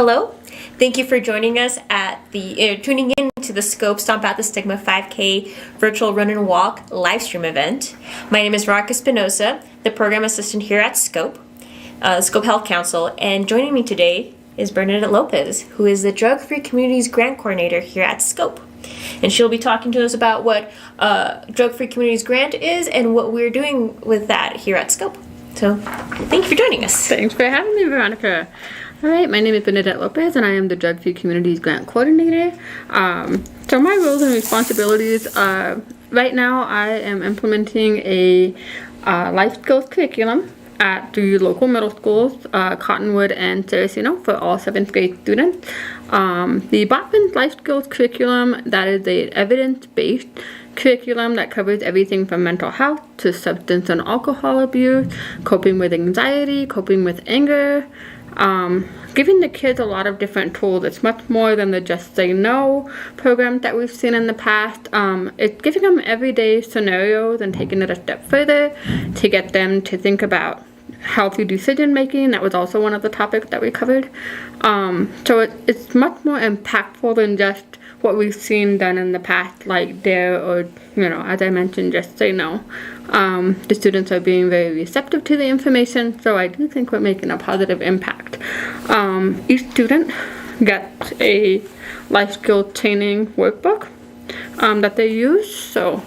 Hello, thank you for joining us at the tuning in to the Stomp at the Stigma 5K virtual run and walk live stream event. My name is Veronica Espinosa, the program assistant here at Scope Health Council, and joining me today is Bernadette Lopez, who is the Drug Free Communities Grant Coordinator here at Scope. And she'll be talking to us about what Drug Free Communities Grant is and what we're doing with that here at Scope. So, thank you for joining us. Thanks for having me, Veronica. All right, my name is Bernadette Lopez, and I am the Drug Free Communities Grant Coordinator. So my roles and responsibilities, right now I am implementing a life skills curriculum at the local middle schools, Cottonwood and Saraceno, for all 7th grade students. The Botvin's life skills curriculum, that is a evidence-based curriculum that covers everything from mental health to substance and alcohol abuse, coping with anxiety, coping with anger, giving the kids a lot of different tools. It's much more than the Just Say No program that we've seen in the past. It's giving them everyday scenarios and taking it a step further to get them to think about healthy decision making. That was also one of the topics that we covered. So it's much more impactful than just what we've seen done in the past, like DARE or, as I mentioned, Just Say No. The students are being very receptive to the information, so I do think we're making a positive impact. Each student gets a life skill training workbook that they use. So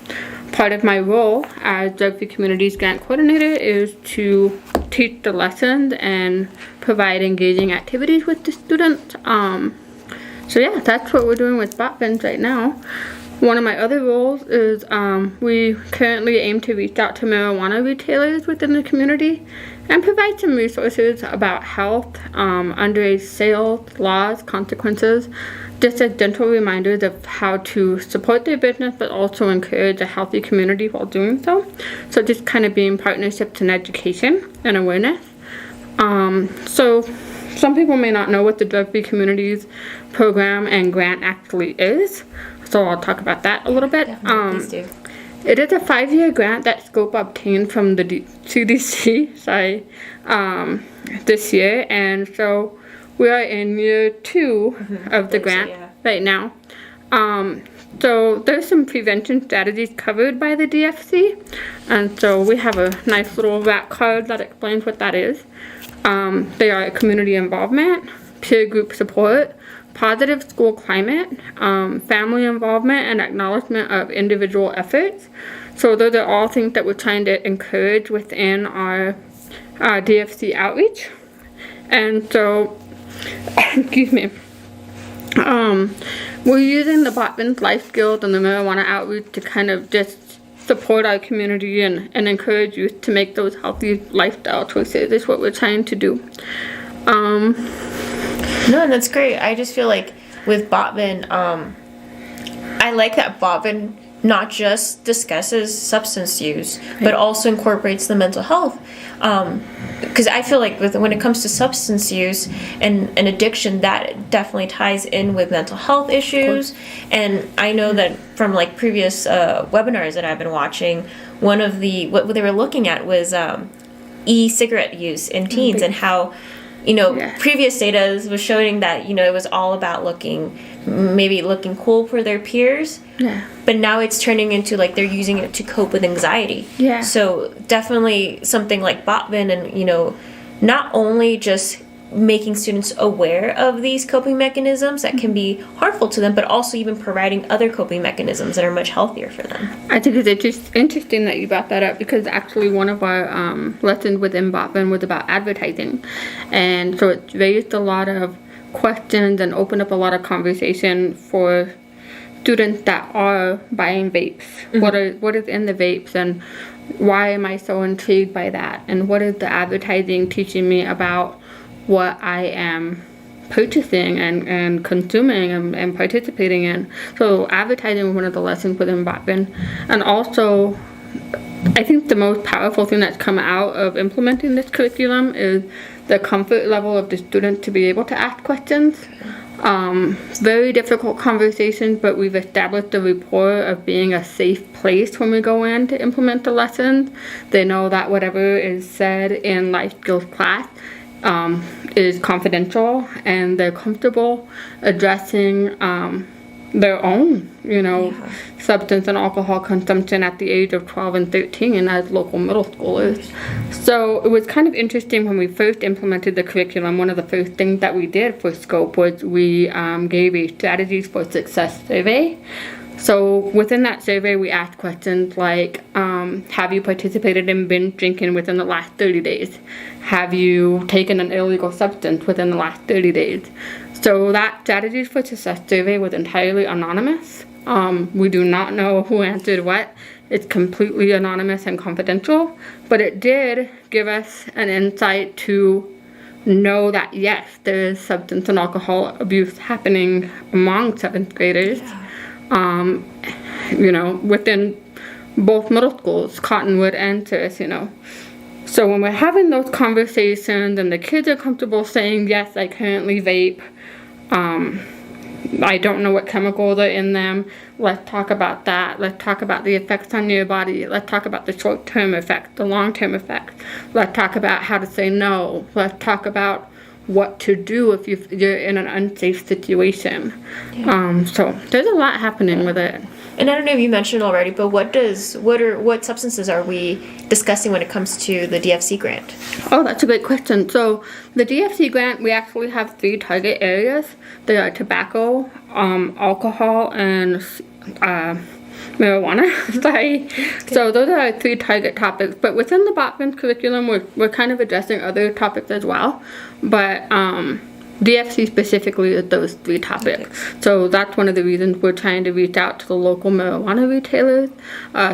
part of my role as Drug Free Communities Grant Coordinator is to teach the lessons and provide engaging activities with the students. So yeah, that's what we're doing with Botvin's right now. One of my other roles is we currently aim to reach out to marijuana retailers within the community and provide some resources about health, underage sales, laws, consequences, just as gentle reminders of how to support their business but also encourage a healthy community while doing so. So just kind of being partnerships in education and awareness. So some people may not know what the Drug Free Communities program and grant actually is, so I'll talk about that a little bit. Please do. It is a 5-year grant that Scope obtained from the CDC this year, and so we are in year 2 of the grant right now. So there's some prevention strategies covered by the DFC, and so we have a nice little wrap card that explains what that is. They are community involvement, peer group support, positive school climate, family involvement, and acknowledgement of individual efforts. So those are all things that we're trying to encourage within our DFC outreach. And so, excuse me, we're using the Botvin's life skills and the marijuana outreach to kind of just support our community and encourage youth to make those healthy lifestyle choices is what we're trying to do. No, that's great. I just feel like with Botvin, I like that Botvin not just discusses substance use, but also incorporates the mental health. Because I feel like when it comes to substance use and addiction, that definitely ties in with mental health issues. And I know that from like previous webinars that I've been watching, what they were looking at was e-cigarette use in teens and how previous data was showing that it was all about looking cool for their peers. Yeah. But now it's turning into like they're using it to cope with anxiety. Yeah. So definitely something like Botvin and not only just making students aware of these coping mechanisms that can be harmful to them, but also even providing other coping mechanisms that are much healthier for them. I think it's just interesting that you brought that up, because actually one of our lessons within Botvin was about advertising, and so it raised a lot of questions and opened up a lot of conversation for students that are buying vapes. What is in the vapes, and why am I so intrigued by that, and what is the advertising teaching me about what I am purchasing and consuming and participating in. So advertising was one of the lessons within Botvin. And also, I think the most powerful thing that's come out of implementing this curriculum is the comfort level of the student to be able to ask questions. Very difficult conversations, but we've established a rapport of being a safe place when we go in to implement the lessons. They know that whatever is said in life skills class is confidential, and they're comfortable addressing their own, substance and alcohol consumption at the age of 12 and 13 as local middle schoolers. So it was kind of interesting when we first implemented the curriculum. One of the first things that we did for Scope was we gave a Strategies for Success survey. So within that survey, we asked questions like, have you participated in binge drinking within the last 30 days? Have you taken an illegal substance within the last 30 days? So that Strategies for Success survey was entirely anonymous. We do not know who answered what. It's completely anonymous and confidential, but it did give us an insight to know that yes, there is substance and alcohol abuse happening among 7th graders. Within both middle schools, Cottonwood and Terrace, So when we're having those conversations and the kids are comfortable saying, yes, I currently vape, I don't know what chemicals are in them, let's talk about that. Let's talk about the effects on your body. Let's talk about the short-term effect, the long-term effect. Let's talk about how to say no. Let's talk about what to do if you're in an unsafe situation. Yeah. So there's a lot happening with it. And I don't know if you mentioned already, but what substances are we discussing when it comes to the DFC grant? Oh, that's a great question. So the DFC grant, we actually have 3 target areas. They are tobacco, alcohol, and marijuana. Sorry. Okay. So those are our 3 target topics. But within the Botman curriculum, we're kind of addressing other topics as well. But DFC specifically is those 3 topics. Okay. So that's one of the reasons we're trying to reach out to the local marijuana retailers.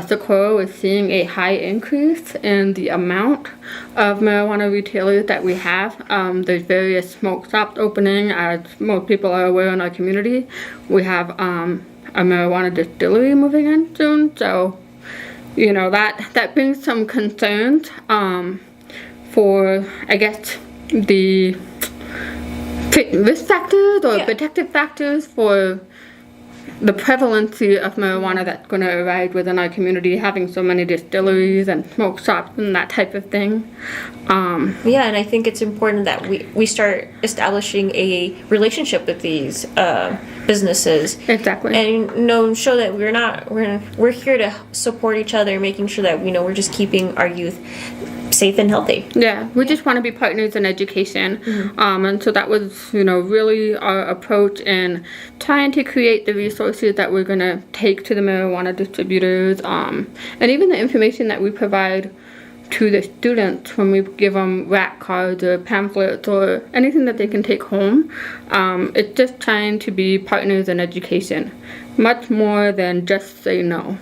Socorro is seeing a high increase in the amount of marijuana retailers that we have. There's various smoke shops opening, as most people are aware in our community. We have a marijuana distillery moving in soon. So, that brings some concerns for, I guess, the risk factors or protective factors for the prevalency of marijuana that's going to arise within our community, having so many distilleries and smoke shops and that type of thing. And I think it's important that we start establishing a relationship with these businesses. Exactly. And show that we're here to support each other, making sure that we're just keeping our youth safe and healthy. Yeah, we just want to be partners in education. Mm-hmm. And so that was, really our approach in trying to create the resources that we're going to take to the marijuana distributors, and even the information that we provide to the students when we give them rack cards or pamphlets or anything that they can take home. It's just trying to be partners in education, much more than just say no.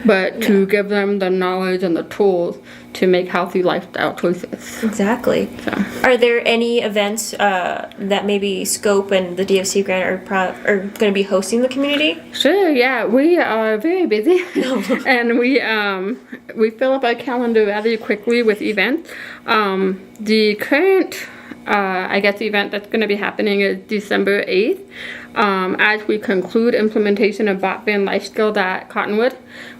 But to give them the knowledge and the tools to make healthy lifestyle choices. Exactly. So. Are there any events that maybe Scope and the DFC grant are going to be hosting the community? Sure, yeah. We are very busy. And we fill up our calendar rather quickly with events. The current event that's going to be happening is December 8th. As we conclude implementation of Botvan Life Skills at Cottonwood,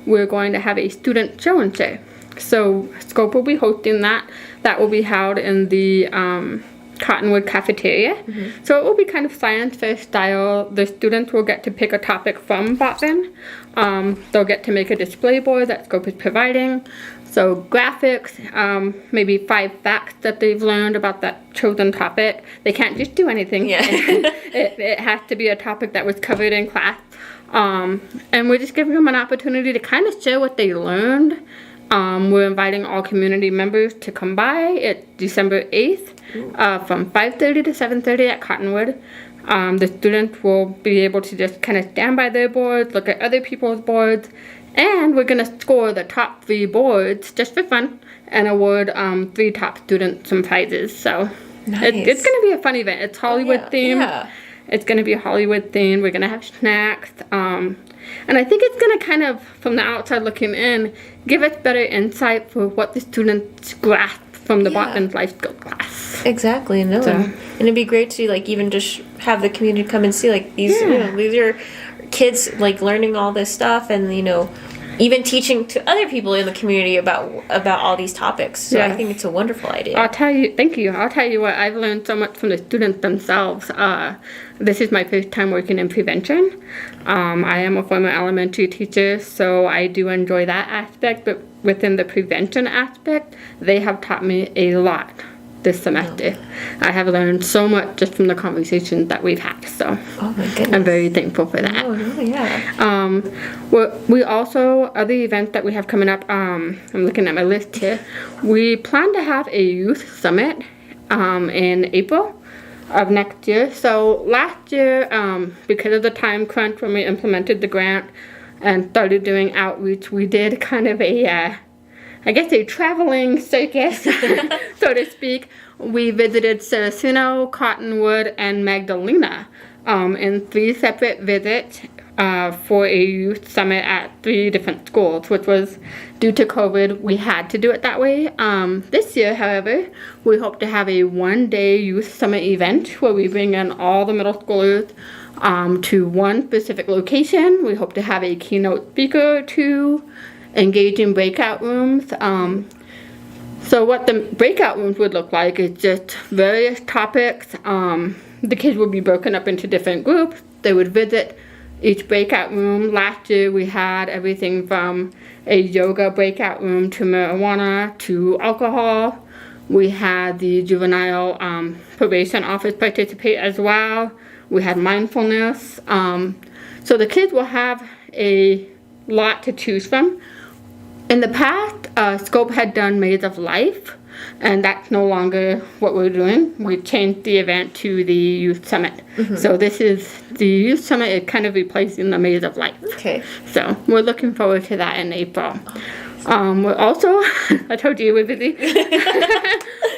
we're going to have a student show and share. So Scope will be hosting that. That will be held in the Cottonwood cafeteria. Mm-hmm. So it will be kind of science fair style. The students will get to pick a topic from Botvan. They'll get to make a display board that Scope is providing. So graphics, maybe 5 facts that they've learned about that chosen topic. They can't just do anything. Yeah. it has to be a topic that was covered in class. And we're just giving them an opportunity to kind of share what they learned. We're inviting all community members to come by. It's December 8th from 5:30 to 7:30 at Cottonwood. The students will be able to just kind of stand by their boards, look at other people's boards, and we're going to score the top 3 boards just for fun and award 3 top students some prizes. So nice. It's going to be a fun event. It's Hollywood themed. Yeah. It's going to be Hollywood themed. We're going to have snacks. And I think it's going to kind of, from the outside looking in, give us better insight for what the students grasp from the Botman's Life Skills class. Exactly. No. So. And it'd be great to even just have the community come and see these are kids learning all this stuff, and even teaching to other people in the community about all these topics. So I think it's a wonderful idea. Thank you. I'll tell you what, I've learned so much from the students themselves. This is my first time working in prevention. I am a former elementary teacher, so I do enjoy that aspect, but within the prevention aspect, they have taught me a lot this semester. I have learned so much just from the conversations that we've had, so oh my goodness, I'm very thankful for that. Oh really? Yeah. We also, other events that we have coming up, I'm looking at my list here, we plan to have a youth summit in April of next year. So last year, because of the time crunch when we implemented the grant and started doing outreach, we did kind of a traveling circus, so to speak. We visited Saraceno, Cottonwood, and Magdalena in 3 separate visits for a youth summit at 3 different schools, which was due to COVID. We had to do it that way. This year, however, we hope to have a 1-day youth summit event where we bring in all the middle schoolers to one specific location. We hope to have a keynote speaker or 2, engage in breakout rooms. So what the breakout rooms would look like is just various topics. The kids would be broken up into different groups. They would visit each breakout room. Last year we had everything from a yoga breakout room to marijuana to alcohol. We had the juvenile probation office participate as well. We had mindfulness. So the kids will have a lot to choose from. In the past, Scope had done Maze of Life, and that's no longer what we're doing. We changed the event to the Youth Summit. So this is, the Youth Summit is kind of replacing the Maze of Life. Okay. So we're looking forward to that in April. We're also, I told you we're busy.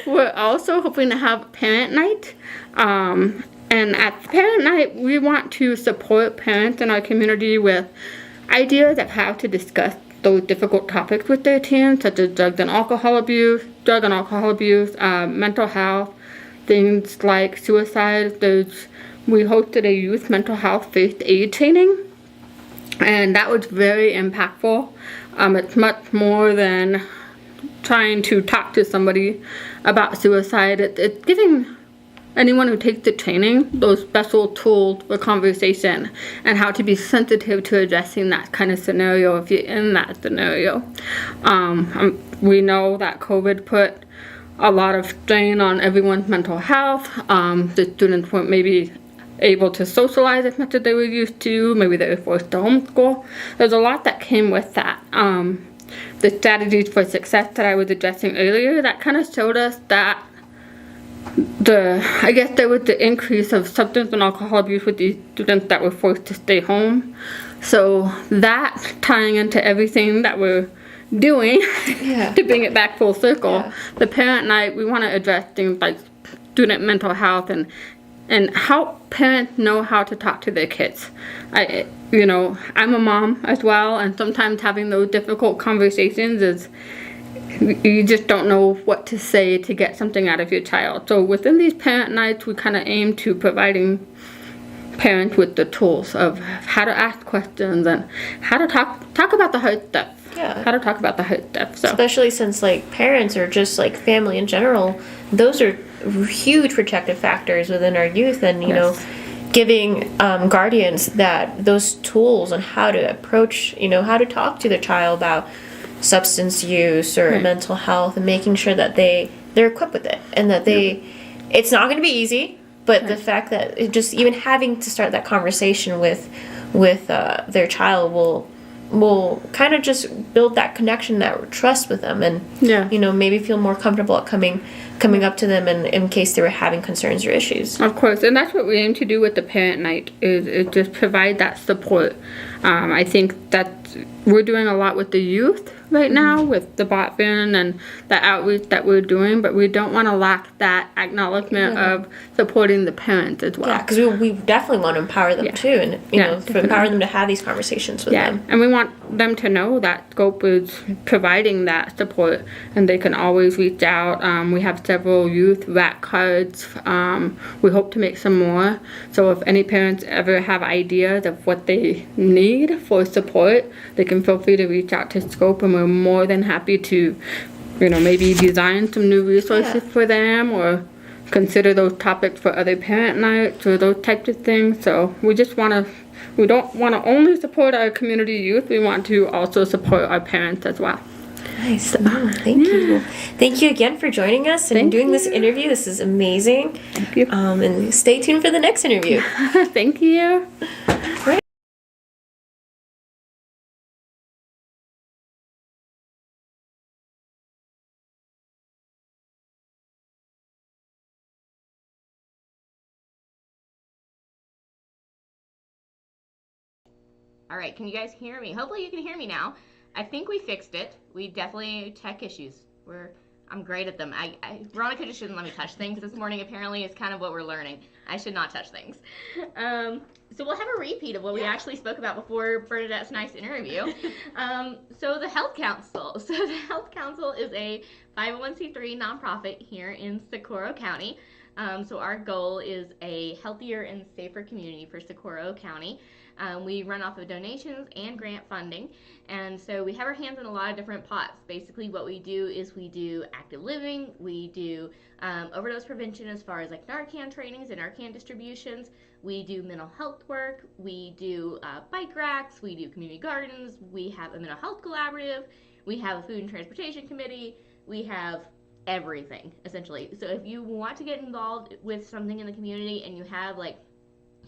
We're also hoping to have parent night. And at parent night, we want to support parents in our community with ideas of how to discuss those difficult topics with their teens, such as drug and alcohol abuse, mental health, things like suicide. We hosted a youth mental health first aid training, and that was very impactful. It's much more than trying to talk to somebody about suicide. It's giving anyone who takes the training those special tools for conversation and how to be sensitive to addressing that kind of scenario if you're in that scenario. We know that COVID put a lot of strain on everyone's mental health. The students weren't maybe able to socialize as much as they were used to. Maybe they were forced to homeschool. There's a lot that came with that. The strategies for success that I was addressing earlier, that kind of showed us that there was the increase of substance and alcohol abuse with these students that were forced to stay home. So that, tying into everything that we're doing to bring it back full circle, the parent night, we want to address things like student mental health and help parents know how to talk to their kids. I'm a mom as well, and sometimes having those difficult conversations is, you just don't know what to say to get something out of your child. So within these parent nights, we kind of aim to providing parents with the tools of how to ask questions and how to talk about the hard stuff. How to talk about the hard stuff. So. Especially since parents or just family in general, those are huge protective factors within our youth, and you know, giving guardians those tools on how to approach, how to talk to their child about substance use or mental health, and making sure that they're equipped with it, and that it's not going to be easy, but the fact that just even having to start that conversation with their child will kind of just build that connection, that trust with them, and maybe feel more comfortable at coming up to them in case they were having concerns or issues. Of course, and that's what we aim to do with the parent night, is just provide that support. I think that we're doing a lot with the youth right now with the bot van and the outreach that we're doing, but we don't want to lack that acknowledgement of supporting the parents as well. Yeah, because we definitely want to empower them too, and empower them to have these conversations with them. And we want them to know that Scope is providing that support, and they can always reach out. We have several youth RAC cards. We hope to make some more. So if any parents ever have ideas of what they need need for support, they can feel free to reach out to Scope, and we're more than happy to, maybe design some new resources for them, or consider those topics for other parent nights or those types of things. So we don't want to only support our community youth, we want to also support our parents as well. Nice. Thank you. Thank you again for joining us and doing this interview. This is amazing. Thank you. And stay tuned for the next interview. Thank you. Great. All right, can you guys hear me? Hopefully you can hear me now. I think we fixed it. We definitely tech issues. I'm great at them. Veronica just shouldn't let me touch things this morning. Apparently, it's kind of what we're learning. I should not touch things. So we'll have a repeat of what we actually spoke about before Bernadette's nice interview. So the Health Council. So the Health Council is a 501c3 nonprofit here in Socorro County. So our goal is a healthier and safer community for Socorro County. We run off of donations and grant funding, and so we have our hands in a lot of different pots. Basically what we do is we do active living, we do overdose prevention as far as like Narcan trainings and Narcan distributions, we do mental health work, we do bike racks, we do community gardens, we have a mental health collaborative, we have a food and transportation committee, we have everything essentially. So if you want to get involved with something in the community and you have like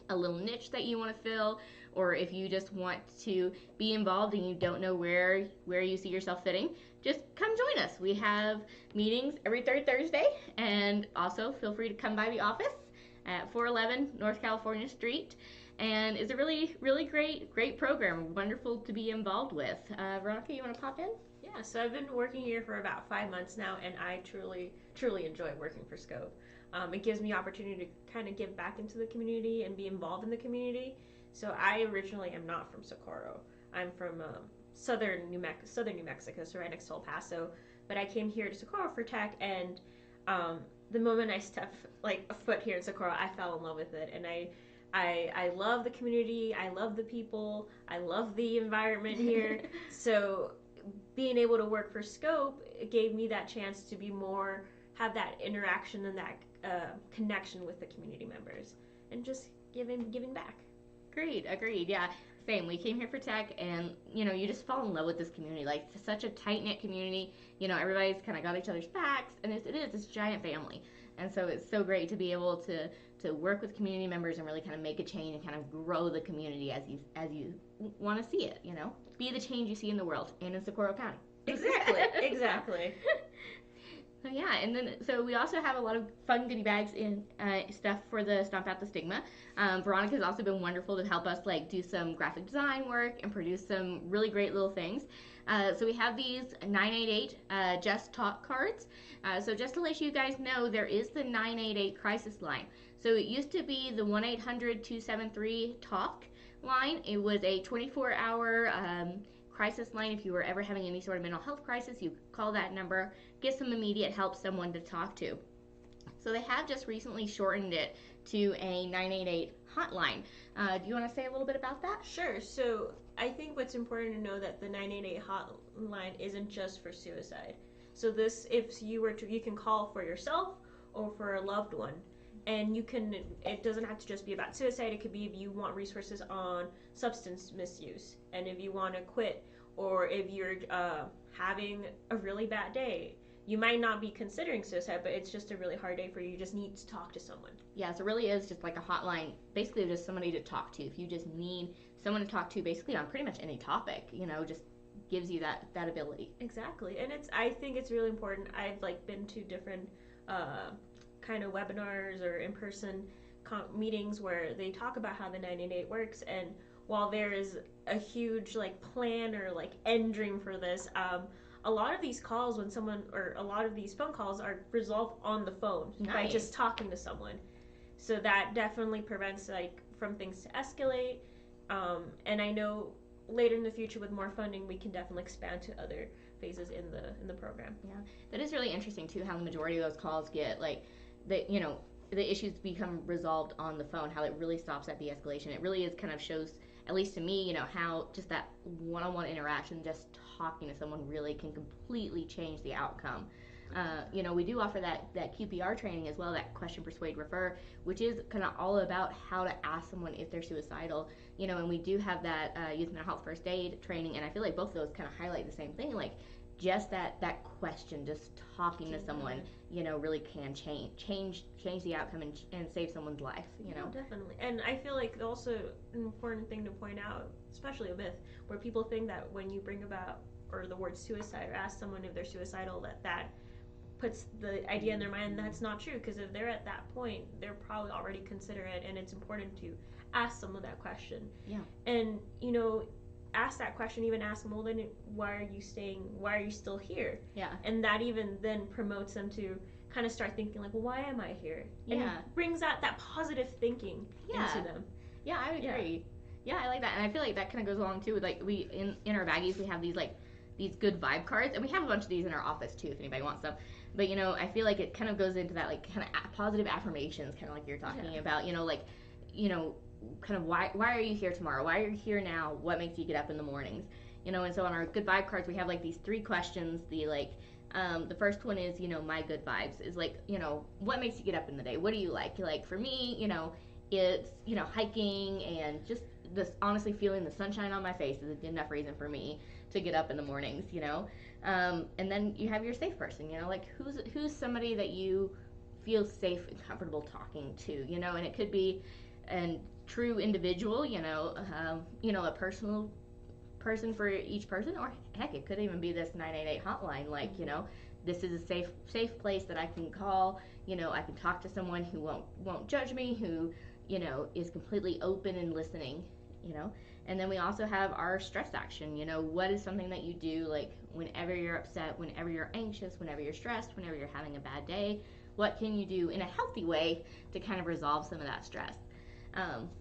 a little niche that you want to fill, or if you just want to be involved and you don't know where you see yourself fitting, just come join us. We have meetings every third Thursday, and also feel free to come by the office at 411 North California Street. And it's a really, really great program. Wonderful to be involved with. Veronica, you want to pop in? Yeah, so I've been working here for about 5 months now, and I truly enjoy working for Scope. It gives me opportunity to kind of give back into the community and be involved in the community. So I originally am not from Socorro. I'm from southern New Mexico, so right next to El Paso. But I came here to Socorro for tech, and the moment I stepped like a foot here in Socorro, I fell in love with it, and I love the community. I love the people. I love the environment here. So being able to work for Scope, it gave me that chance to have that interaction and that connection with the community members, and just giving back. Great, agreed. Yeah, same. We came here for tech, and you just fall in love with this community. Like, it's such a tight knit community. Everybody's kind of got each other's backs, and it is this giant family. And so it's so great to be able to work with community members and really kind of make a change and kind of grow the community as you want to see it. Be the change you see in the world and in Socorro County. Exactly. So yeah, and then so we also have a lot of fun goodie bags and stuff for the Stomp Out the Stigma. Veronica's also been wonderful to help us like do some graphic design work and produce some really great little things. So we have these 988 Just Talk cards. So just to let you guys know, there is the 988 crisis line. So it used to be the 1-800-273-TALK line. It was a 24-hour crisis line. If you were ever having any sort of mental health crisis, you call that number, get some immediate help, someone to talk to. So they have just recently shortened it to a 988 hotline. Do you want to say a little bit about that? Sure. So I think what's important to know that the 988 hotline isn't just for suicide. So this, if you were to, you can call for yourself or for a loved one. And it doesn't have to just be about suicide. It could be if you want resources on substance misuse, and if you want to quit, or if you're having a really bad day. You might not be considering suicide, but it's just a really hard day for you. You just need to talk to someone. Yeah, so it really is just like a hotline, basically just somebody to talk to. If you just need someone to talk to basically on pretty much any topic, just gives you that ability. Exactly. And I think it's really important. I've been to different kind of webinars or in-person meetings where they talk about how the 988 works, and while there is a huge plan or end dream for this, a lot of these calls a lot of these phone calls are resolved on the phone. Nice. By just talking to someone. So that definitely prevents from things to escalate, and I know later in the future with more funding we can definitely expand to other phases in the program. Yeah, that is really interesting too, how the majority of those calls get the issues become resolved on the phone, how it really stops that de-escalation. It really is kind of shows at least to me, how just that one-on-one interaction, just talking to someone really can completely change the outcome. We do offer that QPR training as well, that question, persuade, refer, which is kind of all about how to ask someone if they're suicidal, and we do have that youth mental health first aid training, and I feel like both of those kind of highlight the same thing, like just that question, just talking to someone, really can change the outcome and save someone's life, No, definitely. And I feel like also an important thing to point out, especially a myth, where people think that when you bring about or the word suicide or ask someone if they're suicidal, that puts the idea in their mind. That's not true, because if they're at that point, they're probably already considerate, and it's important to ask someone that question. Yeah. And ask that question, even ask them, well, then why are you still here? Yeah. And that even then promotes them to kind of start thinking like, well, why am I here? And Yeah. brings out that positive thinking into them. Yeah, I would agree. Yeah, I like that. And I feel like that kind of goes along too with, like, we in our baggies we have these good vibe cards, and we have a bunch of these in our office too if anybody wants them. But I feel like it kind of goes into that, like, kind of positive affirmations, kind of like you're talking about, kind of why are you here tomorrow? Why are you here now? What makes you get up in the mornings? And so on our good vibe cards we have like these 3 questions. The first one is, my good vibes is like, what makes you get up in the day? What do you like? For me, it's, hiking, and just this, honestly, feeling the sunshine on my face is enough reason for me to get up in the mornings, and then you have your safe person, like who's somebody that you feel safe and comfortable talking to, and it could be a true individual, a personal person for each person, or heck, it could even be this 988 hotline, like, this is a safe place that I can call, I can talk to someone who won't judge me, who, is completely open and listening, And then we also have our stress action, what is something that you do, like, whenever you're upset, whenever you're anxious, whenever you're stressed, whenever you're having a bad day, what can you do in a healthy way to kind of resolve some of that stress?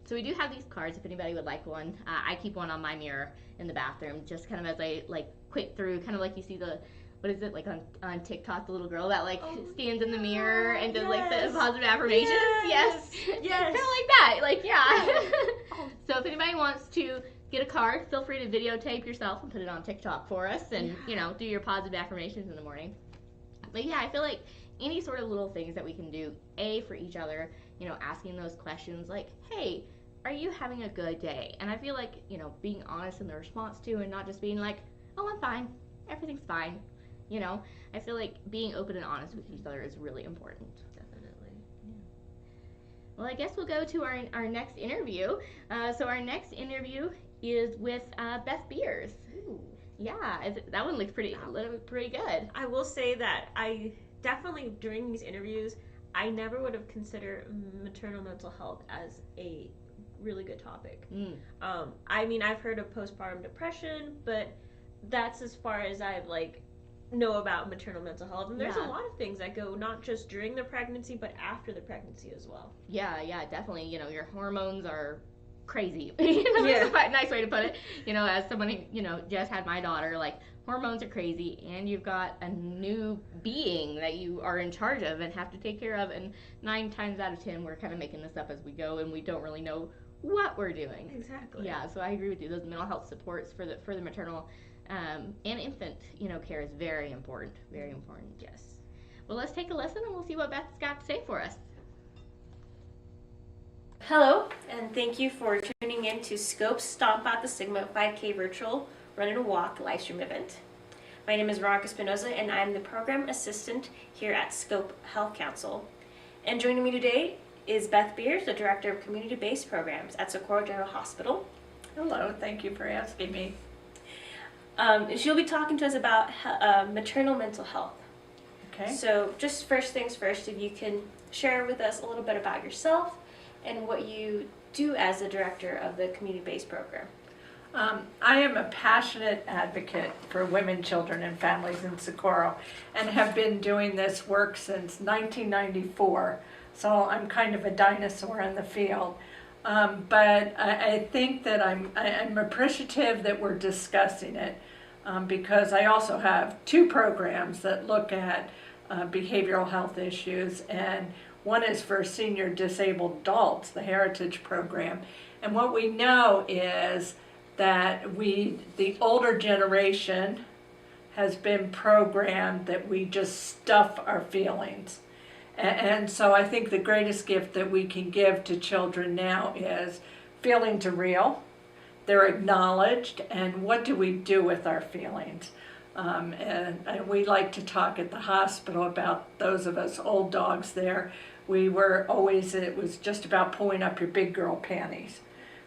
So we do have these cards if anybody would like one. I keep one on my mirror in the bathroom, just kind of as I, like, quick through, kind of like you see what is it, like on TikTok, the little girl that, like, stands in the mirror and does, like, the positive affirmations? Yes. Kind of like that. Like, yeah. So if anybody wants to get a card, feel free to videotape yourself and put it on TikTok for us, and, do your positive affirmations in the morning. But, yeah, I feel like any sort of little things that we can do, for each other, asking those questions like, hey, are you having a good day? And I feel like, being honest in the response to, and not just being like, oh, I'm fine. Everything's fine. I feel like being open and honest with each other is really important. Definitely. Yeah. Well, I guess we'll go to our next interview. So our next interview is with Beth Beers. Ooh. Yeah, that one looks pretty good. I will say that I definitely, during these interviews, I never would have considered maternal mental health as a really good topic. I mean, I've heard of postpartum depression, but that's as far as I've, like, know about maternal mental health. And there's a lot of things that go not just during the pregnancy, but after the pregnancy as well. Yeah, definitely. Your hormones are crazy. That's a nice way to put it. As someone who, just had my daughter, like, hormones are crazy, and you've got a new being that you are in charge of and have to take care of, and 9 times out of 10 we're kind of making this up as we go, and we don't really know what we're doing. Exactly. Yeah, so I agree with you. Those mental health supports for the maternal and infant, care is very important. Very important. Yes. Well, let's take a listen, and we'll see what Beth's got to say for us. Hello, and thank you for tuning in to Scope's Stomp at the Stigma 5K virtual Run and Walk livestream event. My name is Veronica Espinoza, and I'm the program assistant here at Scope Health Council. And joining me today is Beth Beers, the director of community-based programs at Socorro General Hospital. Hello, thank you for asking me. She'll be talking to us about maternal mental health. Okay. So just first things first, if you can share with us a little bit about yourself and what you do as the director of the community-based program. I am a passionate advocate for women, children, and families in Socorro, and have been doing this work since 1994. So I'm kind of a dinosaur in the field. But I think that I'm appreciative that we're discussing it, because I also have 2 programs that look at behavioral health issues, and One is for senior disabled adults, the Heritage Program. And what we know is that the older generation has been programmed that we just stuff our feelings. And so I think the greatest gift that we can give to children now is feelings are real, they're acknowledged, and what do we do with our feelings? And we like to talk at the hospital about those of us old dogs there. We were always, it was just about pulling up your big girl panties,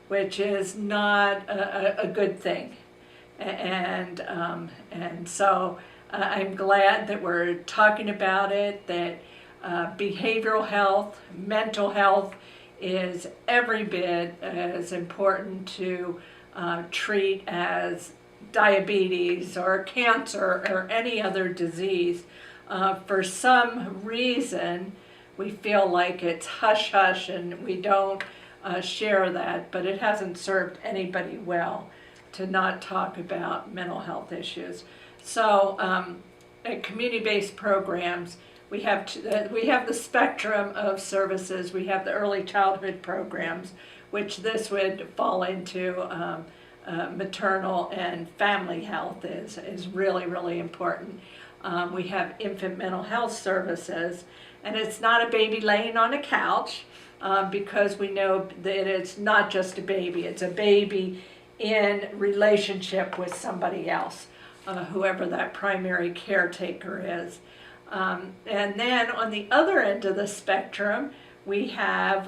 which is not a good thing. And so I'm glad that we're talking about it, that behavioral health, mental health is every bit as important to treat as diabetes or cancer or any other disease. For some reason, we feel like it's hush-hush and we don't share that, but it hasn't served anybody well to not talk about mental health issues. So at community-based programs, we have the spectrum of services. We have the early childhood programs, which this would fall into. Maternal and family health is really, really important. We have infant mental health services, and it's not a baby laying on a couch because we know that it's not just a baby, it's a baby in relationship with somebody else, whoever that primary caretaker is. And then on the other end of the spectrum, we have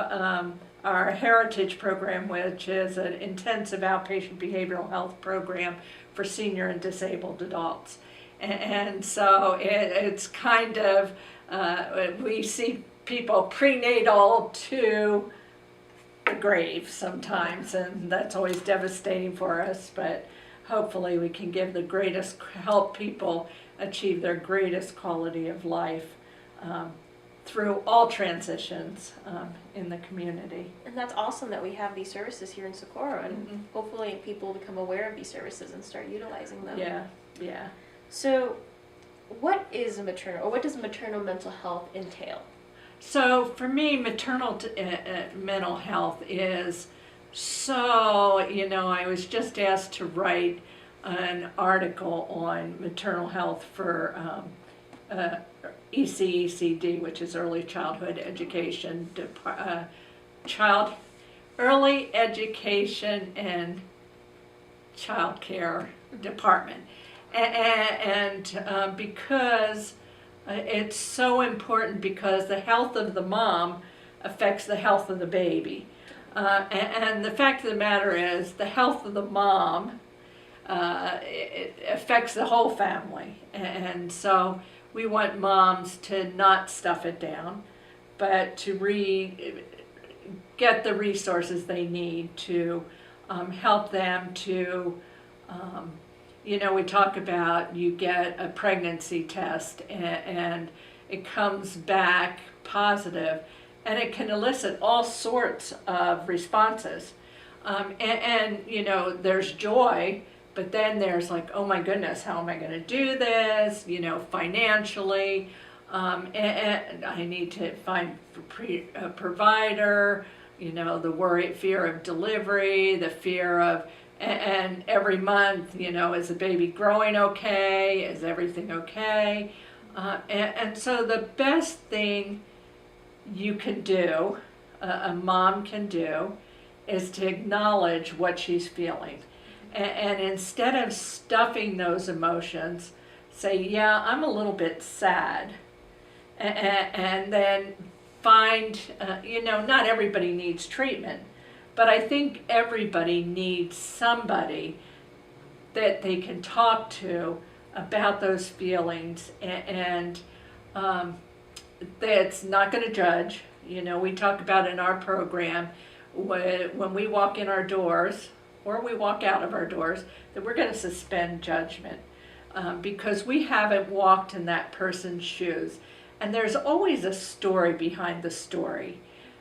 our Heritage Program, which is an intensive outpatient behavioral health program for senior and disabled adults. And so it's kind of, we see people prenatal to the grave sometimes, and that's always devastating for us, but hopefully we can give the greatest, help people achieve their greatest quality of life through all transitions in the community. And that's awesome that we have these services here in Socorro, and hopefully people become aware of these services and start utilizing them. Yeah, yeah. So what is a maternal, or what does maternal mental health entail? So for me, maternal mental health is so, I was just asked to write an article on maternal health for ECECD, which is Early Childhood Education, Early Education and Child Care Department. And because it's so important, because the health of the mom affects the health of the baby. And the fact of the matter is, the health of the mom it affects the whole family. And so we want moms to not stuff it down, but to get the resources they need to help them to, we talk about, you get a pregnancy test and it comes back positive, and it can elicit all sorts of responses. And there's joy, but then there's like, oh my goodness, how am I going to do this? Financially, and I need to find a provider. The fear of delivery, the fear of, and every month, is the baby growing okay? Is everything okay? And so the best thing you can do, a mom can do, is to acknowledge what she's feeling. And instead of stuffing those emotions, say, yeah, I'm a little bit sad. And then find, not everybody needs treatment, but I think everybody needs somebody that they can talk to about those feelings, and that's not going to judge. We talk about in our program, when we walk in our doors, or we walk out of our doors, that we're going to suspend judgment because we haven't walked in that person's shoes. And there's always a story behind the story.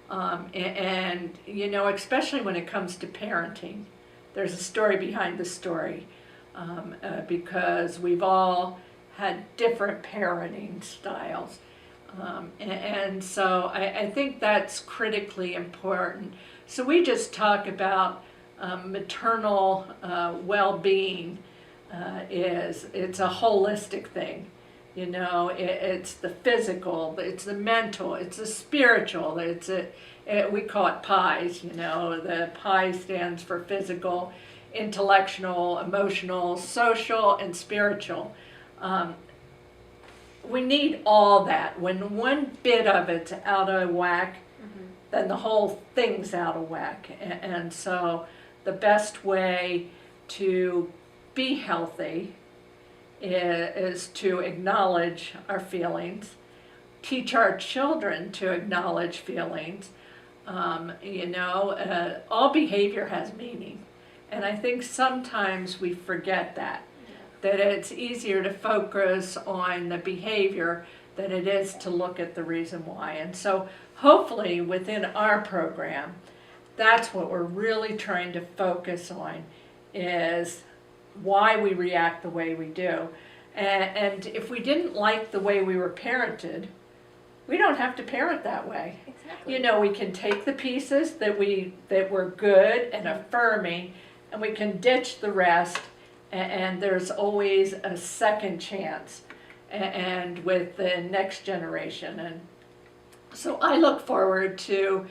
And especially when it comes to parenting, there's a story behind the story because we've all had different parenting styles. And so I think that's critically important. So we just talk about maternal well-being. It's a holistic thing. You know, it's the physical, it's the mental, it's the spiritual, we call it PIES, you know. The PIE stands for physical, intellectual, emotional, social, and spiritual. We need all that. When one bit of it's out of whack, then the whole thing's out of whack. And so the best way to be healthy is to acknowledge our feelings, teach our children to acknowledge feelings. All behavior has meaning. And I think sometimes we forget that it's easier to focus on the behavior than it is to look at the reason why. And so hopefully within our program, that's what we're really trying to focus on, is why we react the way we do. And if we didn't like the way we were parented, we don't have to parent that way. Exactly. You know, we can take the pieces that were good and affirming, and we can ditch the rest, and there's always a second chance, and with the next generation. And so I look forward to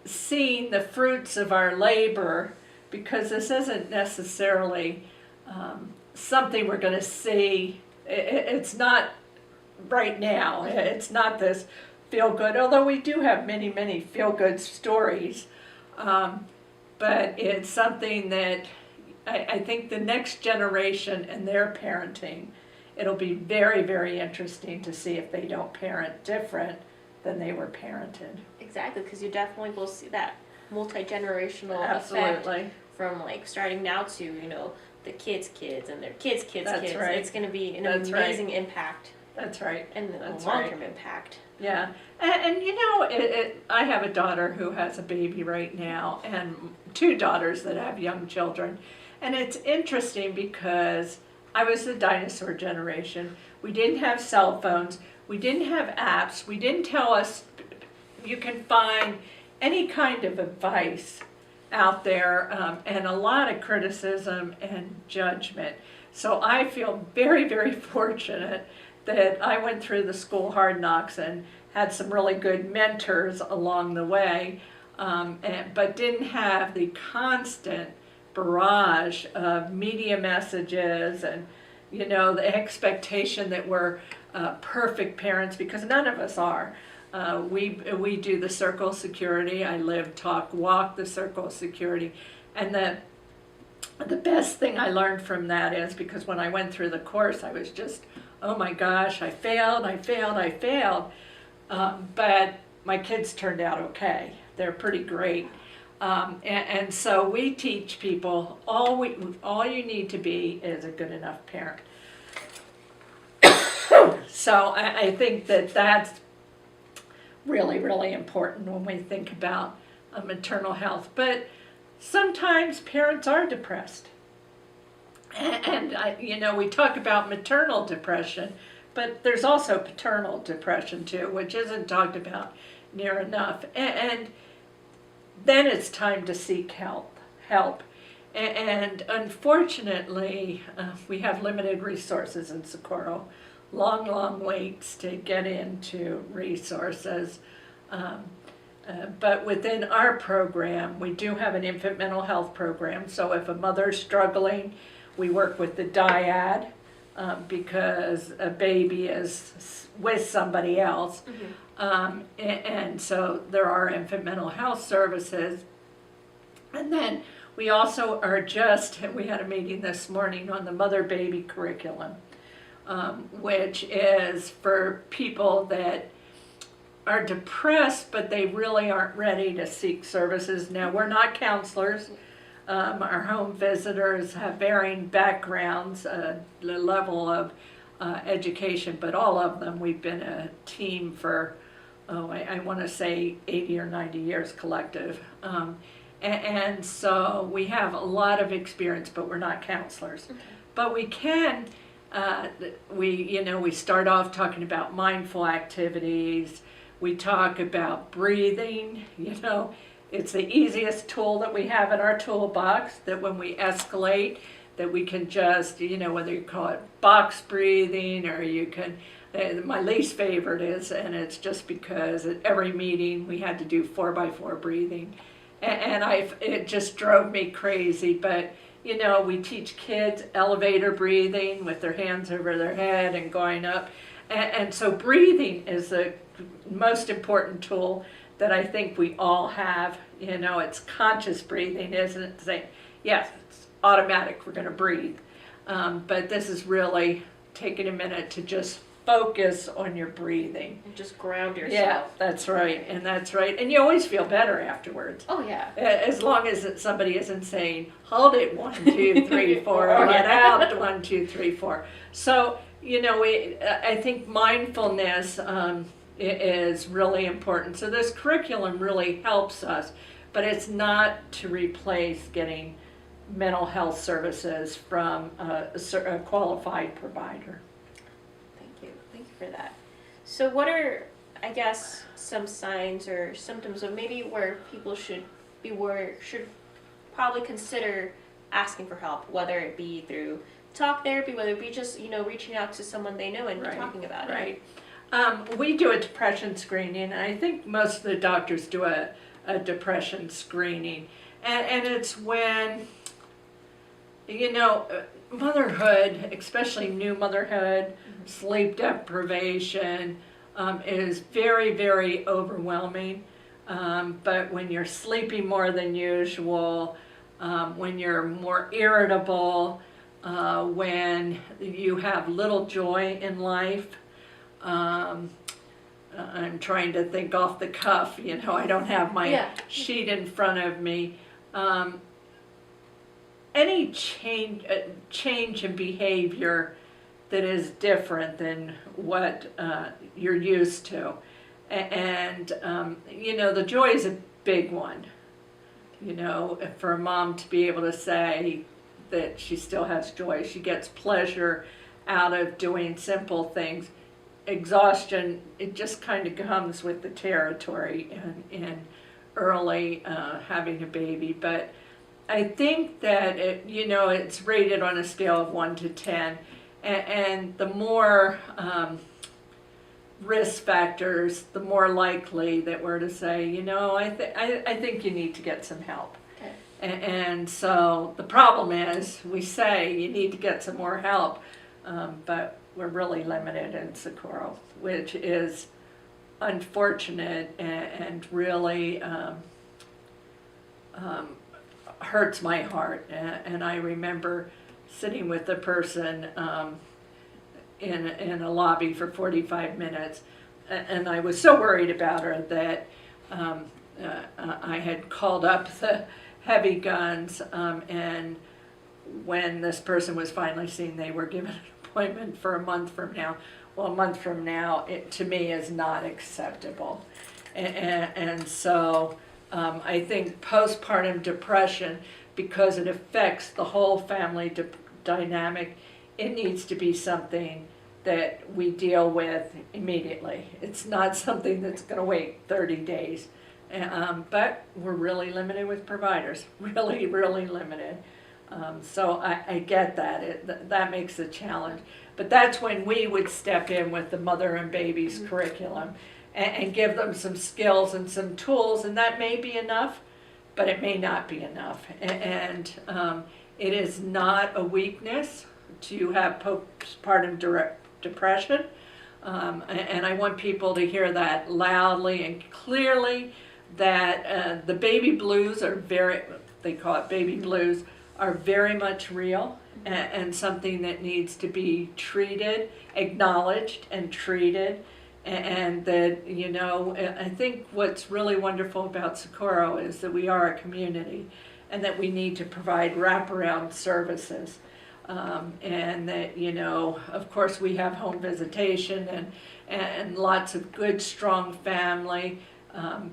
seeing the fruits of our labor, because this isn't necessarily something we're going to see. It's not right now. It's not this feel-good, although we do have many, many feel-good stories. But it's something that I think the next generation and their parenting, it'll be very, very interesting to see if they don't parent different than they were parented. Exactly, because you definitely will see that multi-generational Absolutely. effect from like starting now to, you know, the kids' kids and their kids' kids' That's kids. right. It's going to be an That's amazing impact. That's right. And a That's long-term right. impact. Yeah, and you know, I have a daughter who has a baby right now, and two daughters that have young children. And it's interesting because I was the dinosaur generation. We didn't have cell phones. We didn't have apps. We didn't tell us you can find any kind of advice out there, and a lot of criticism and judgment. So I feel very, very fortunate that I went through the school hard knocks and had some really good mentors along the way, but didn't have the constant barrage of media messages and, you know, the expectation that we're perfect parents, because none of us are. We do the circle of security. I live, talk, walk the circle of security. And the best thing I learned from that is, because when I went through the course, I was just, oh my gosh, I failed. But my kids turned out okay. They're pretty great. And so we teach people, all you need to be is a good enough parent. So I think that's really, really important when we think about maternal health. But sometimes parents are depressed. And we talk about maternal depression, but there's also paternal depression too, which isn't talked about near enough. And then it's time to seek help. And unfortunately, we have limited resources in Socorro. Long waits to get into resources. But within our program, we do have an infant mental health program. So if a mother's struggling, we work with the dyad, because a baby is with somebody else. And so there are infant mental health services. And then we also we had a meeting this morning on the mother-baby curriculum, which is for people that are depressed, but they really aren't ready to seek services. Now, we're not counselors. Our home visitors have varying backgrounds, the level of education, but all of them, we've been a team for, I want to say 80 or 90 years collective. And so we have a lot of experience, but we're not counselors. Okay. But we can We start off talking about mindful activities. We talk about breathing. It's the easiest tool that we have in our toolbox, that when we escalate, that we can just, whether you call it box breathing, or you can, my least favorite is, and it's just because at every meeting we had to do 4x4 breathing. And it just drove me crazy. But, we teach kids elevator breathing with their hands over their head and going up. And so breathing is the most important tool that I think we all have. It's conscious breathing, isn't it? Saying, yes, it's automatic, we're going to breathe. But this is really taking a minute to just focus on your breathing. And just ground yourself. Yeah, that's right, and that's right. And you always feel better afterwards. Oh, yeah. As long as somebody isn't saying, hold it, 1, 2, 3, 4, or get out, 1, 2, 3, 4. So, I think mindfulness is really important. So this curriculum really helps us, but it's not to replace getting mental health services from a qualified provider. Thank you for that. So what are, I guess, some signs or symptoms of maybe where people should probably consider asking for help, whether it be through talk therapy, whether it be just, reaching out to someone they know and talking about it. Right. We do a depression screening, and I think most of the doctors do a depression screening. And it's when, motherhood, especially new motherhood, sleep deprivation, is very, very overwhelming. But when you're sleeping more than usual, when you're more irritable, when you have little joy in life, I'm trying to think off the cuff, I don't have my sheet in front of me. Any change in behavior that is different than what you're used to. And, the joy is a big one. For a mom to be able to say that she still has joy, she gets pleasure out of doing simple things. Exhaustion, it just kind of comes with the territory in early having a baby. But I think that it's rated on a scale of 1 to 10, and the more risk factors, the more likely that we're to say, I think you need to get some help. Okay. And so the problem is, we say you need to get some more help, but we're really limited in Socorro, which is unfortunate and really hurts my heart. And I remember sitting with a person in a lobby for 45 minutes, and I was so worried about her that I had called up the heavy guns, and when this person was finally seen, they were given an appointment for a month from now. Well, a month from now, it to me is not acceptable. And so I think postpartum depression, because it affects the whole family dynamic, it needs to be something that we deal with immediately. It's not something that's going to wait 30 days. But we're really limited with providers, really, really limited. So I get that. That makes a challenge. But that's when we would step in with the mother and baby's curriculum and give them some skills and some tools, and that may be enough, but it may not be enough. And it is not a weakness to have postpartum depression. And I want people to hear that loudly and clearly, that the baby blues are they call it baby blues, are very much real and something that needs to be treated, acknowledged and treated. And that, I think what's really wonderful about Socorro is that we are a community and that we need to provide wraparound services. And that, of course we have home visitation and lots of good, strong family,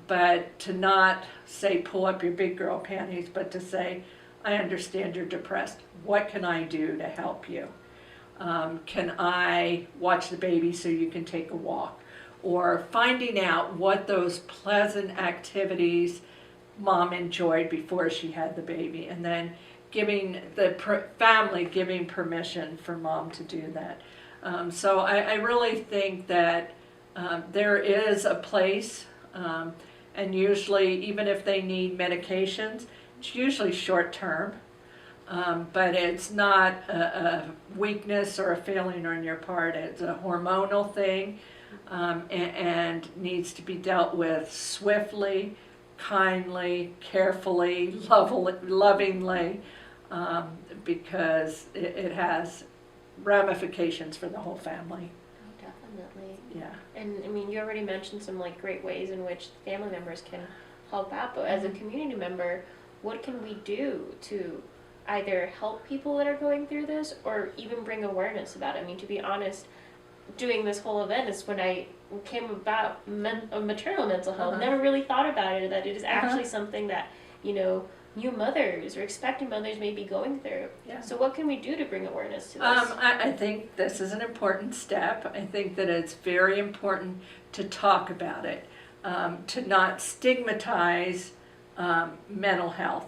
but to not say pull up your big girl panties, but to say, I understand you're depressed. What can I do to help you? Can I watch the baby so you can take a walk? Or finding out what those pleasant activities mom enjoyed before she had the baby, and then giving the family giving permission for mom to do that. So I really think that there is a place, and usually even if they need medications, it's usually short term, but it's not a weakness or a failure on your part. It's a hormonal thing, and needs to be dealt with swiftly, kindly, carefully, lovingly, because it has ramifications for the whole family. Oh, definitely. Yeah. And I mean, you already mentioned some like great ways in which family members can help out, but as a community member, what can we do to either help people that are going through this or even bring awareness about it? I mean, to be honest, doing this whole event is when I came about maternal mental health. Never really thought about it, that it is actually something that, you know, new mothers or expecting mothers may be going through. Yeah. So what can we do to bring awareness to this? I think this is an important step. I think that it's very important to talk about it, to not stigmatize mental health,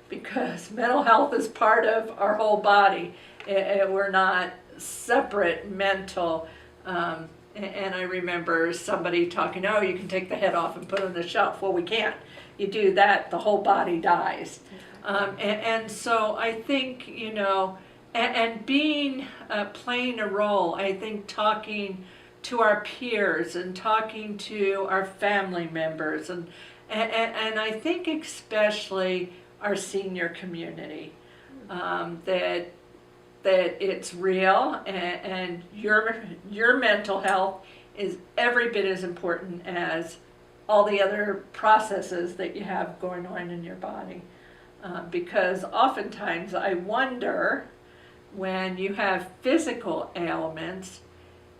because mental health is part of our whole body. We're not separate mental. And I remember somebody talking, oh, you can take the head off and put it on the shelf. Well, we can't. You do that, the whole body dies. And so I think, you know, and being, playing a role, I think talking to our peers and talking to our family members, and I think especially our senior community, that it's real, and your mental health is every bit as important as all the other processes that you have going on in your body. Because oftentimes I wonder, when you have physical ailments,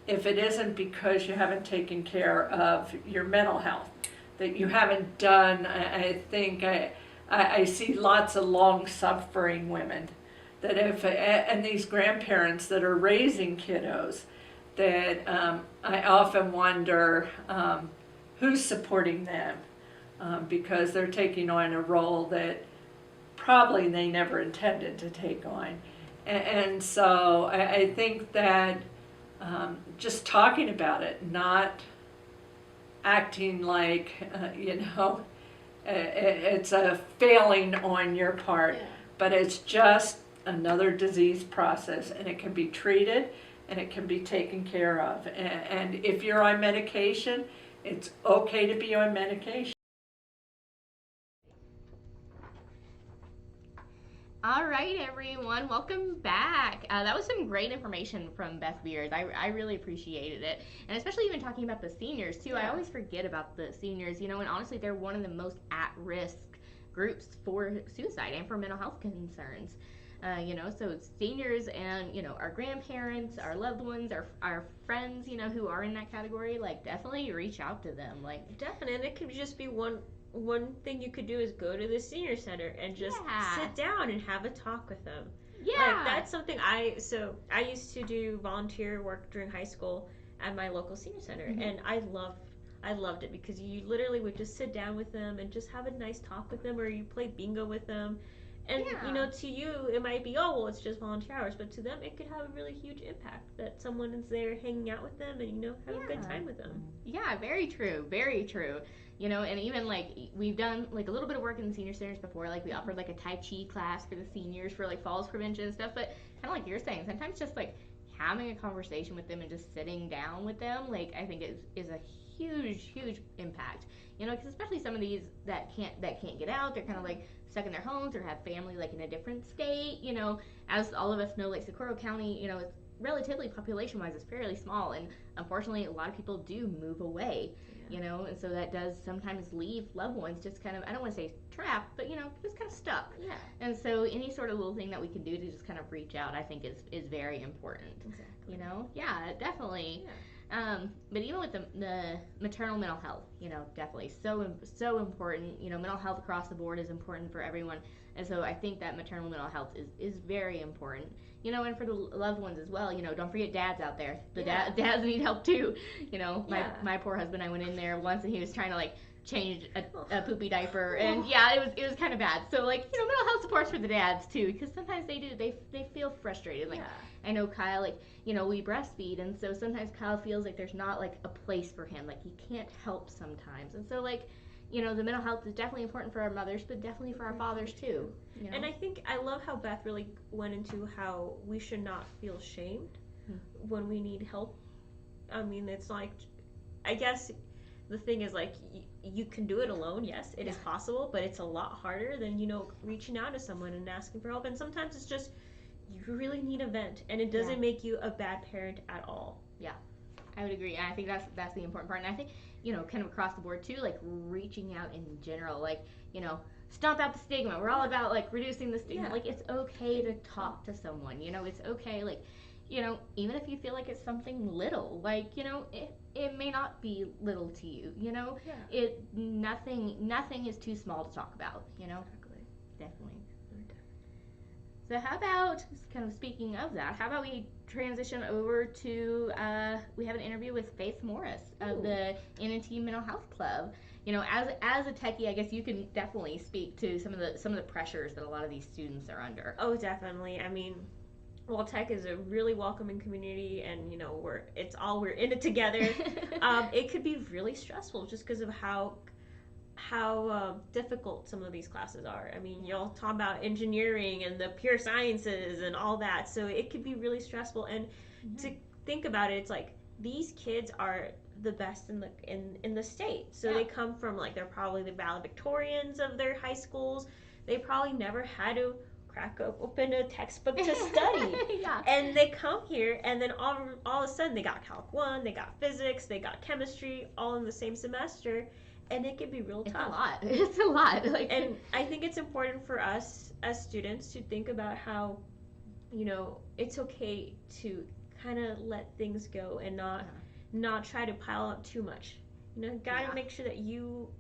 if it isn't because you haven't taken care of your mental health, that you haven't done. I think I see lots of long-suffering women that and these grandparents that are raising kiddos, that I often wonder who's supporting them, because they're taking on a role that probably they never intended to take on. And so I think that just talking about it, not acting like, you know, it's a failing on your part, but it's just another disease process, and it can be treated and it can be taken care of. And if you're on medication, it's okay to be on medication. All right, everyone, welcome back. That was some great information from Beth Beers. I really appreciated it, and especially even talking about the seniors too. I always forget about the seniors, you know, and honestly, they're one of the most at-risk groups for suicide and for mental health concerns. You know, so it's seniors and, you know, our grandparents, our loved ones, our friends, you know, who are in that category, like, definitely reach out to them. Like, definitely, and it could just be one thing you could do is go to the senior center and just sit down and have a talk with them. Like, that's something I used to do volunteer work during high school at my local senior center, and I loved it, because you literally would just sit down with them and just have a nice talk with them, or you play bingo with them. And, you know, to you, it might be, oh, well, it's just volunteer hours. But to them, it could have a really huge impact that someone is there hanging out with them and, you know, have a good time with them. Yeah, very true. Very true. You know, and even, like, we've done, like, a little bit of work in the senior centers before. Like, we offered, like, a Tai Chi class for the seniors for, like, falls prevention and stuff. But kind of like you're saying, sometimes just, like, having a conversation with them and just sitting down with them, like, I think is a huge impact. You know, because especially some of these that can't get out, they're kind of like stuck in their homes or have family like in a different state. You know, as all of us know, like Socorro County, you know, it's relatively population-wise, it's fairly small, and unfortunately, a lot of people do move away. You know, and so that does sometimes leave loved ones just kind of, I don't want to say trapped, but, you know, just kind of stuck. Yeah. And so any sort of little thing that we can do to just kind of reach out, I think is very important. Exactly. You know? Yeah, definitely. Yeah. But even with the maternal mental health, definitely so important. Mental health across the board is important for everyone. And so I think that maternal mental health is very important. And for the loved ones as well. Don't forget dads out there. Dads need help too. My poor husband, I went in there once and he was trying to change a poopy diaper, and it was kind of bad. So mental health supports for the dads too, because sometimes they feel frustrated. I know Kyle, we breastfeed, and so sometimes Kyle feels like there's not a place for him, he can't help sometimes, and so the mental health is definitely important for our mothers, but definitely for our fathers too. And I think I love how Beth really went into how we should not feel shamed when we need help. I mean, it's I guess the thing is you can do it alone. Yes, it is possible, but it's a lot harder than reaching out to someone and asking for help. And sometimes it's just you really need a vent, and it doesn't make you a bad parent at all. Yeah, I would agree. And I think that's the important part. And I think kind of across the board too, reaching out in general, stomp out the stigma. We're all about reducing the stigma. It's okay to talk to someone. It's okay. Even if you feel like it's something little, it may not be little to you, nothing is too small to talk about, Exactly. Definitely. So how about, kind of speaking of that, how about we transition over to, we have an interview with Faith Morris of the NNT Mental Health Club. As a techie, I guess you can definitely speak to some of the pressures that a lot of these students are under. Oh, definitely. I mean, well, tech is a really welcoming community, and we're in it together. It could be really stressful just because of how difficult some of these classes are. I mean, you'll talk about engineering and the pure sciences and all that, so it could be really stressful. And to think about it, it's these kids are the best in the state. So they come from they're probably the valedictorians of their high schools. They probably never had to crack open a textbook to study. And they come here, and then all of a sudden they got Calc 1, they got physics, they got chemistry, all in the same semester, and it can be real tough. It's a lot. And I think it's important for us as students to think about how, it's okay to kind of let things go and not try to pile up too much. Gotta make sure that you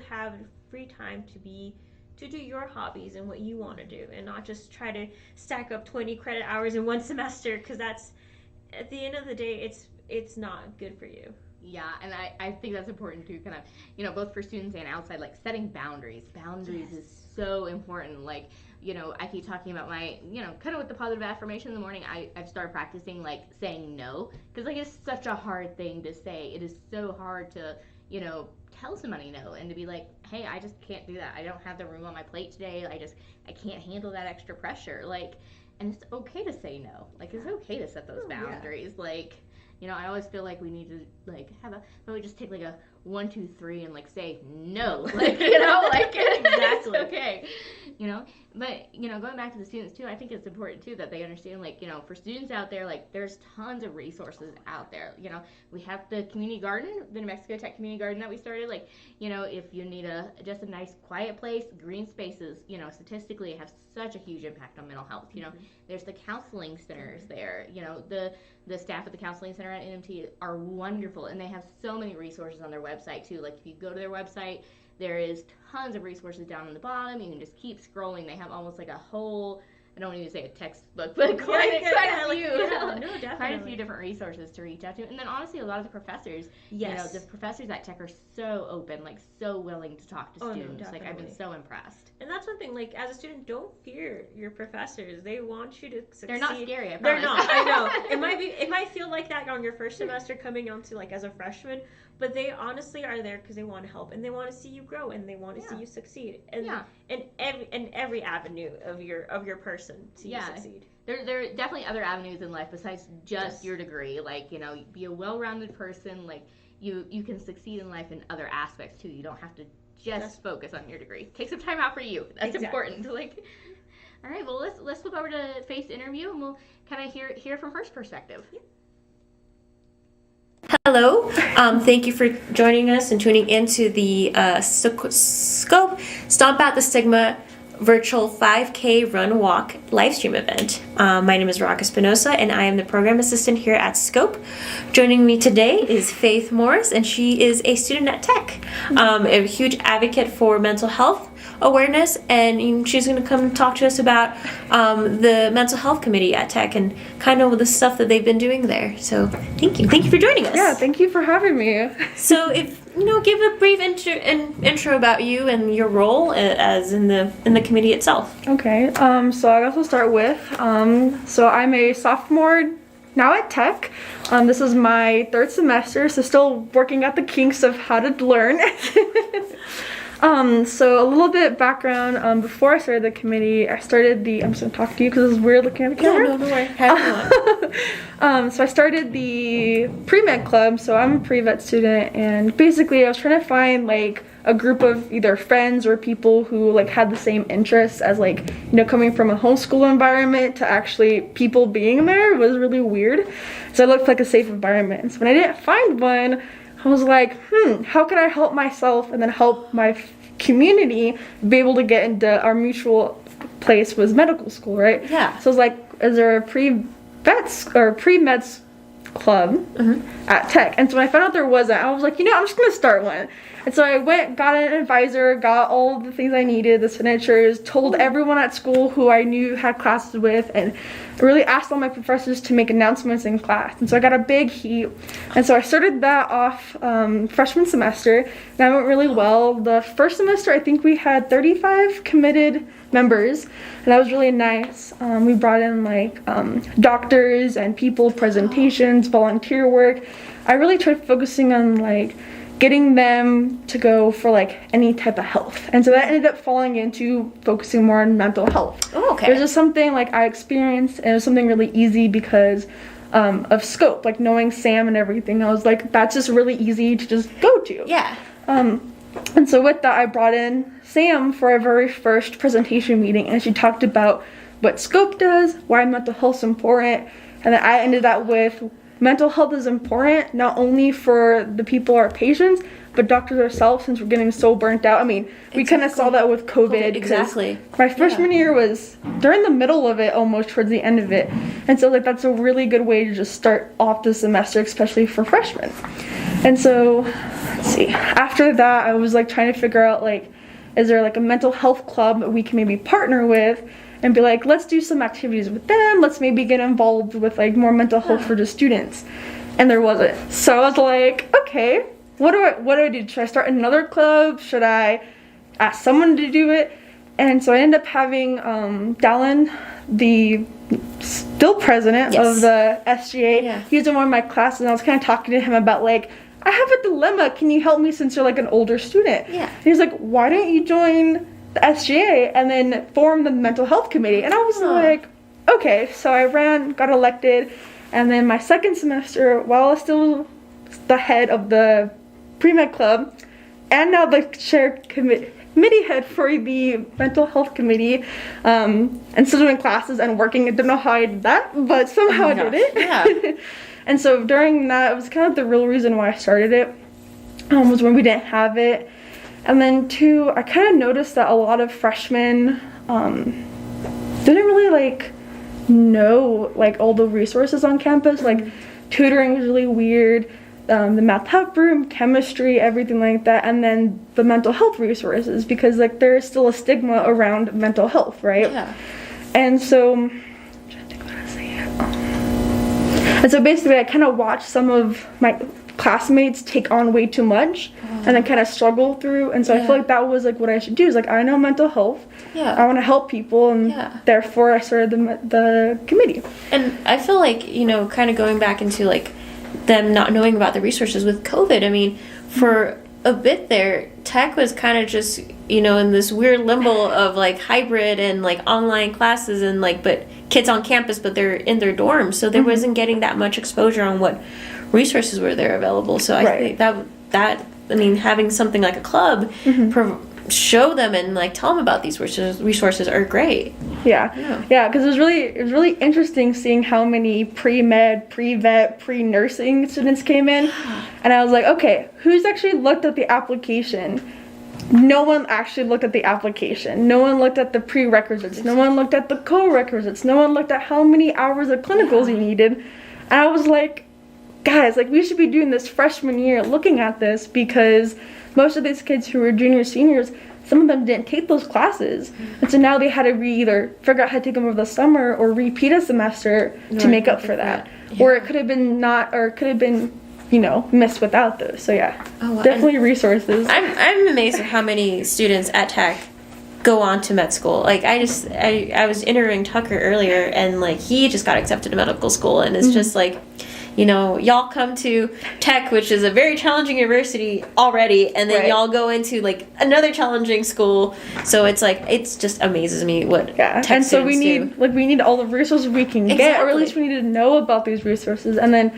have free time to do your hobbies and what you want to do, and not just try to stack up 20 credit hours in one semester, because that's, at the end of the day, it's not good for you. Yeah, and I think that's important too, kind of, both for students and outside, setting boundaries. Boundaries is so important. I keep talking about my, kind of with the positive affirmation in the morning, I've started practicing, saying no, because, it's such a hard thing to say. It is so hard to, tell somebody no, and to be hey, I just can't do that. I don't have the room on my plate today. I can't handle that extra pressure. And it's okay to say no. It's okay to set those boundaries. I always feel we need to we just take a 1, 2, 3 and say no. Exactly. It's okay. But going back to the students too, I think it's important too that they understand for students out there, there's tons of resources out there. We have the community garden, the New Mexico Tech Community Garden that we started. If you need just a nice quiet place, green spaces, statistically have such a huge impact on mental health. There's the counseling centers there. The staff at the counseling center at NMT are wonderful, and they have so many resources on their website too. If you go to their website, there is tons of resources down on the bottom. You can just keep scrolling. They have almost a whole, I don't even say a textbook, but quite a few different resources to reach out to. And then honestly, a lot of the professors, the professors at Tech are so open, so willing to talk to students. I've been so impressed. And that's one thing, as a student, don't fear your professors. They want you to succeed. They're not scary, I promise. They're not, I know. It might feel like that on your first semester coming onto as a freshman, but they honestly are there because they want to help, and they want to see you grow, and they want to see you succeed. And in every avenue of your person to you succeed. There are definitely other avenues in life besides just your degree. Be a well-rounded person. You can succeed in life in other aspects too. You don't have to just focus on your degree. Take some time out for you. That's important. All right. Well, let's flip over to Faith's interview, and we'll kind of hear from her perspective. Yeah. Hello. Thank you for joining us and tuning into the Scope Stomp Out the Stigma virtual 5K run walk live stream event. My name is Rocca Espinosa and I am the program assistant here at Scope. Joining me today is Faith Morris, and she is a student at Tech, a huge advocate for mental health awareness, and she's going to come talk to us about the mental health committee at Tech and kind of the stuff that they've been doing there. So thank you for joining us. Yeah, thank you for having me. So if give a brief intro about you and your role as in the committee itself. Okay, so I guess we'll start with, so I'm a sophomore now at Tech. This is my third semester, so still working out the kinks of how to learn. So a little bit background, before I started the committee, I'm just gonna talk to you because it's weird looking at the camera. No, don't worry. Have fun. So I started the pre-med club, so I'm a pre-vet student, and basically I was trying to find like a group of either friends or people who like had the same interests as coming from a homeschool environment to actually people being there was really weird. So I looked for like a safe environment. So when I didn't find one, I was like, how can I help myself and then help my community be able to get into our mutual place was medical school, right? Yeah. So I was like, is there a pre-vets or pre-meds club at Tech? And so when I found out there wasn't, I was like, I'm just gonna start one. And so I went, got an advisor, got all the things I needed, the signatures, told everyone at school who I knew had classes with, and really asked all my professors to make announcements in class. And so I got a big heat. And so I started that off freshman semester, and that went really well. The first semester, I think we had 35 committed members, and that was really nice. We brought in doctors and people, presentations, volunteer work. I really tried focusing on getting them to go for any type of health, and so that ended up falling into focusing more on mental health. Oh, okay. It was just something I experienced, and it was something really easy because of Scope, knowing Sam and everything. I was like, that's just really easy to just go to. Yeah. And so with that, I brought in Sam for our very first presentation meeting, and she talked about what Scope does, why mental health is important, and then I ended up with mental health is important not only for the people, our patients, but doctors ourselves, since we're getting so burnt out. I mean, we kind of saw that with COVID. Exactly. My freshman year was during the middle of it, almost towards the end of it. And so that's a really good way to just start off the semester, especially for freshmen. And so, let's see, after that, I was trying to figure out is there a mental health club we can maybe partner with and be let's do some activities with them, let's maybe get involved with more mental health for the students. And there wasn't. So I was like, okay, what do I do? Should I start another club? Should I ask someone to do it? And so I ended up having Dallin, the still president of the SGA. Yeah. He was in one of my classes, and I was kind of talking to him about I have a dilemma, can you help me since you're an older student? Yeah. And he's like, why don't you join the SGA and then form the mental health committee? And I was like, okay. So I got elected, and then my second semester, while I was still the head of the pre-med club and now the chair committee head for the mental health committee, and still doing classes and working. I don't know how I did that, but somehow I did it. Yeah. And so during that, it was kind of the real reason why I started it, was when we didn't have it. And then two, I kind of noticed that a lot of freshmen didn't really know all the resources on campus. Tutoring was really weird, the math help room, chemistry, everything like that, and then the mental health resources, because there is still a stigma around mental health, right? Yeah. And so, I'm trying to think what I was saying. And so basically, I kind of watched some of my classmates take on way too much and then kind of struggle through, and so I feel that was what I should do is I know mental health, I want to help people, and therefore I started the committee. And I feel kind of going back into them not knowing about the resources with COVID. I mean, for a bit there, Tech was kind of just in this weird limbo of hybrid and online classes and but kids on campus, but they're in their dorms, so there wasn't getting that much exposure on what resources were there available. So I think that having something like a club show them and tell them about these resources are great. Yeah, because it was really interesting seeing how many pre-med, pre-vet, pre-nursing students came in, and I was like, okay, who's actually looked at the application no one actually looked at the application. No one looked at the prerequisites. No one looked at the co-requisites. No one looked at how many hours of clinicals you needed. And I was like, guys, like, we should be doing this freshman year, looking at this, because most of these kids who were juniors, seniors, some of them didn't take those classes. And so now they had to either figure out how to take them over the summer or repeat a semester to make up for that. Yeah. Or it could have been missed without those. So yeah, definitely resources. I'm amazed at how many students at Tech go on to med school. Like, I was interviewing Tucker earlier, and like, he just got accepted to medical school, and it's just like, y'all come to Tech, which is a very challenging university already, and then y'all go into like another challenging school. So it's like, it's just amazes me what Tech and so we do. need all the resources we can get, or at least we need to know about these resources. And then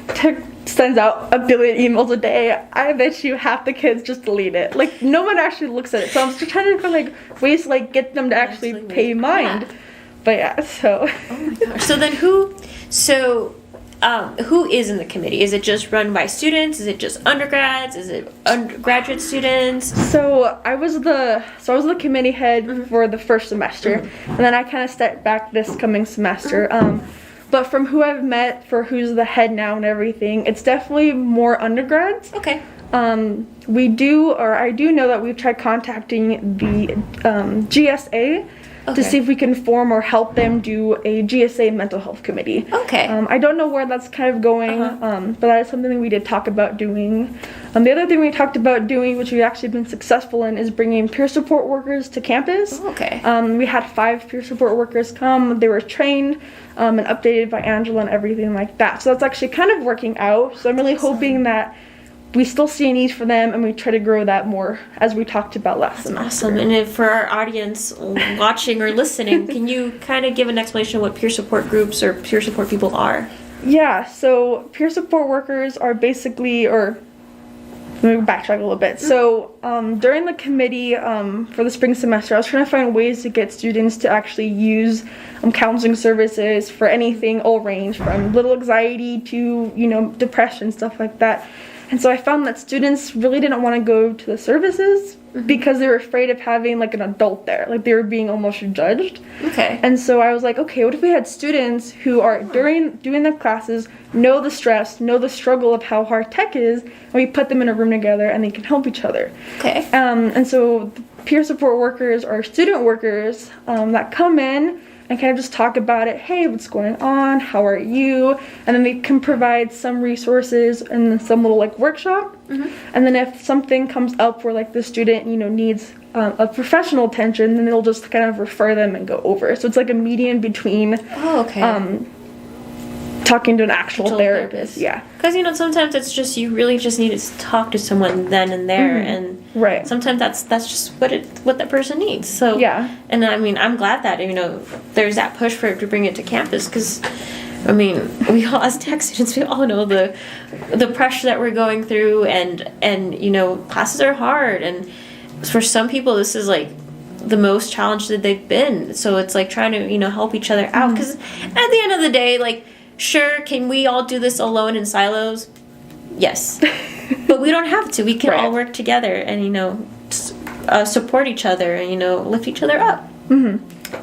Tech sends out 1 billion emails a day. I bet you half the kids just delete it. Like, no one actually looks at it. So I'm just trying to find like ways to like get them to actually pay mind. Yeah. But yeah, so. Oh my gosh. So then who is in the committee? Is it just run by students? Is it just undergrads? Is it undergraduate students? So I was the committee head for the first semester, and then I kind of stepped back this coming semester. But from who I've met, for who's the head now and everything, it's definitely more undergrads. Okay. I do know that we've tried contacting the GSA to see if we can form or help them do a GSA mental health committee. Okay. I don't know where that's kind of going, but that is something that we did talk about doing. The other thing we talked about doing, which we've actually been successful in, is bringing peer support workers to campus. Okay. We had 5 peer support workers come. They were trained and updated by Angela and everything like that. So that's actually kind of working out. So I'm really hoping that we still see a need for them, and we try to grow that more, as we talked about last semester. Awesome. And if for our audience watching or listening, can you kind of give an explanation of what peer support groups or peer support people are? Yeah, so peer support workers are basically, let me backtrack a little bit. So during the committee for the spring semester, I was trying to find ways to get students to actually use counseling services for anything, all range, from little anxiety to, depression, stuff like that. And so I found that students really didn't want to go to the services because they were afraid of having like an adult there. Like, they were being almost judged. Okay. And so I was like, okay, what if we had students who are doing the classes, know the stress, know the struggle of how hard tech is, and we put them in a room together and they can help each other. Okay. And so the peer support workers are student workers that come in and kind of just talk about it. Hey, what's going on? How are you? And then they can provide some resources and some little like workshop. And then if something comes up where like the student, needs a professional attention, then they'll just kind of refer them and go over. So it's like a median between talking to an actual therapist. Yeah. Because, sometimes it's just, you really just need to talk to someone then and there. And sometimes that's just what that person needs. So, yeah. And I mean, I'm glad that, there's that push for it to bring it to campus, because, I mean, we all, as tech students, we all know the pressure that we're going through, and classes are hard. And for some people, this is like the most challenged that they've been. So it's like trying to, help each other out. Because at the end of the day, like, sure, can we all do this alone in silos? Yes. But we don't have to. We can all work together and, support each other and, lift each other up.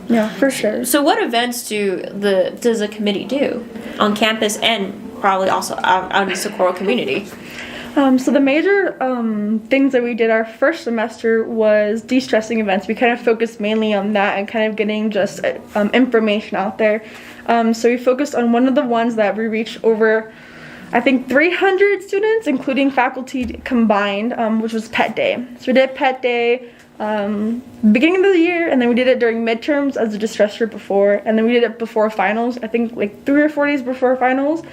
Yeah, for sure. So what events does a committee do on campus and probably also out in the Socorro community? So the major things that we did our first semester was de-stressing events. We kind of focused mainly on that and kind of getting just information out there. So we focused on one of the ones that we reached over, I think, 300 students, including faculty combined, which was Pet Day. So we did Pet Day beginning of the year, and then we did it during midterms as a distress group before, and then we did it before finals, I think like 3 or 4 days before finals.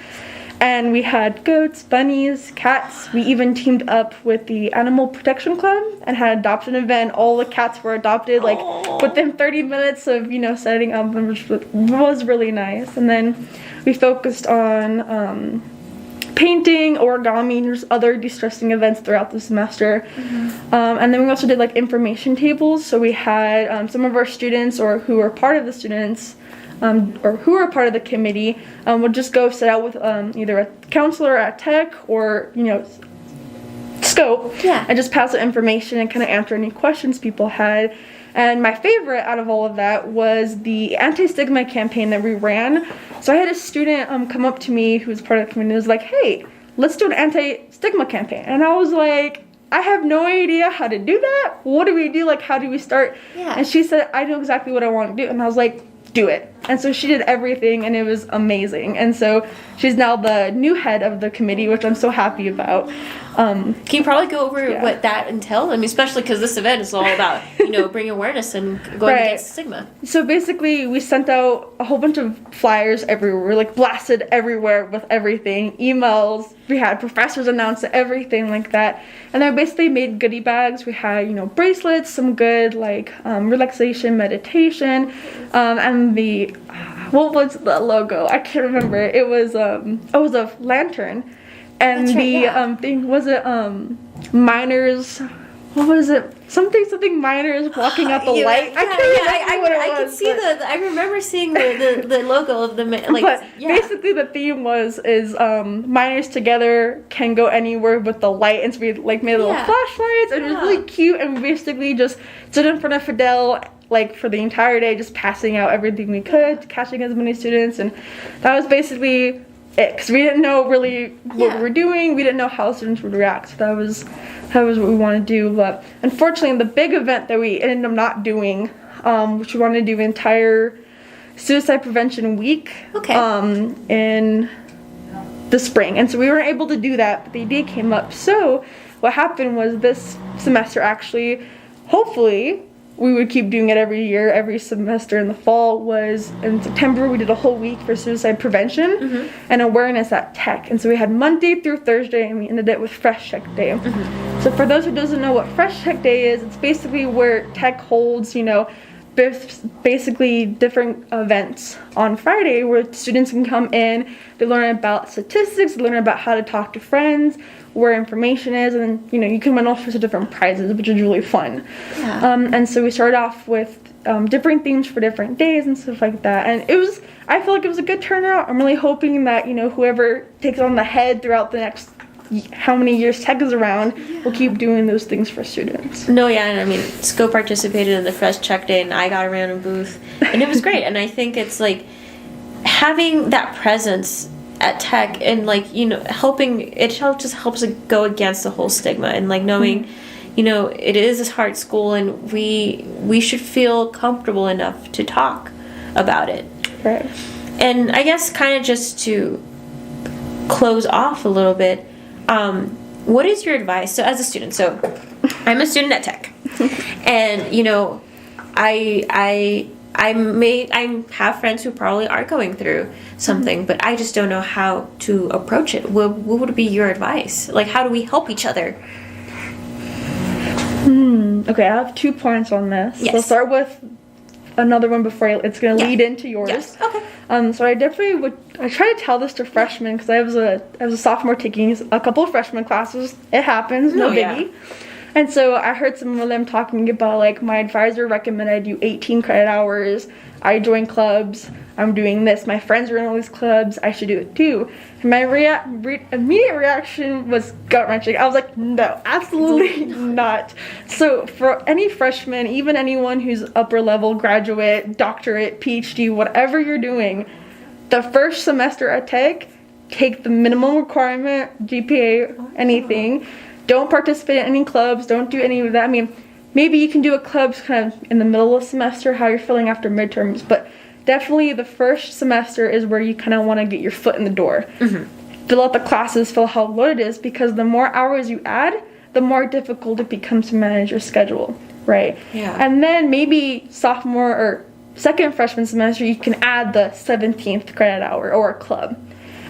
And we had goats, bunnies, cats. We even teamed up with the Animal Protection Club and had an adoption event. All the cats were adopted like within 30 minutes of, setting up, which was really nice. And then we focused on painting, origami, and just other de-stressing events throughout the semester. And then we also did like information tables. So we had some of our students, or who were part of the students, or who are part of the committee, would just go sit out with either a counselor at Tech or, scope Yeah. and just pass the information and kind of answer any questions people had. And my favorite out of all of that was the anti-stigma campaign that we ran. So I had a student come up to me who was part of the community and was like, hey, let's do an anti-stigma campaign. And I was like, I have no idea how to do that. What do we do? Like, how do we start? Yeah. And she said, I know exactly what I want to do. And I was like, do it. And so she did everything, and it was amazing. And so she's now the new head of the committee, which I'm so happy about. Can you probably go over Yeah. what that entailed? I mean, especially because this event is all about, you know, bringing awareness and going Right. against stigma. So basically, we sent out a whole bunch of flyers everywhere, like blasted everywhere with everything, emails. We had professors announce everything like that, and then basically made goodie bags. We had, you know, bracelets, some good like relaxation meditation, and the what was the logo? I can't remember. It was a lantern, and That's right, the yeah. thing was it miners. What was it? Something miners walking out the Yeah, light. I yeah, can't remember yeah, what it I was. could see I remember seeing the logo of the like. But Yeah. basically the theme is miners together can go anywhere with the light, and so we like made little Yeah. flashlights, and it was Yeah. really cute, and we basically just stood in front of Fidel like for the entire day, just passing out everything we could, catching as many students, and that was basically it, because we didn't know really what Yeah. we were doing. We didn't know how students would react. So that was what we wanted to do. But unfortunately, the big event that we ended up not doing, which we wanted to do entire suicide prevention week, Okay. in the spring, and so we weren't able to do that. But the idea came up. So what happened was this semester, actually, hopefully, we would keep doing it every year, every semester in the fall, was in September we did a whole week for suicide prevention and awareness at Tech. And so we had Monday through Thursday, and we ended it with Fresh Tech Day. So for those who doesn't know what Fresh Tech Day is, it's basically where Tech holds, you know, basically different events on Friday where students can come in, they learn about statistics, they learn about how to talk to friends, where information is, and you know, you can win all sorts of different prizes, which is really fun. Yeah. And so we started off with different themes for different days and stuff like that, and I feel like it was a good turnout. I'm really hoping that, you know, whoever takes on the head throughout the next how many years Tech is around, will keep doing those things for students. No, yeah, and I mean, Scope participated in the Fresh Check Day, and I got a random booth, and it was great. And I think it's like having that presence at Tech, and like, you know, just helps it go against the whole stigma, and like knowing, you know, it is a hard school, and we should feel comfortable enough to talk about it. Right. And I guess kind of just to close off a little bit, what is your advice? So as a student, so I'm a student at Tech, and you know, I have friends who probably are going through something, but I just don't know how to approach it. What would be your advice? Like, how do we help each other? Okay, I have 2 points on this. Yes. We'll start with another one before it's going to lead into yours. Yes. Okay. So I definitely I try to tell this to freshmen, because I was a sophomore taking a couple of freshman classes. It happens, no Oh, yeah. biggie. And so I heard some of them talking about, like, my advisor recommended I do 18 credit hours. I join clubs. I'm doing this. My friends are in all these clubs. I should do it too. And my immediate reaction was gut-wrenching. I was like, no, absolutely not. So for any freshman, even anyone who's upper level, graduate, doctorate, PhD, whatever you're doing, the first semester at Tech, take the minimum requirement, GPA, anything. Don't participate in any clubs. Don't do any of that. I mean, maybe you can do a club kind of in the middle of the semester, how you're feeling after midterms, but definitely the first semester is where you kind of want to get your foot in the door. Fill out the classes, feel how loaded it is, because the more hours you add, the more difficult it becomes to manage your schedule, right? Yeah. And then maybe sophomore or second freshman semester, you can add the 17th credit hour or a club.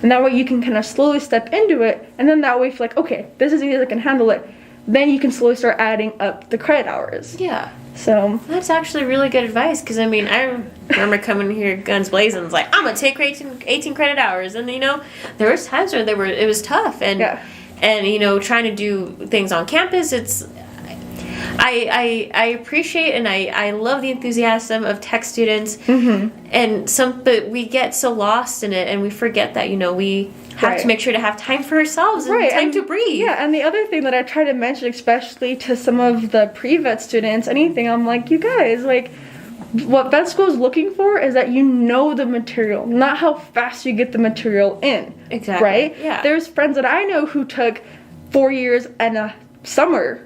And that way you can kind of slowly step into it, and then that way you feel like, okay, this is easy, I can handle it. Then you can slowly start adding up the credit hours. Yeah. So That's actually really good advice, because I mean, I remember coming here guns blazing, like, I'm gonna take 18 credit hours, and you know, there was times where it was tough, and Yeah. and you know, trying to do things on campus, I appreciate and I love the enthusiasm of Tech students, but we get so lost in it, and we forget that, you know, we have Right. to make sure to have time for ourselves and Right, time and- to breathe. Yeah, and the other thing that I try to mention, especially to some of the pre-vet students, anything, I'm like, you guys, like, what vet school is looking for is that you know the material, not how fast you get the material in. Exactly. Right? Yeah. There's friends that I know who took 4 years and a summer,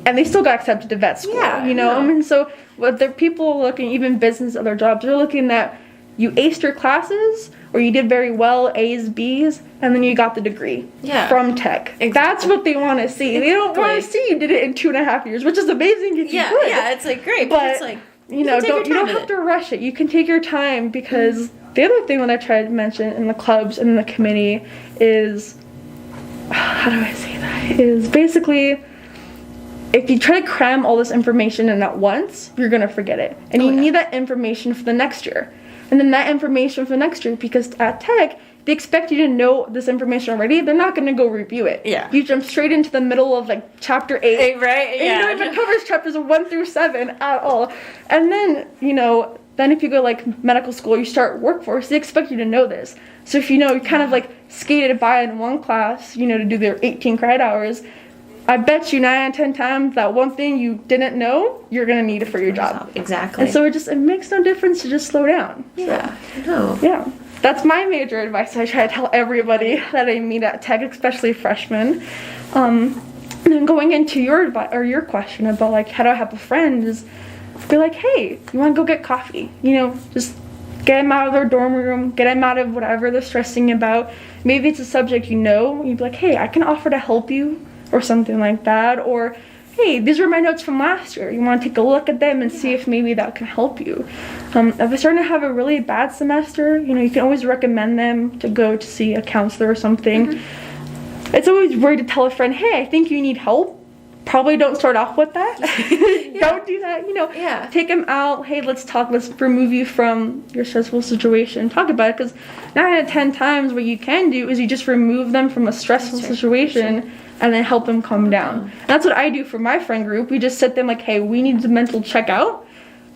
and they still got accepted to vet school. Yeah, You know, no. I mean, so what the people looking, even business, other jobs, they're looking at you aced your classes, or you did very well, A's, B's, and then you got the degree Yeah. from tech. Exactly. That's what they want to see. They don't want to Exactly. see you did it in 2.5 years, which is amazing if you Yeah, could. yeah, it's like great, but it's But, like you know, can take your you don't time with have to rush it. You can take your time, because the other thing that I try to mention in the clubs and in the committee is, how do I say that? Is basically, if you try to cram all this information in at once, you're gonna forget it, and you need that information for the next year, and then that information for the next year, because at Tech they expect you to know this information already. They're not gonna go review it. Yeah. You jump straight into the middle of like chapter 8. right? And you don't even cover chapters 1 through 7 at all. And then, you know, then if you go like medical school, you start workforce, they expect you to know this. So if you know, you kind of like skated by in one class, you know, to do their 18 credit hours, I bet you 9 out of 10 times that one thing you didn't know, you're gonna need it for your job. Exactly. And so it makes no difference to just slow down. yeah, no. So, yeah. That's my major advice. I try to tell everybody that I meet at Tech, especially freshmen. And then going into your question about like how do I help a friend is be like, hey, you want to go get coffee? You know, just get them out of their dorm room, get them out of whatever they're stressing about. Maybe it's a subject you know. You'd be like, hey, I can offer to help you, or something like that. Or hey, these are my notes from last year. You want to take a look at them and see if maybe that can help you. If they're starting to have a really bad semester, you know, you can always recommend them to go to see a counselor or something. It's always weird to tell a friend, hey, I think you need help. Probably don't start off with that. Don't do that, you know. Yeah. Take them out. Hey, let's talk. Let's remove you from your stressful situation. Talk about it, because 9 out of 10 times what you can do is you just remove them from a stressful situation and then help them calm down. And that's what I do for my friend group. We just sit them like, hey, we need a mental checkout.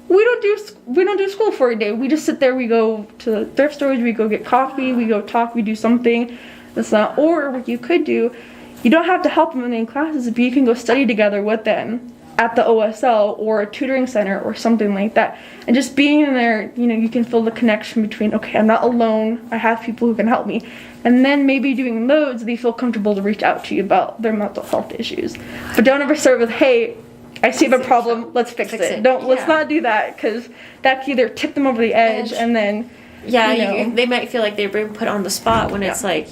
We don't do school for a day. We just sit there. We go to the thrift stores. We go get coffee. We go talk. We do something. That's not. Or what you could do, you don't have to help them in classes, but you can go study together with them at the OSL or a tutoring center or something like that. And just being in there, you know, you can feel the connection between, okay, I'm not alone. I have people who can help me. And then maybe doing those, they feel comfortable to reach out to you about their mental health issues. But don't ever start with, hey, I see a problem, let's fix it. Let's not do that, because that can either tip them over the edge and then, Yeah, you know. they might feel like they're being put on the spot when it's like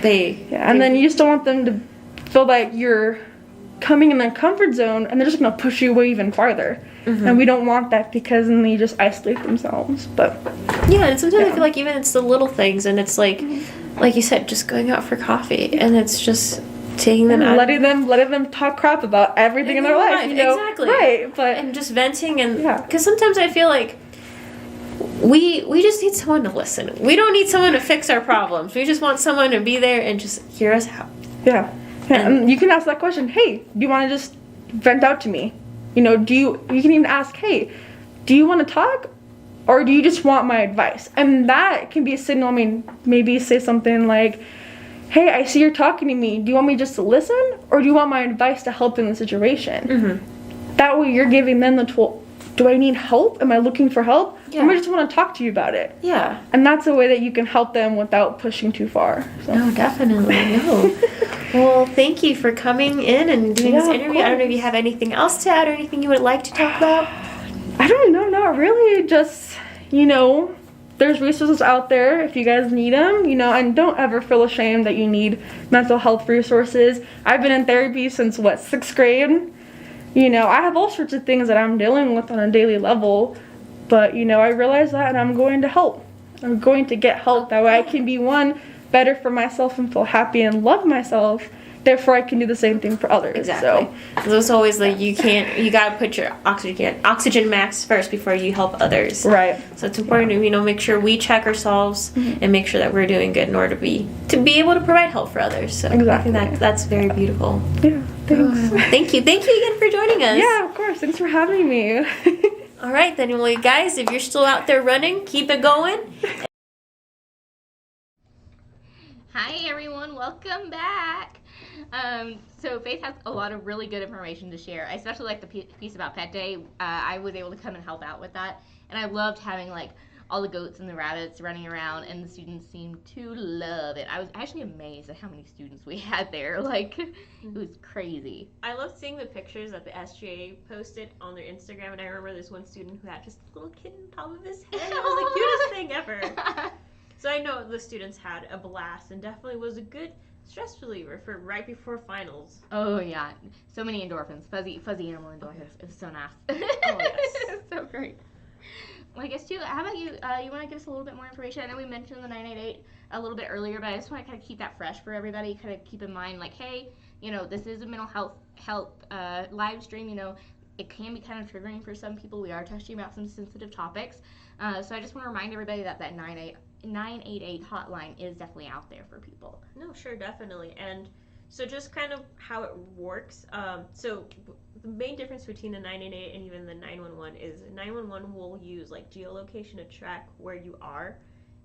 and then you just don't want them to feel like you're coming in their comfort zone and they're just gonna push you away even farther. And we don't want that, because then they just isolate themselves. But yeah, and sometimes I feel like even it's the little things, and it's like you said, just going out for coffee, and it's just taking them out, letting them talk crap about everything in their life, you know? Exactly. Right, but and just venting, and Yeah. because sometimes I feel like we just need someone to listen. We don't need someone to fix our problems. We just want someone to be there and just hear us out. yeah. And you can ask that question, hey, do you want to just vent out to me? You know, you can even ask, hey, do you want to talk, or do you just want my advice? And that can be a signal. I mean, maybe say something like, hey, I see you're talking to me. Do you want me just to listen, or do you want my advice to help in the situation? That way you're giving them the tool. Do I need help? Am I looking for help? Yeah. Or I just want to talk to you about it. Yeah. And that's a way that you can help them without pushing too far. So. No, definitely. No. Well, thank you for coming in and doing this of interview. I don't know if you have anything else to add or anything you would like to talk about. I don't know, not really. Just, you know, there's resources out there if you guys need them, you know, and don't ever feel ashamed that you need mental health resources. I've been in therapy since, 6th grade? You know, I have all sorts of things that I'm dealing with on a daily level, but, you know, I realize that, and I'm going to help. I'm going to get help. That way I can be, better for myself and feel happy and love myself. Therefore, I can do the same thing for others. Exactly. So it's always like you gotta put your oxygen max first before you help others. Right. So it's important to, you know, make sure we check ourselves and make sure that we're doing good in order to be able to provide help for others. So Exactly. I think that's very beautiful. Yeah, thanks. Thank you again for joining us. Yeah, of course. Thanks for having me. All right, then, well, guys, if you're still out there running, keep it going. Hi everyone, welcome back. So Faith has a lot of really good information to share. I especially like the piece about Pet Day. I was able to come and help out with that, and I loved having like all the goats and the rabbits running around, and the students seemed to love it. I was actually amazed at how many students we had there. Like, it was crazy. I love seeing the pictures that the SGA posted on their Instagram, and I remember this one student who had just a little kid on top of his head. It was the cutest thing ever. So I know the students had a blast, and definitely was a good stress reliever for right before finals. Oh yeah, so many endorphins, fuzzy animal endorphins. It was so nice. Oh yes, so great. Well, I guess too. How about you? You want to give us a little bit more information? I know we mentioned the 988 a little bit earlier, but I just want to kind of keep that fresh for everybody. Kind of keep in mind, like, hey, you know, this is a mental health live stream. You know, it can be kind of triggering for some people. We are touching about some sensitive topics, so I just want to remind everybody that 988 hotline is definitely out there for people. No, sure, definitely. And so just kind of how it works. So the main difference between the 988 and even the 911 is 911 will use like geolocation to track where you are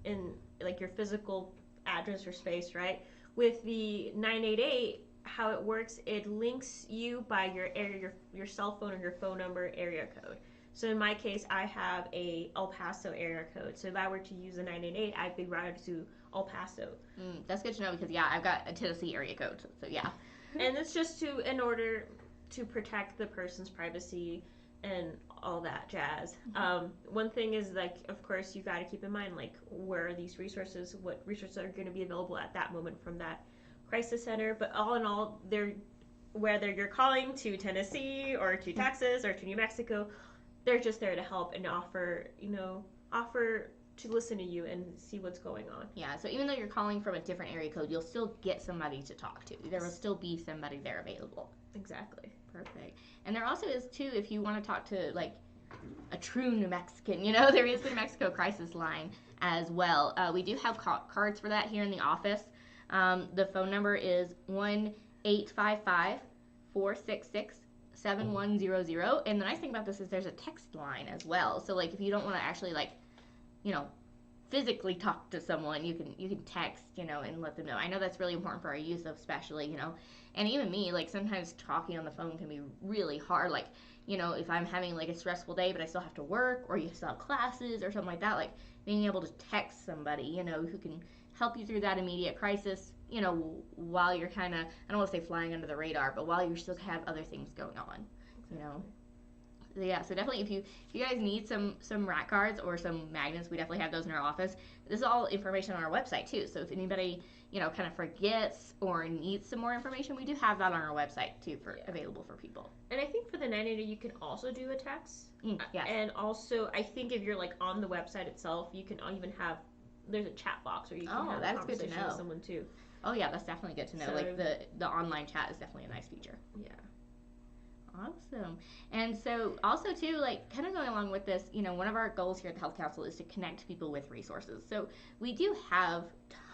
in like your physical address or space, right? With the 988, how it works, it links you by your area, your cell phone or your phone number area code. So in my case, I have a El Paso area code. So if I were to use a 988, I'd be routed to El Paso. That's good to know because, yeah, I've got a Tennessee area code. So yeah. And it's just in order to protect the person's privacy and all that jazz. One thing is, like, of course, you got to keep in mind, like, where are these resources, what resources are going to be available at that moment from that crisis center. But all in all, whether you're calling to Tennessee or to Texas or to New Mexico, they're just there to help and offer to listen to you and see what's going on. Yeah, so even though you're calling from a different area code, you'll still get somebody to talk to. There will still be somebody there available. Exactly. Perfect. And there also is, too, if you want to talk to, like, a true New Mexican, you know, there is the New Mexico crisis line as well. We do have cards for that here in the office. The phone number is 1-855-466 7100. And the nice thing about this is there's a text line as well. So like if you don't want to actually like, you know, physically talk to someone, you can text, you know, and let them know. I know that's really important for our youth, especially, you know, and even me, like sometimes talking on the phone can be really hard. Like, you know, if I'm having like a stressful day but I still have to work or you still have classes or something like that, like being able to text somebody, you know, who can help you through that immediate crisis, you know, while you're kind of, I don't want to say flying under the radar, but while you still have other things going on, you know. Yeah, so definitely if you guys need some rat cards or some magnets, we definitely have those in our office. This is all information on our website too, so if anybody, you know, kind of forgets or needs some more information, we do have that on our website too available for people. And I think for the 980 you can also do a text. Yes. And also I think if you're like on the website itself, you can even have, there's a chat box where you can have a conversation with someone too. Oh yeah, that's definitely good to know. So, like the online chat is definitely a nice feature. Yeah. Awesome. And so also too, like kind of going along with this, you know, one of our goals here at the Health Council is to connect people with resources. So we do have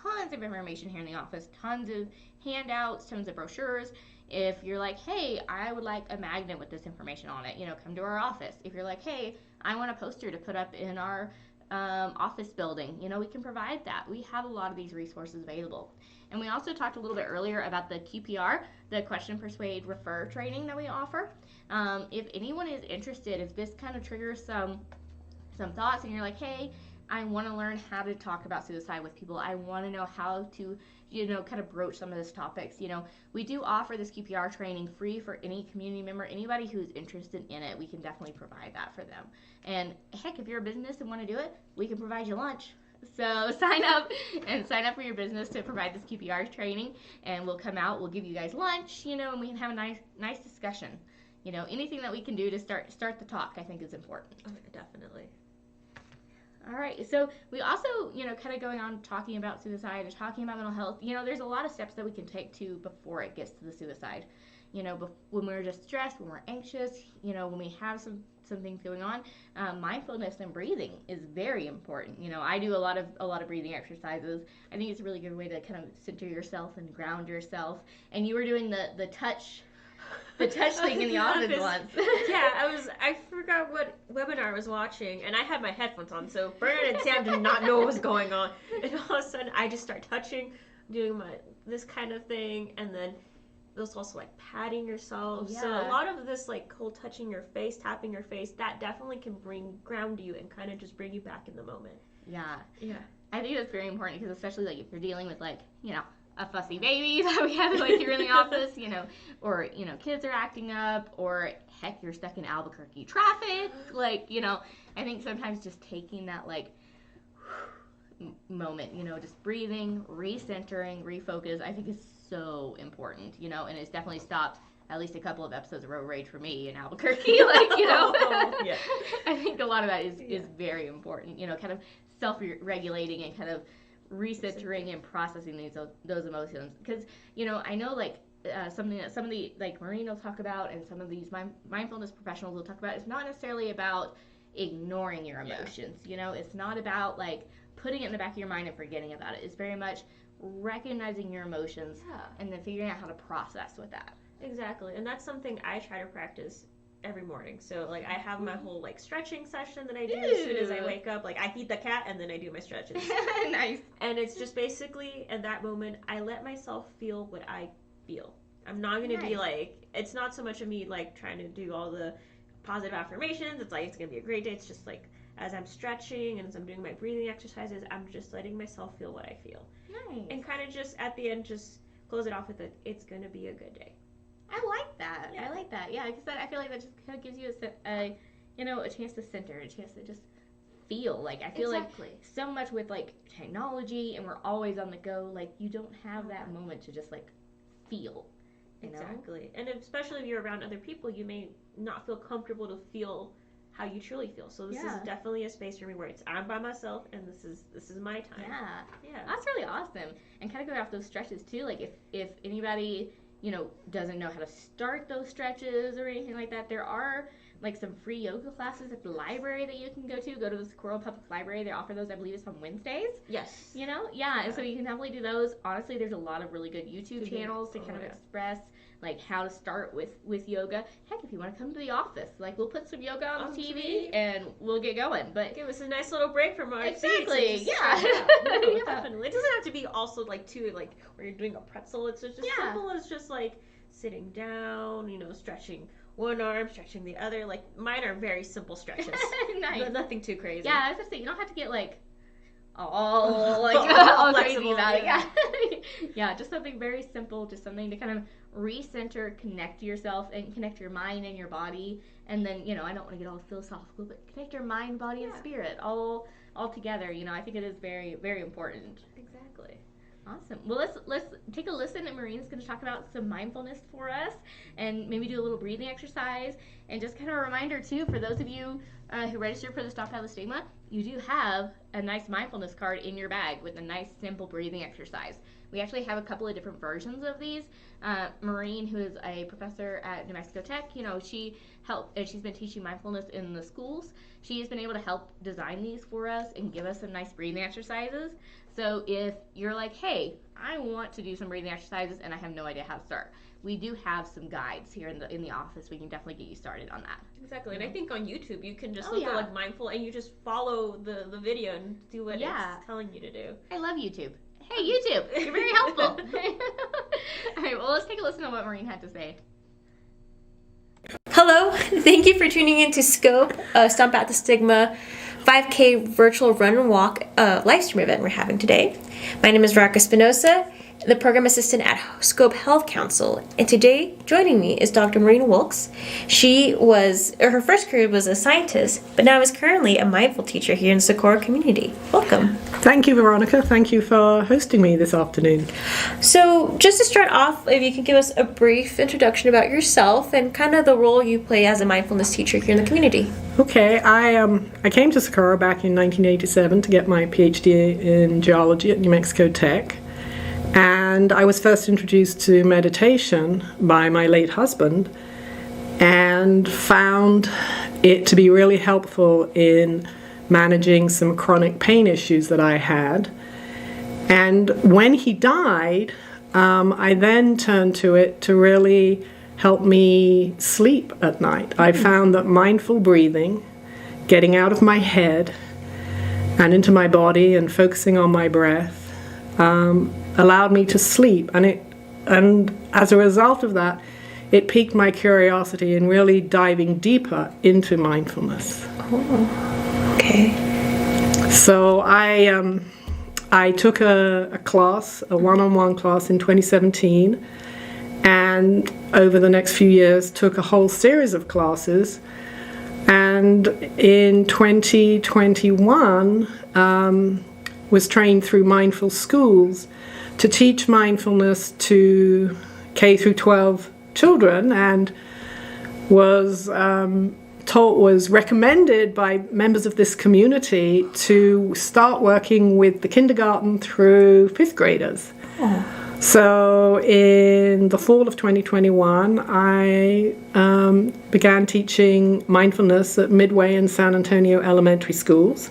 tons of information here in the office, tons of handouts, tons of brochures. If you're like, hey, I would like a magnet with this information on it, you know, come to our office. If you're like, hey, I want a poster to put up in our office building, you know, we can provide that. We have a lot of these resources available. And we also talked a little bit earlier about the QPR, the Question, Persuade, Refer training that we offer. If anyone is interested, if this kind of triggers some thoughts and you're like, hey, I want to learn how to talk about suicide with people. I want to know how to, you know, kind of broach some of those topics. You know, we do offer this QPR training free for any community member, anybody who's interested in it. We can definitely provide that for them. And heck, if you're a business and want to do it, we can provide you lunch. So sign up for your business to provide this QPR training, and we'll come out, we'll give you guys lunch, you know, and we can have a nice discussion. You know, anything that we can do to start the talk, I think is important. Oh, definitely. All right, so we also, you know, kind of going on talking about suicide and talking about mental health, you know, there's a lot of steps that we can take to before it gets to the suicide. You know, when we're just stressed, when we're anxious, you know, when we have some things going on, mindfulness and breathing is very important. You know, I do a lot of breathing exercises. I think it's a really good way to kind of center yourself and ground yourself. And you were doing the touch thing in the office once. Yeah, I forgot what webinar I was watching, and I had my headphones on, so Bernadette and Sam did not know what was going on. And all of a sudden, I just start touching doing this kind of thing, and then there's also like patting yourself. Yeah. So a lot of this like whole touching your face, tapping your face, that definitely can ground you and kind of just bring you back in the moment. Yeah. Yeah. I think that's very important because especially like if you're dealing with like, a fussy baby that we have like here in the office, or, kids are acting up, or heck, you're stuck in Albuquerque traffic. Like, I think sometimes just taking that like moment, just breathing, recentering, refocus, I think is so important, and it's definitely stopped at least a couple of episodes of road rage for me in Albuquerque. Like, Yeah. I think a lot of that is very important, kind of self-regulating and kind of recentering and processing those emotions. Because, I know like something that some of the, like Maureen will talk about and some of these mindfulness professionals will talk about, it's not necessarily about ignoring your emotions. It's not about like putting it in the back of your mind and forgetting about it. It's very much recognizing your emotions and then figuring out how to process with that. Exactly. And that's something I try to practice every morning. So like I have my whole like stretching session that I do as soon as I wake up. Like I feed the cat and then I do my stretches. Nice. And it's just basically at that moment I let myself feel what I feel. I'm not going to be like, it's not so much of me like trying to do all the positive affirmations. It's like it's going to be a great day. It's just like as I'm stretching and as I'm doing my breathing exercises, I'm just letting myself feel what I feel. Nice. And kind of just at the end just close it off with it's going to be a good day. I like that. Yeah. I like that. Yeah, because I feel like that just kind of gives you a chance to center, a chance to just feel. Like I feel like so much with like technology, and we're always on the go. Like you don't have that moment to just like feel. Exactly. And especially if you're around other people, you may not feel comfortable to feel how you truly feel. So this is definitely a space for me where I'm by myself and this is my time. Yeah. That's really awesome. And kind of going off those stretches too. Like if anybody doesn't know how to start those stretches or anything like that, there are like some free yoga classes at the library that you can go to the Socorro Public Library. They offer those, I believe it's on Wednesdays. Yes. And so you can definitely do those. Honestly, there's a lot of really good YouTube channels to kind of express like how to start with yoga. Heck, if you want to come to the office, like we'll put some yoga on the TV and we'll get going. But give us a nice little break from our exactly, seats. Definitely. It doesn't have to be also like too like where you're doing a pretzel. It's just simple as just like sitting down, stretching one arm, stretching the other. Like mine are very simple stretches. Nice. Nothing too crazy. Yeah, I was just saying you don't have to get like all crazy about it. Yeah, just something very simple, just something to kind of recenter, connect yourself, and connect your mind and your body. And then, I don't want to get all philosophical, but connect your mind, body, and spirit all together. I think it is very, very important. Exactly. Awesome. Well, let's take a listen, and Maureen's going to talk about some mindfulness for us, and maybe do a little breathing exercise, and just kind of a reminder too for those of you who registered for the Stomp the Stigma, you do have a nice mindfulness card in your bag with a nice simple breathing exercise. We actually have a couple of different versions of these. Maureen, who is a professor at New Mexico Tech, she helped, and she's been teaching mindfulness in the schools. She has been able to help design these for us and give us some nice breathing exercises. So if you're like, hey, I want to do some breathing exercises and I have no idea how to start, we do have some guides here in the office. We can definitely get you started on that. Exactly. And I think on YouTube you can just look at like mindful and you just follow the video and do what it's telling you to do. I love YouTube. Hey, YouTube, you're very helpful. All right, well, let's take a listen to what Maureen had to say. Hello, thank you for tuning in to Scope, Stomp at the Stigma 5K virtual run and walk live stream event we're having today. My name is Veronica Espinosa, the program assistant at Scope Health Council, and today joining me is Dr. Maureen Wilks. Her first career was a scientist, but now is currently a mindful teacher here in Socorro Community. Welcome. Thank you, Veronica. Thank you for hosting me this afternoon. So, just to start off, if you could give us a brief introduction about yourself and kind of the role you play as a mindfulness teacher here in the community. Okay, I came to Socorro back in 1987 to get my PhD in geology at New Mexico Tech. And I was first introduced to meditation by my late husband and found it to be really helpful in managing some chronic pain issues that I had. And when he died, I then turned to it to really help me sleep at night. I found that mindful breathing, getting out of my head and into my body and focusing on my breath, allowed me to sleep, and as a result of that, it piqued my curiosity in really diving deeper into mindfulness. Oh, okay. So I took a class, a one-on-one class in 2017, and over the next few years took a whole series of classes. And in 2021, was trained through Mindful Schools to teach mindfulness to K through 12 children, and was recommended by members of this community to start working with the kindergarten through 5th graders. Oh. So in the fall of 2021, I began teaching mindfulness at Midway and San Antonio elementary schools.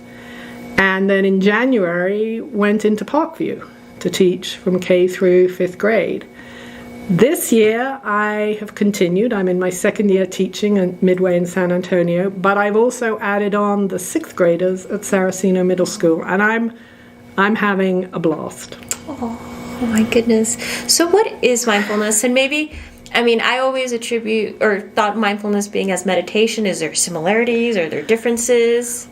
And then in January, went into Parkview to teach from K through 5th grade. This year, I have continued. I'm in my 2nd year teaching at Midway in San Antonio, but I've also added on the 6th graders at Saraceno Middle School, and I'm having a blast. Oh my goodness. So what is mindfulness? And maybe, I mean, I always attribute or thought mindfulness being as meditation. Is there similarities? Are there differences?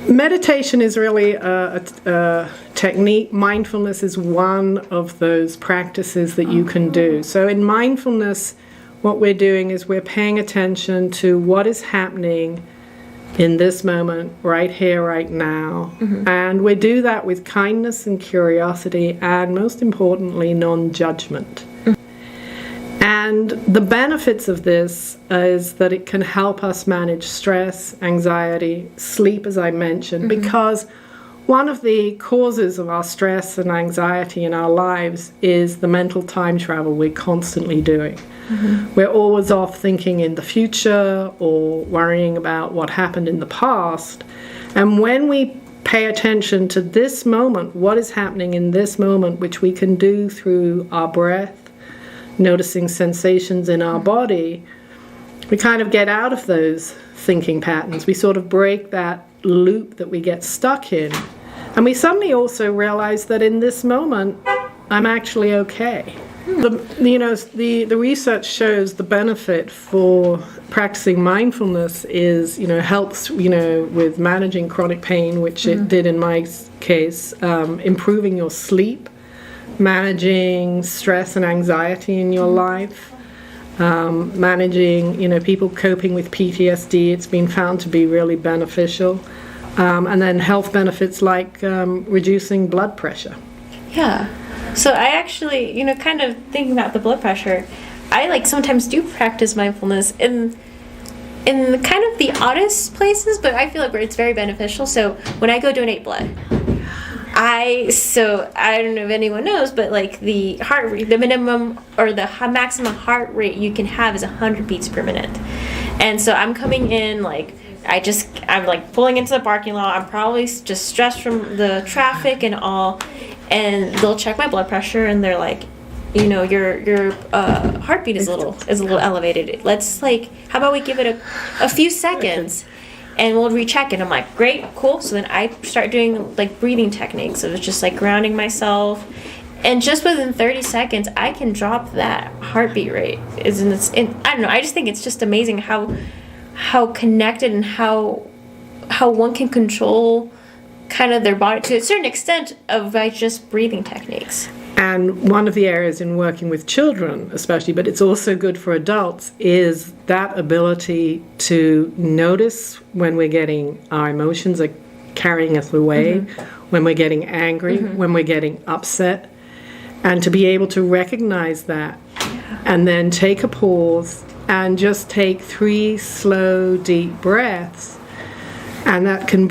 Meditation is really a technique. Mindfulness is one of those practices that you can do. So in mindfulness, what we're doing is we're paying attention to what is happening in this moment, right here, right now. Mm-hmm. And we do that with kindness and curiosity, and most importantly, non-judgment. Mm-hmm. And the benefits of this is that it can help us manage stress, anxiety, sleep, as I mentioned, mm-hmm. because one of the causes of our stress and anxiety in our lives is the mental time travel we're constantly doing. Mm-hmm. We're always off thinking in the future or worrying about what happened in the past. And when we pay attention to this moment, what is happening in this moment, which we can do through our breath, noticing sensations in our body, we kind of get out of those thinking patterns. We sort of break that loop that we get stuck in. And we suddenly also realize that in this moment, I'm actually okay. The research shows the benefit for practicing mindfulness is, helps, with managing chronic pain, which it did in my case, improving your sleep, managing stress and anxiety in your life, managing, people coping with PTSD. It's been found to be really beneficial. And then health benefits like reducing blood pressure. Yeah. So I actually, kind of thinking about the blood pressure, I sometimes do practice mindfulness in kind of the oddest places, but I feel like it's very beneficial. So when I go donate blood, I don't know if anyone knows, but the heart rate, the minimum or the maximum heart rate you can have is 100 beats per minute. And so I'm coming in I'm pulling into the parking lot. I'm probably just stressed from the traffic and all, and they'll check my blood pressure and they're like, your heartbeat is a little elevated. Let's how about we give it a few seconds and we'll recheck it. I'm like, great, cool. So then I start doing breathing techniques of just grounding myself, and just within 30 seconds I can drop that heartbeat rate. I don't know, I just think it's just amazing how connected and how one can control kind of their body to a certain extent by just breathing techniques. And one of the areas in working with children especially, but it's also good for adults, is that ability to notice when our emotions are carrying us away, when we're getting angry, when we're getting upset, and to be able to recognize that and then take a pause and just take 3 slow, deep breaths. And that can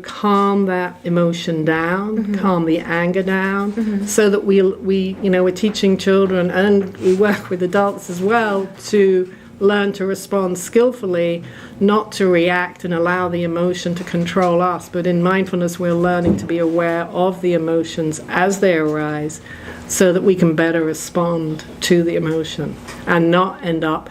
calm that emotion down, calm the anger down, so that we're teaching children, and we work with adults as well, to learn to respond skillfully, not to react and allow the emotion to control us. But in mindfulness, we're learning to be aware of the emotions as they arise, so that we can better respond to the emotion and not end up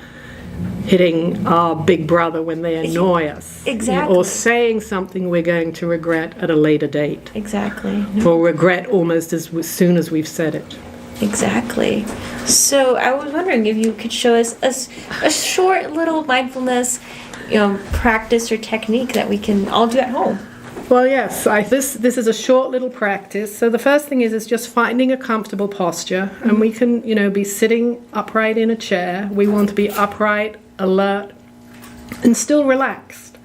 hitting our big brother when they annoy us. Exactly. Or saying something we're going to regret at a later date. Exactly. Or regret almost as soon as we've said it. Exactly. So I was wondering if you could show us a short little mindfulness, practice or technique that we can all do at home. Well, yes, this is a short little practice. So the first thing is just finding a comfortable posture, and we can, be sitting upright in a chair. We want to be upright, alert, and still relaxed.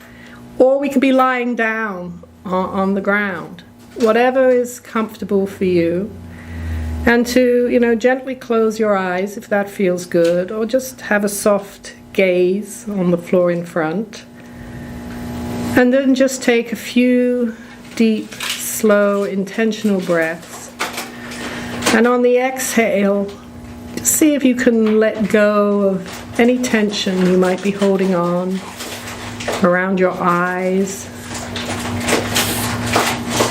Or we can be lying down on the ground, whatever is comfortable for you. And to, gently close your eyes if that feels good, or just have a soft gaze on the floor in front. And then just take a few deep, slow, intentional breaths. And on the exhale, see if you can let go of any tension you might be holding on around your eyes,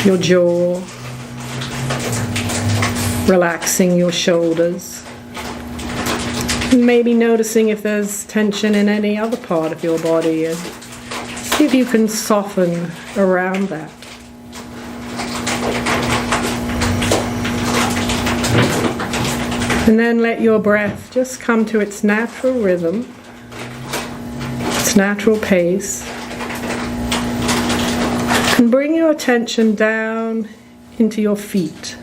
your jaw, relaxing your shoulders. And maybe noticing if there's tension in any other part of your body, and see if you can soften around that. And then let your breath just come to its natural rhythm, its natural pace. And bring your attention down into your feet.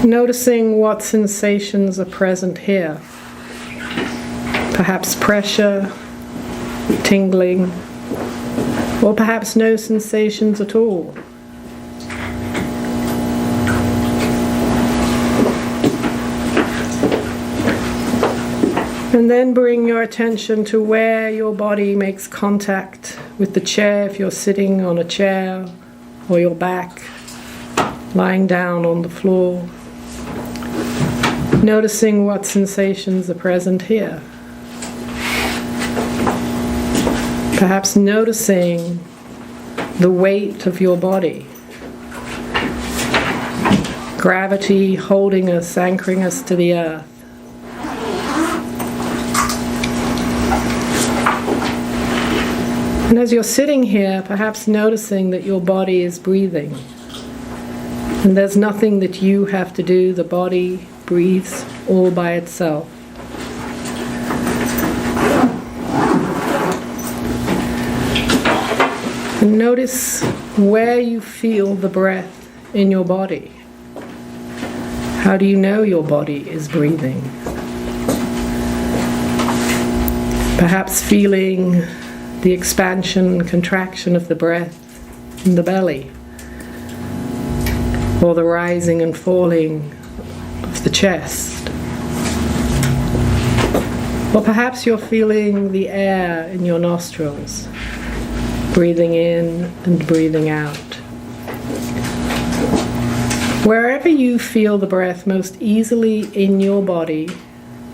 Noticing what sensations are present here. Perhaps pressure, tingling, or perhaps no sensations at all. And then bring your attention to where your body makes contact with the chair, if you're sitting on a chair, or your back, lying down on the floor. Noticing what sensations are present here. Perhaps noticing the weight of your body. Gravity holding us, anchoring us to the earth. And as you're sitting here, perhaps noticing that your body is breathing. And there's nothing that you have to do. The body breathes all by itself. And notice where you feel the breath in your body. How do you know your body is breathing? Perhaps feeling the expansion and contraction of the breath in the belly, or the rising and falling of the chest. Or perhaps you're feeling the air in your nostrils, breathing in and breathing out. Wherever you feel the breath most easily in your body,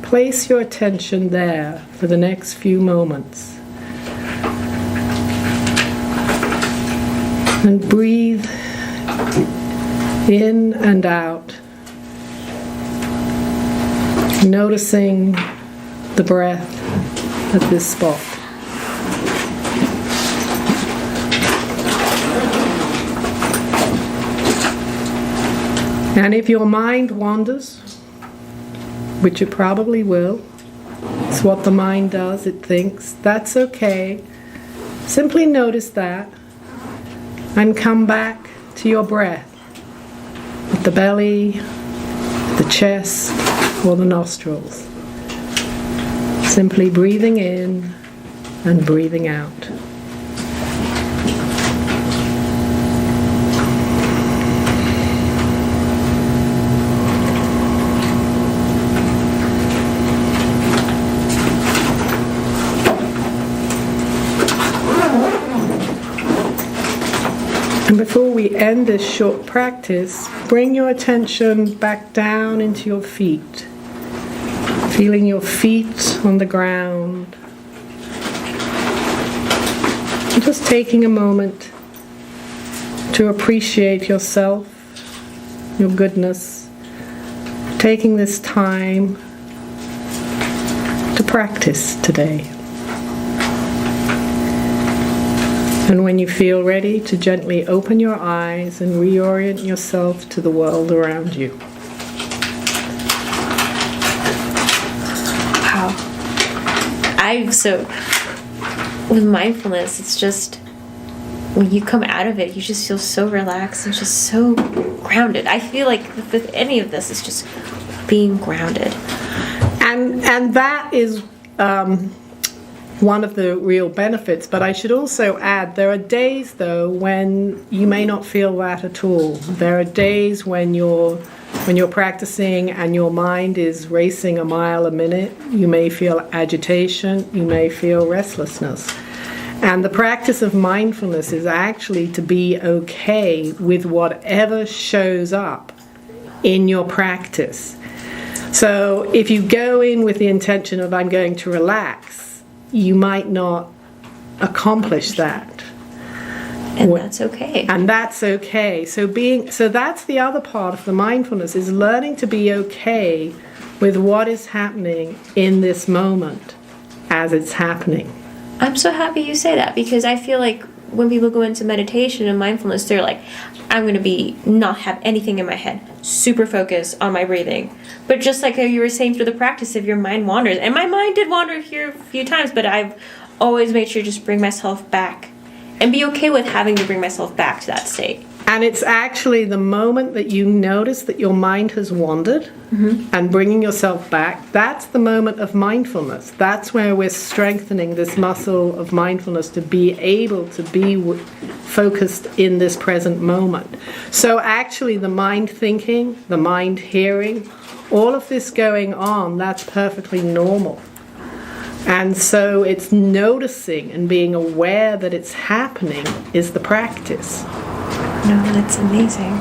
place your attention there for the next few moments. And breathe in and out, noticing the breath at this spot. And if your mind wanders, which it probably will, it's what the mind does, it thinks, that's okay. Simply notice that and come back to your breath at the belly, the chest, or the nostrils. Simply breathing in and breathing out. And before we end this short practice, bring your attention back down into your feet, feeling your feet on the ground. And just taking a moment to appreciate yourself, your goodness, taking this time to practice today. And when you feel ready, to gently open your eyes and reorient yourself to the world around you. Wow. With mindfulness, it's just, when you come out of it, you just feel so relaxed and just so grounded. I feel like with any of this, it's just being grounded. And that is one of the real benefits. But I should also add, there are days, though, when you may not feel that at all. There are days when you're practicing and your mind is racing a mile a minute. You may feel agitation. You may feel restlessness. And the practice of mindfulness is actually to be okay with whatever shows up in your practice. So if you go in with the intention of I'm going to relax, you might not accomplish that. And that's okay. And that's okay. So that's the other part of the mindfulness, is learning to be okay with what is happening in this moment as it's happening. I'm so happy you say that, because I feel like when people go into meditation and mindfulness, they're like, I'm going to not have anything in my head, super focused on my breathing. But just like you were saying, through the practice, if your mind wanders, and my mind did wander here a few times, but I've always made sure to just bring myself back and be okay with having to bring myself back to that state. And it's actually the moment that you notice that your mind has wandered, and bringing yourself back, that's the moment of mindfulness. That's where we're strengthening this muscle of mindfulness to be able to be focused in this present moment. So actually the mind thinking, the mind hearing, all of this going on, that's perfectly normal. And so it's noticing and being aware that it's happening is the practice. No, that's amazing.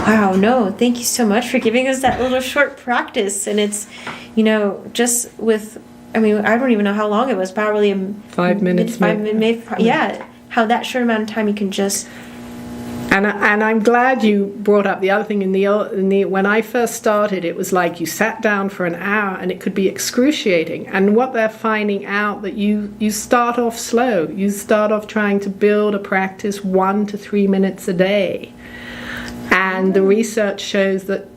Wow, no, thank you so much for giving us that little short practice. And it's, just with, I don't even know how long it was, probably 5 minutes. Yeah, how that short amount of time you can just... And I'm glad you brought up the other thing. When I first started, it was like you sat down for an hour and it could be excruciating. And what they're finding out, that you start off slow. You start off trying to build a practice 1 to 3 minutes a day. And the research shows that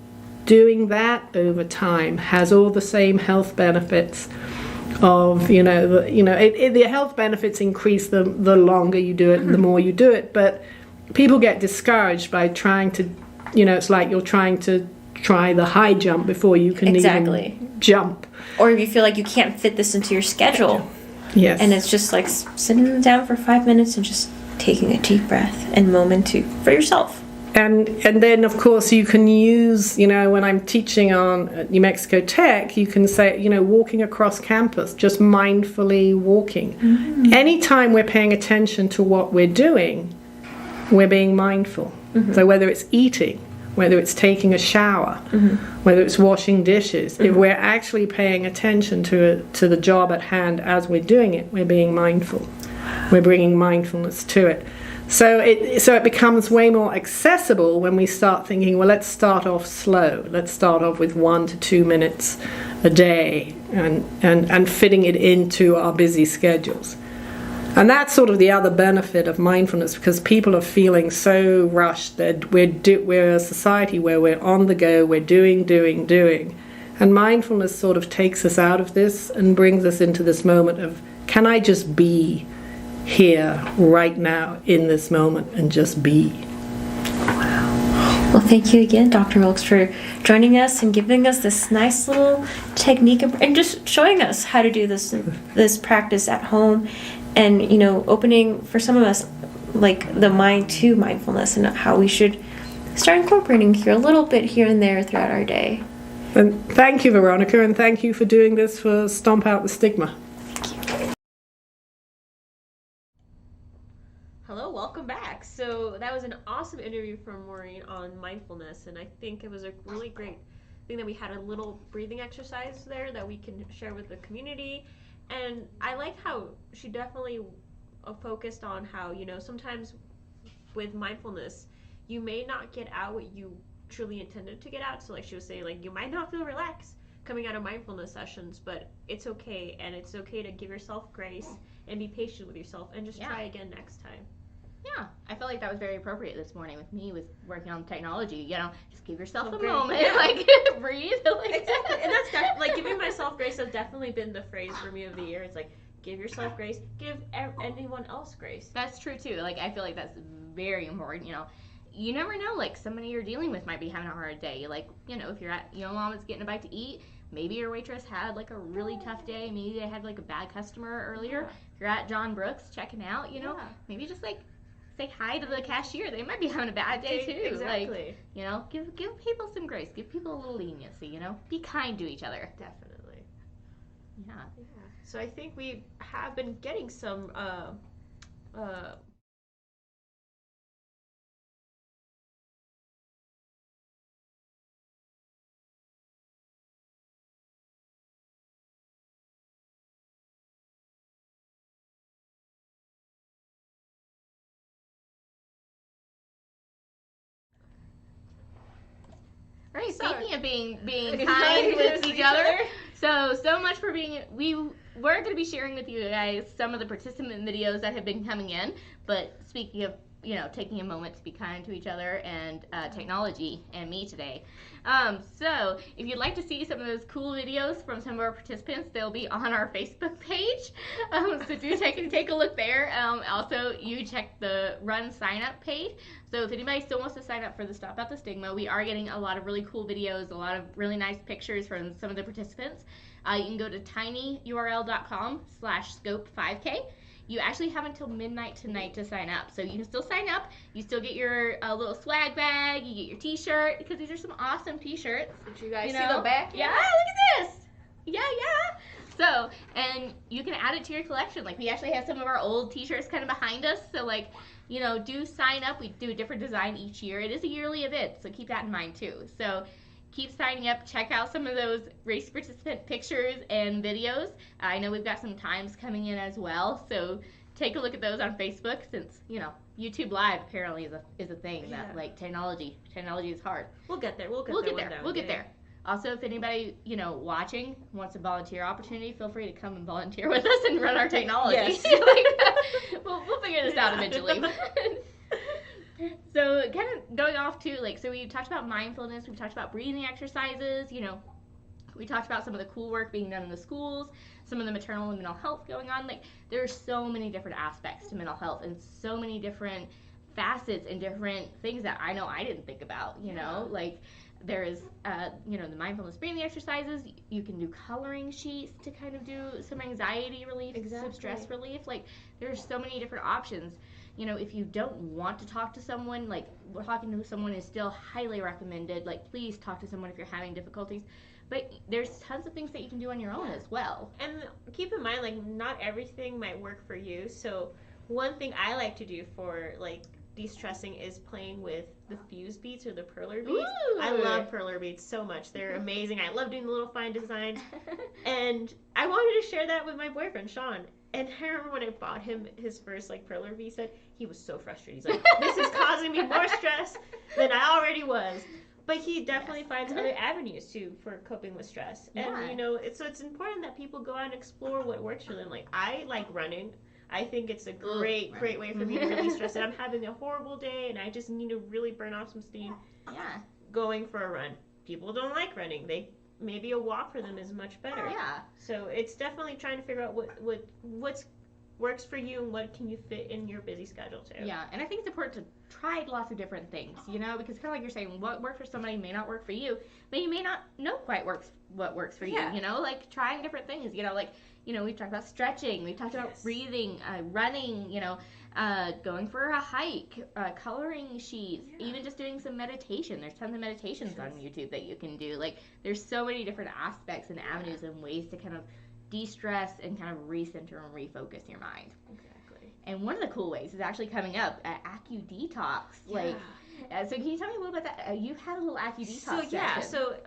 doing that over time has all the same health benefits of, the health benefits increase the longer you do it and the more you do it. But people get discouraged by trying to, it's like you're trying to try the high jump before you can even jump. Or if you feel like you can't fit this into your schedule. Yes. And it's just like sitting down for 5 minutes and just taking a deep breath and moment for yourself. And then, of course, you can use, when I'm teaching at New Mexico Tech, you can say, walking across campus, just mindfully walking. Mm-hmm. Anytime we're paying attention to what we're doing, we're being mindful. Mm-hmm. So whether it's eating, whether it's taking a shower, whether it's washing dishes, if we're actually paying attention to the job at hand as we're doing it, we're being mindful. We're bringing mindfulness to it. So it becomes way more accessible when we start thinking, well, let's start off slow. Let's start off with 1 to 2 minutes a day and fitting it into our busy schedules. And that's sort of the other benefit of mindfulness, because people are feeling so rushed that we're a society where we're on the go, we're doing. And mindfulness sort of takes us out of this and brings us into this moment of, can I just be here right now in this moment and just be? Wow. Well, thank you again, Dr. Wilks, for joining us and giving us this nice little technique and just showing us how to do this practice at home, and opening for some of us like the mind to mindfulness and how we should start incorporating here a little bit here and there throughout our day. And thank you, Veronica, and thank you for doing this for Stomp Out the Stigma. Hello, welcome back. So that was an awesome interview from Maureen on mindfulness, and I think it was a really great thing that we had a little breathing exercise there that we can share with the community. And I like how she definitely focused on how, sometimes with mindfulness, you may not get out what you truly intended to get out. So like she was saying, like, you might not feel relaxed coming out of mindfulness sessions, but it's okay, and it's okay to give yourself grace and be patient with yourself and just try again next time. Yeah, I felt like that was very appropriate this morning with me with working on technology. You know, just give yourself a grace. moment, like breathe. Like, exactly, and that's like giving myself grace has definitely been the phrase for me of the year. It's like give yourself grace, give anyone else grace. That's true too. Like I feel like that's very important. You know, you never know. Like somebody you're dealing with might be having a hard day. Like if you're at mom is getting a bite to eat. Maybe your waitress had like a really tough day. Maybe they had like a bad customer earlier. Yeah. If you're at John Brooks checking out, maybe just like say hi to the cashier. They might be having a bad day too. Exactly. Like, give people some grace. Give people a little leniency. Be kind to each other. Definitely. Yeah. So I think we have been getting some All right, speaking of being kind with each other, so much for being. We're going to be sharing with you guys some of the participant videos that have been coming in. But speaking of taking a moment to be kind to each other and technology and me today. So if you'd like to see some of those cool videos from some of our participants, they'll be on our Facebook page. So do take a look there. Also, you check the Run sign up page. So if anybody still wants to sign up for the Stop Out the Stigma, we are getting a lot of really cool videos, a lot of really nice pictures from some of the participants. You can go to tinyurl.com/scope5k. You actually have until midnight tonight to sign up. So you can still sign up. You still get your little swag bag. You get your t-shirt, because these are some awesome t-shirts. Did you guys see the back? Yeah, look at this. Yeah. So, and you can add it to your collection. Like, we actually have some of our old t-shirts kind of behind us. So, like, do sign up. We do a different design each year. It is a yearly event, so keep that in mind, too. So, keep signing up. Check out some of those race participant pictures and videos. I know we've got some times coming in as well, so take a look at those on Facebook, since YouTube Live apparently is a thing that like technology is hard. We'll get there. We'll get there. Also, if anybody watching wants a volunteer opportunity, feel free to come and volunteer with us and run our technology. Yes. We'll figure this out eventually. So kind of going off to so we talked about mindfulness, we talked about breathing exercises, we talked about some of the cool work being done in the schools, some of the maternal and mental health going on. Like, there are so many different aspects to mental health and so many different facets and different things that I know I didn't think about, like there is the mindfulness breathing exercises. You can do coloring sheets to kind of do some anxiety relief, some stress relief. Like, there's so many different options. If you don't want to talk to someone, like, talking to someone is still highly recommended. Like, please talk to someone if you're having difficulties. But there's tons of things that you can do on your own as well. And keep in mind, like, not everything might work for you. So one thing I like to do for, like, de-stressing is playing with the fuse beads or the perler beads. Ooh. I love perler beads so much. They're amazing. I love doing the little fine designs. And I wanted to share that with my boyfriend, Sean. And I remember when I bought him his first, like, perler bead set, he was so frustrated. He's like, this is causing me more stress than I already was. But he definitely finds other avenues, too, for coping with stress. And, it's important that people go out and explore what works for them. Like, I like running. I think it's a great way for me to release stress. And I'm having a horrible day, and I just need to really burn off some steam. Yeah. Going for a run. People don't like running. Maybe a walk for them is much better. Yeah. So it's definitely trying to figure out what works for you and what can you fit in your busy schedule too. Yeah, and I think it's important to try lots of different things, because kind of like you're saying, what works for somebody may not work for you, but you may not know quite what works for you. Like trying different things. We've talked about stretching, we've talked about breathing, running, going for a hike, coloring sheets, even just doing some meditation. There's tons of meditations on YouTube that you can do. Like, there's so many different aspects and avenues and ways to kind of de-stress and kind of recenter and refocus your mind. Exactly. And one of the cool ways is actually coming up at Acudetox. So can you tell me a little bit about that? You had a little Acudetox session. So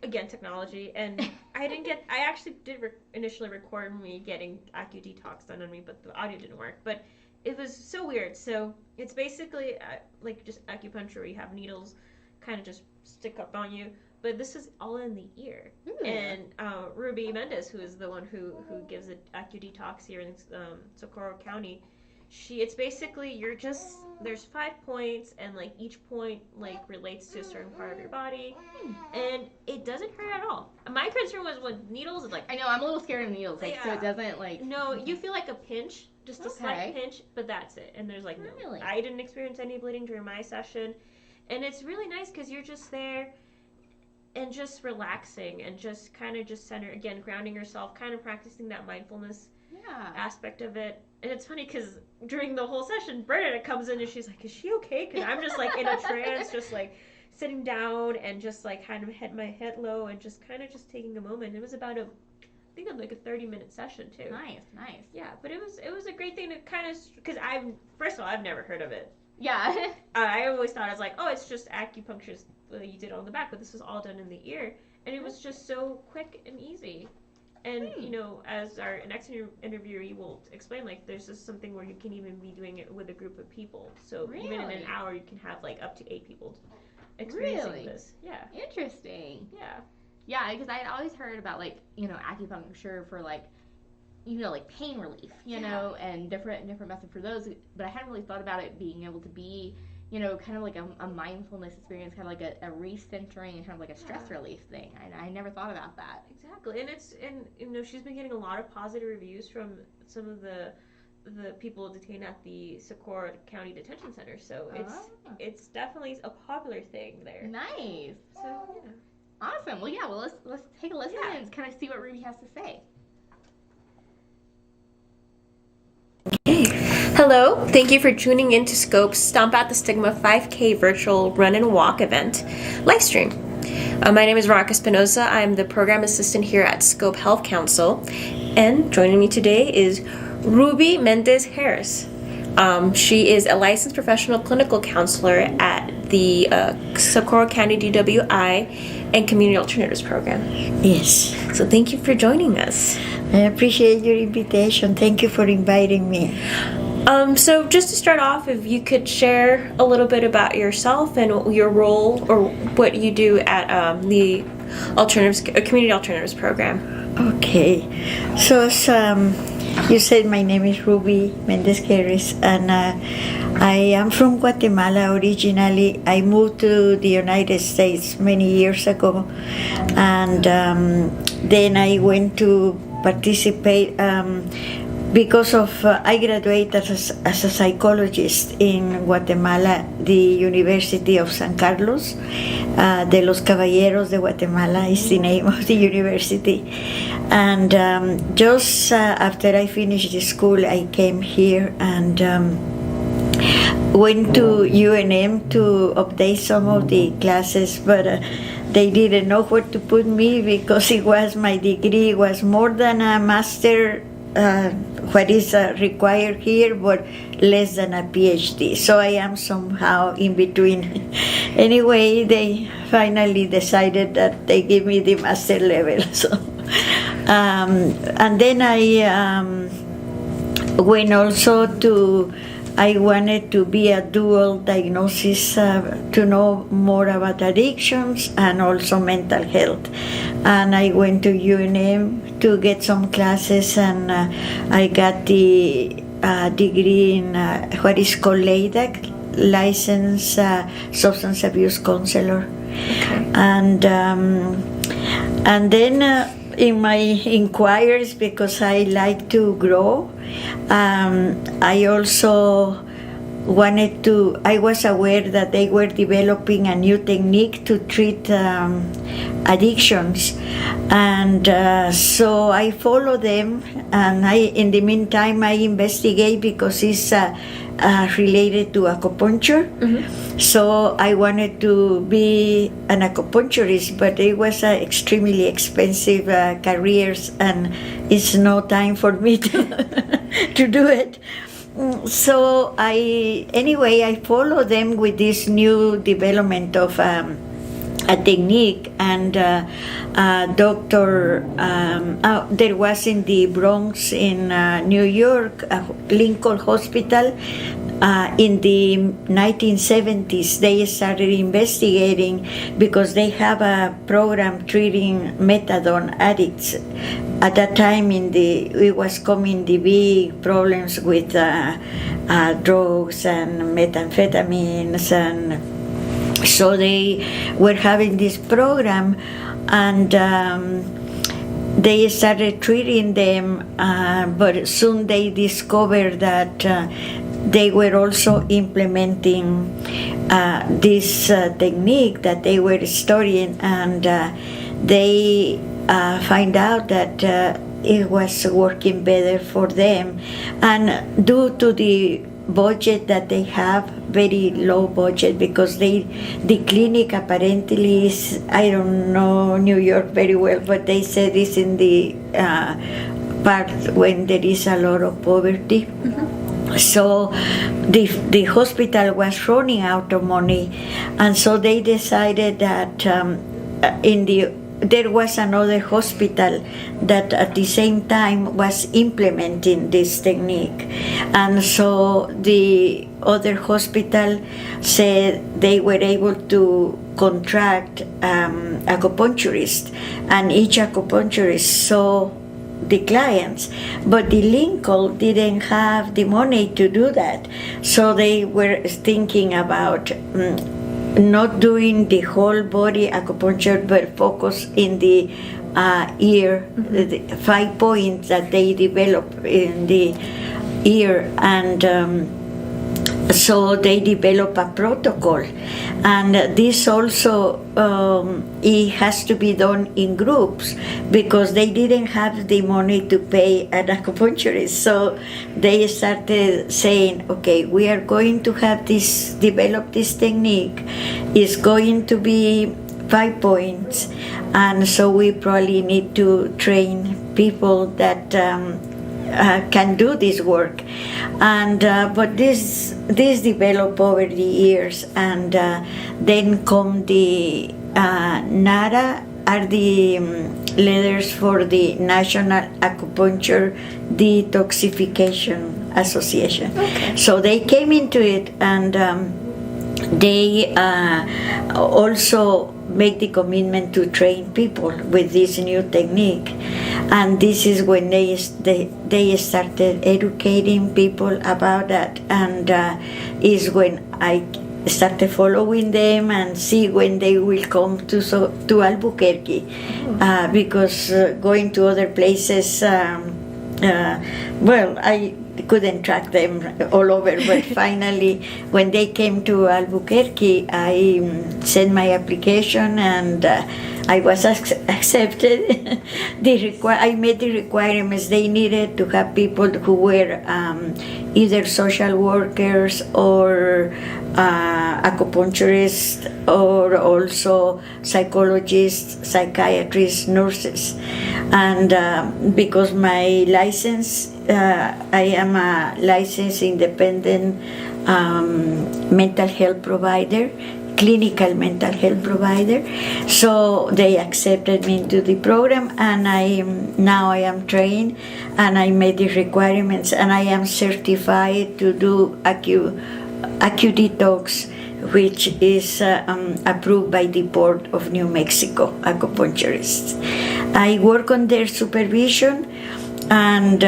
again, technology, and I actually did initially record me getting Acudetox done on me, but the audio didn't work. But it was so weird. So it's basically like just acupuncture where you have needles kind of just stick up on you. but this is all in the ear. And Ruby Mendez, who is the one who gives the Acudetox here in Socorro County, it's basically there's 5 points, and like each point like relates to a certain part of your body, and it doesn't hurt at all. My concern was with needles. It's like, I know, I'm a little scared of needles, like, so it doesn't like. No, you feel like a pinch, just a slight pinch, but that's it. And there's like Really? I didn't experience any bleeding during my session, and it's really nice because you're just there and just relaxing and just kind of just again, grounding yourself, kind of practicing that mindfulness aspect of it. And it's funny because during the whole session, Bernadette comes in and she's like, is she okay? Because I'm just like in a trance, just like sitting down and just like kind of my head low and just kind of just taking a moment. It was about I think like a 30-minute session too. Nice. Yeah, but it was a great thing to kind of, because first of all, I've never heard of it. Yeah. I always thought, I was like, oh, it's just acupuncture, you did it on the back, but this was all done in the ear. And it was just so quick and easy. And, you know, as our next interviewer will explain, like, there's just something where you can even be doing it with a group of people. So even in an hour, you can have, like, up to 8 people experiencing this. Yeah. Interesting. Yeah. Yeah, because I had always heard about, like, you know, acupuncture for, like, you know, like pain relief, you know, and different methods for those. But I hadn't really thought about it being able to be, you know, kind of like a mindfulness experience, kind of like a recentering and kind of like a stress relief thing. I never thought about that. Exactly. And you know, she's been getting a lot of positive reviews from some of the people detained at the Socorro County Detention Center. So it's definitely a popular thing there. Nice. So yeah. Awesome. Well, yeah. Well, let's take a listen and kind of see what Ruby has to say. Hello, thank you for tuning in to Scope's Stomp Out the Stigma 5K virtual run and walk event livestream. My name is Veronica Espinoza. I'm the program assistant here at Scope Health Council, and joining me today is Ruby Mendez Harris. She is a licensed professional clinical counselor at the Socorro County DWI and Community Alternatives Program. Yes. So thank you for joining us. I appreciate your invitation. Thank you for inviting me. So just to start off, if you could share a little bit about yourself and your role or what you do at the Community Alternatives Program. Okay. So as you said, my name is Ruby Mendez Harris, and I am from Guatemala originally. I moved to the United States many years ago, and then I went to participate because of I graduated as a psychologist in Guatemala, the University of San Carlos de los Caballeros de Guatemala is the name of the university. And just after I finished the school, I came here and went to UNM to update some of the classes, but they didn't know where to put me because my degree was more than a master, what is required here, but less than a PhD. So I am somehow in between. Anyway, they finally decided that they give me the master level. So, and then I went also to. I wanted to be a dual diagnosis to know more about addictions and also mental health. And I went to UNM to get some classes, and I got the degree in what is called LADAC, Licensed Substance Abuse Counselor. Okay. And then in my inquiries, because I like to grow, I also wanted to, I was aware that they were developing a new technique to treat addictions, and so I follow them, and in the meantime I investigate because it's related to acupuncture. Mm-hmm. So I wanted to be an acupuncturist, but it was extremely expensive careers, and it's no time for me to do it. So I follow them with this new development of a technique, and there was in the Bronx in New York, Lincoln Hospital, in the 1970s, they started investigating because they have a program treating methadone addicts. At that time, it was coming the big problems with drugs and methamphetamines, and so they were having this program, and they started treating them, but soon they discovered that they were also implementing this technique that they were studying, and they find out that it was working better for them. And due to the budget that they have, very low budget, because the clinic apparently is, I don't know New York very well, but they said it's in the part when there is a lot of poverty. So the hospital was running out of money, and so they decided that there was another hospital that at the same time was implementing this technique, and so the other hospital said they were able to contract acupuncturists, and each acupuncturist saw the clients, but the Lincoln didn't have the money to do that, so they were thinking about not doing the whole body acupuncture, but focus in the ear, the 5 points that they develop in the ear, and so they develop a protocol, and this also it has to be done in groups because they didn't have the money to pay an acupuncturist. So they started saying, okay, we are going to have this, develop this technique. It's going to be 5 points, and so we probably need to train people that can do this work, and but this developed over the years, and then come the NADA are the leaders for the National Acupuncture Detoxification Association. Okay. So they came into it, and they also make the commitment to train people with this new technique, and this is when they started educating people about that, and is when I started following them and see when they will come to Albuquerque, because going to other places, well, I couldn't track them all over, but finally when they came to Albuquerque, I sent my application, and I was accepted. I met the requirements. They needed to have people who were either social workers or acupuncturists, or also psychologists, psychiatrists, nurses. And because my license, I am a licensed independent mental health provider, clinical mental health provider, so they accepted me into the program, and now I am trained, and I made the requirements, and I am certified to do Acudetox, which is approved by the Board of New Mexico acupuncturists. I work on their supervision, and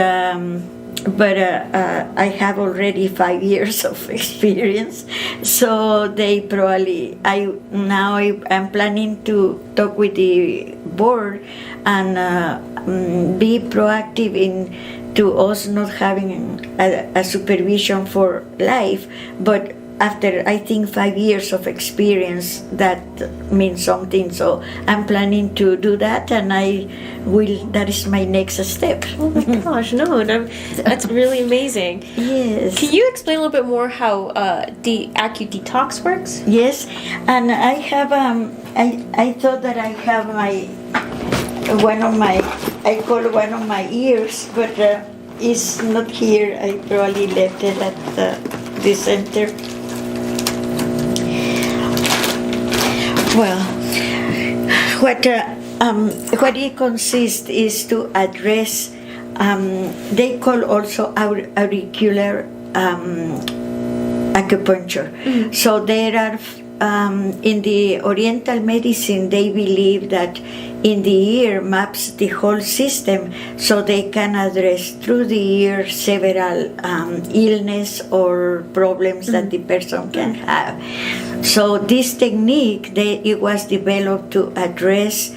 but I have already 5 years of experience, so they probably, I'm planning to talk with the board and be proactive in to us not having a supervision for life, but after I think 5 years of experience, that means something. So I'm planning to do that, and that is my next step. Oh my gosh, no, that's really amazing. Yes. Can you explain a little bit more how the Acudetox works? Yes, and I have I thought that I have I call one of my ears, but it's not here. I probably left it at the center. Well, what it consists is to address, they call also auricular acupuncture. So there are in the Oriental medicine, they believe that in the ear maps the whole system, so they can address through the ear several illness or problems that the person can have. So this technique, it was developed to address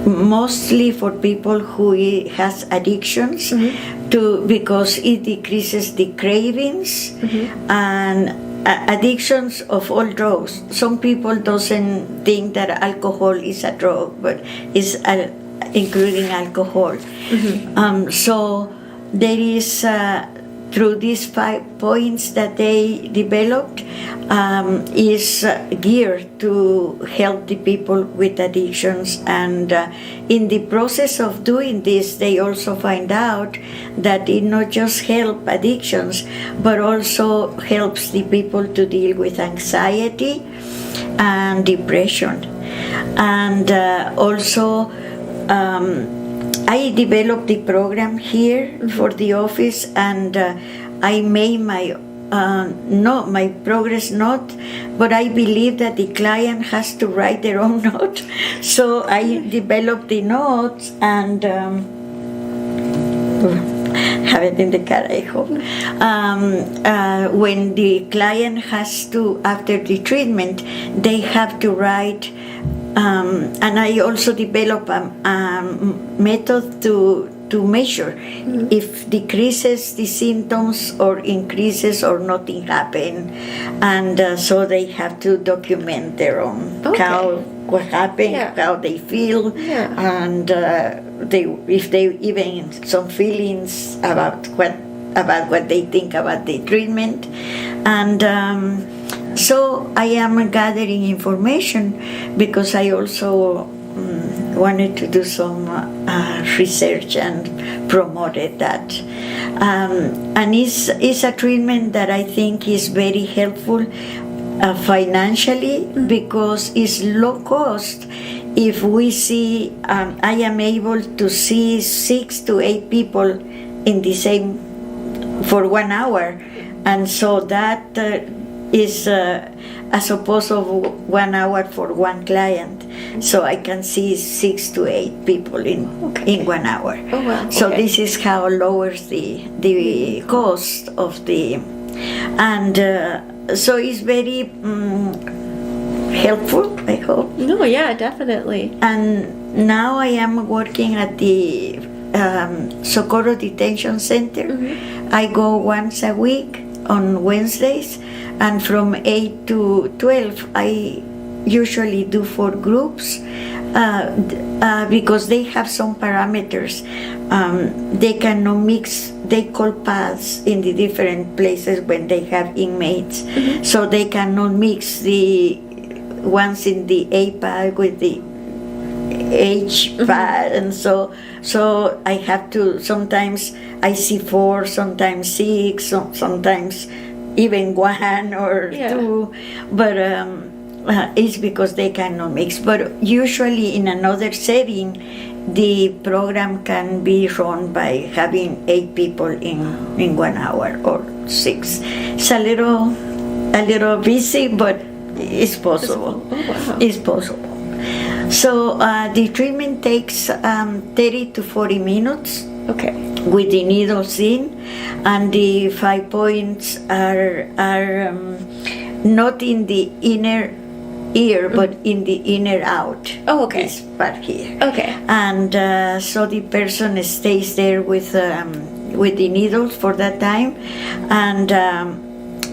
mostly for people who has addictions, because it decreases the cravings and addictions of all drugs. Some people doesn't think that alcohol is a drug, but it's including alcohol. So there is through these 5 points that they developed is geared to help the people with addictions. And in the process of doing this, they also find out that it not just helps addictions, but also helps the people to deal with anxiety and depression. And also I developed the program here for the office, and I made my my progress note, but I believe that the client has to write their own note. So I developed the notes and have it in the car, I hope. When the client has to, after the treatment, they have to write. And I also develop a method to measure if decreases the symptoms or increases or nothing happen. And so they have to document their own what happened, how they feel, and if they even some feelings about what they think about the treatment. And so I am gathering information because I also wanted to do some research and promoted that. And it's a treatment that I think is very helpful financially, because it's low cost. If we see, I am able to see 6 to 8 people in the same for 1 hour, and so that is as opposed of 1 hour for one client. So I can see 6 to 8 people in 1 hour. Oh wow! So this is how it lowers the cost of the, and so it's very helpful, I hope. No, yeah, definitely. And now I am working at the Socorro Detention Center. I go once a week on Wednesdays, and from 8 to 12 I usually do 4 groups because they have some parameters. They cannot mix, they call paths in the different places when they have inmates, so they cannot mix the ones in the A pad with the H pad, and so I have to, sometimes I see 4, sometimes 6, sometimes even 1 or 2, but it's because they cannot mix. But usually in another setting, the program can be run by having 8 people in 1 hour or 6. It's a little busy, but it's possible. Oh, wow. It's possible. So the treatment takes 30 to 40 minutes. Okay. With the needles in, and the 5 points are not in the inner ear, but in the inner out. Oh, okay. This part here. Okay. And so the person stays there with the needles for that time, and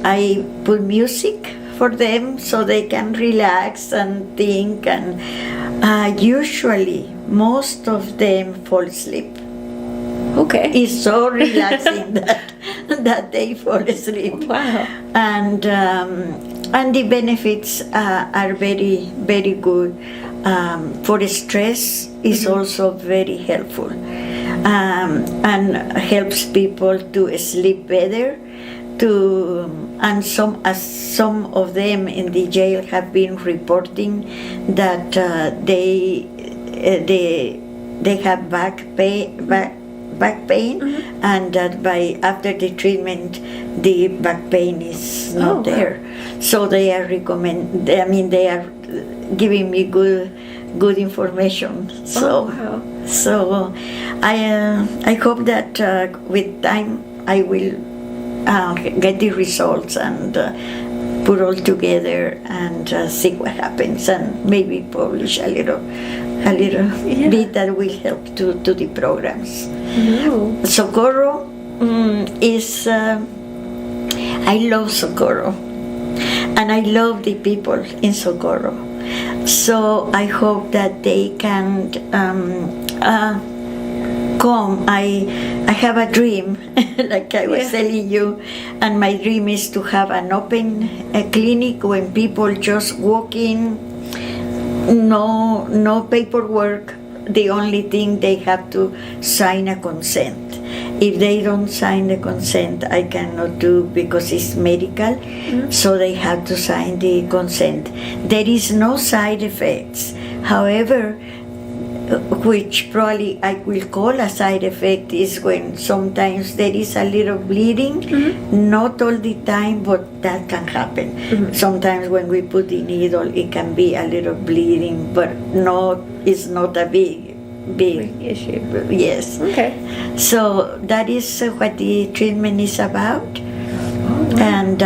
I put music for them so they can relax and think, and usually most of them fall asleep. Okay. It's so relaxing that they fall asleep. Wow. And the benefits are very, very good. For stress is also very helpful, and helps people to sleep better. And some of them in the jail have been reporting that they have back back pain, and that by after the treatment, the back pain is not there. So they are they are giving me good information. So so I hope that with time I will get the results and put all together and see what happens, and maybe publish a little bit that will help to the programs. Socorro is I love Socorro, and I love the people in Socorro. So I hope that they can come. I have a dream, like I was telling you, and my dream is to have an open clinic when people just walk in, no paperwork. The only thing they have to sign a consent. If they don't sign the consent, I cannot do because it's medical. So they have to sign the consent. There is no side effects. However, which probably I will call a side effect is when sometimes there is a little bleeding, not all the time, but that can happen. Sometimes when we put the needle, it can be a little bleeding, but it's not a big issue. Yes. Okay. So that is what the treatment is about, and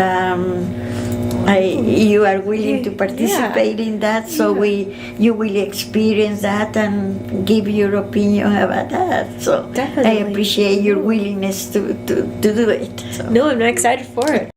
you are willing to participate in that, so you will experience that and give your opinion about that. So Definitely. I appreciate your willingness to do it. So. No, I'm excited for it.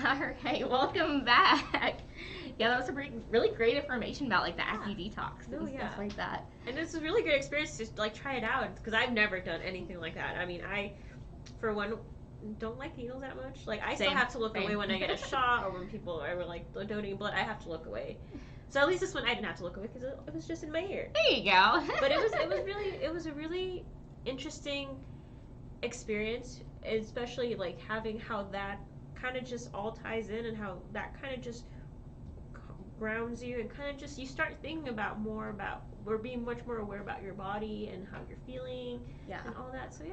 Alright, welcome back. Yeah, that was some really great information about like the Acudetox and stuff like that. And it's a really great experience to like try it out, because I've never done anything like that. I mean, I, for one, don't like needles that much. Like I still have to look away when I get a shot, or when people are like donating blood. I have to look away. So at least this one I didn't have to look away because it was just in my ear. There you go. But it was a really interesting experience, especially like having how that kind of just all ties in, and how that kind of just grounds you, and kind of just you start thinking about or being much more aware about your body and how you're feeling, and all that. So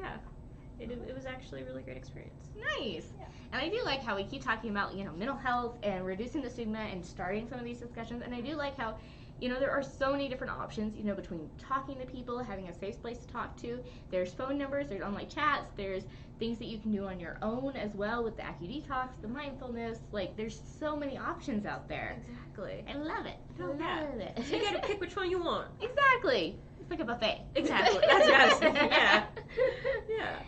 it was actually a really great experience. Nice. And I do like how we keep talking about, mental health and reducing the stigma and starting some of these discussions. And I do like how, there are so many different options, between talking to people, having a safe place to talk to. There's phone numbers, there's online chats, there's things that you can do on your own as well with the Acudetox, the Mindfulness. Like, there's so many options out there. Exactly. I love it. I love it. So you gotta pick which one you want. Exactly. It's like a buffet. Exactly. That's what I was saying. Yeah.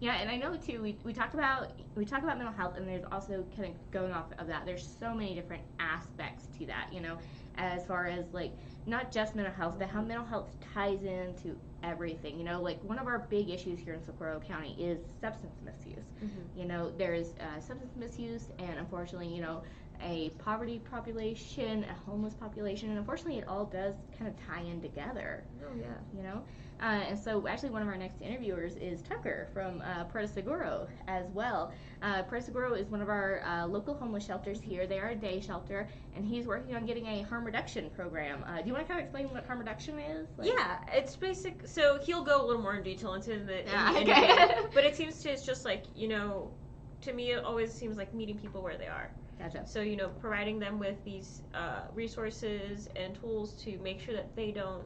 Yeah, and I know too. We talk about mental health, and there's also kind of going off of that. There's so many different aspects to that. As far as like not just mental health, but how mental health ties into everything. Like one of our big issues here in Socorro County is substance misuse. There's substance misuse, and unfortunately, a poverty population, a homeless population, and unfortunately, it all does kind of tie in together. Oh yeah. And so actually one of our next interviewers is Tucker from Puerto Seguro as well. Puerto Seguro is one of our local homeless shelters here. They are a day shelter, and he's working on getting a harm reduction program. Do you want to kind of explain what harm reduction is? Yeah, it's basic. So he'll go a little more in detail into the Okay. interview, but it seems it's just like, to me it always seems like meeting people where they are. Gotcha. So, providing them with these resources and tools to make sure that they don't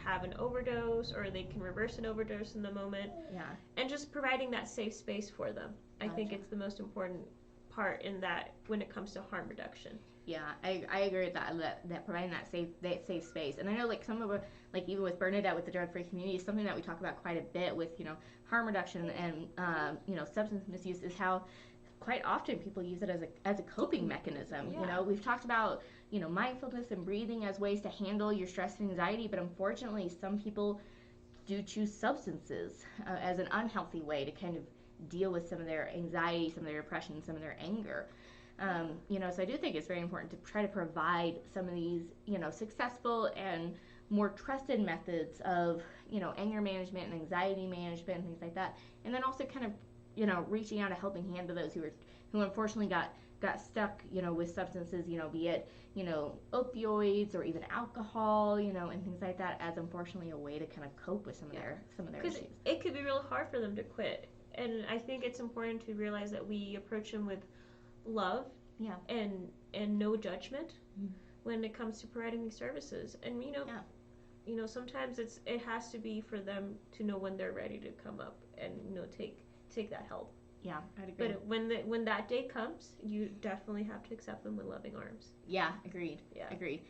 have an overdose or they can reverse an overdose in the moment. Yeah. And just providing that safe space for them. I think it's the most important part in that when it comes to harm reduction. Yeah, I agree with that providing that safe space. And I know like some of like even with Bernadette with the drug-free community is something that we talk about quite a bit with, harm reduction and substance misuse is how quite often people use it as a coping mechanism. Yeah. We've talked about mindfulness and breathing as ways to handle your stress and anxiety, but unfortunately some people do choose substances as an unhealthy way to kind of deal with some of their anxiety, some of their depression, some of their anger. So I do think it's very important to try to provide some of these successful and more trusted methods of anger management and anxiety management and things like that, and then also kind of reaching out a helping hand to those who unfortunately got stuck, with substances, be it, opioids or even alcohol, and things like that, as unfortunately a way to kind of cope with some of their issues. Because it could be really hard for them to quit, and I think it's important to realize that we approach them with love, and no judgment when it comes to providing these services, and sometimes it has to be for them to know when they're ready to come up and take that help. Yeah, I'd agree. But when that day comes, you definitely have to accept them with loving arms. Yeah, agreed. Yeah, agreed.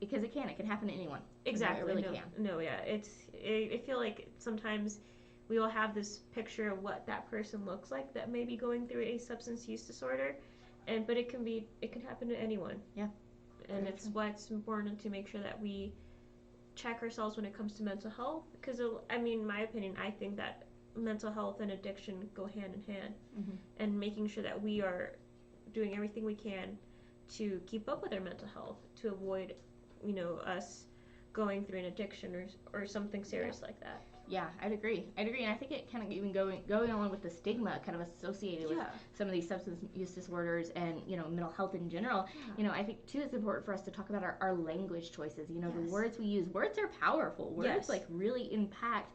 Because it can happen to anyone. Exactly. It really can. No, yeah. I feel like sometimes we all have this picture of what that person looks like that may be going through a substance use disorder, but it can happen to anyone. Yeah. And it's what's important to make sure that we check ourselves when it comes to mental health, because in my opinion, I think that mental health and addiction go hand in hand, and making sure that we are doing everything we can to keep up with our mental health to avoid us going through an addiction or something serious like that. Yeah, I'd agree, and I think it kind of even going along with the stigma kind of associated with some of these substance use disorders and mental health in general. I think too it's important for us to talk about our language choices. The words we use. Words are powerful. Words really impact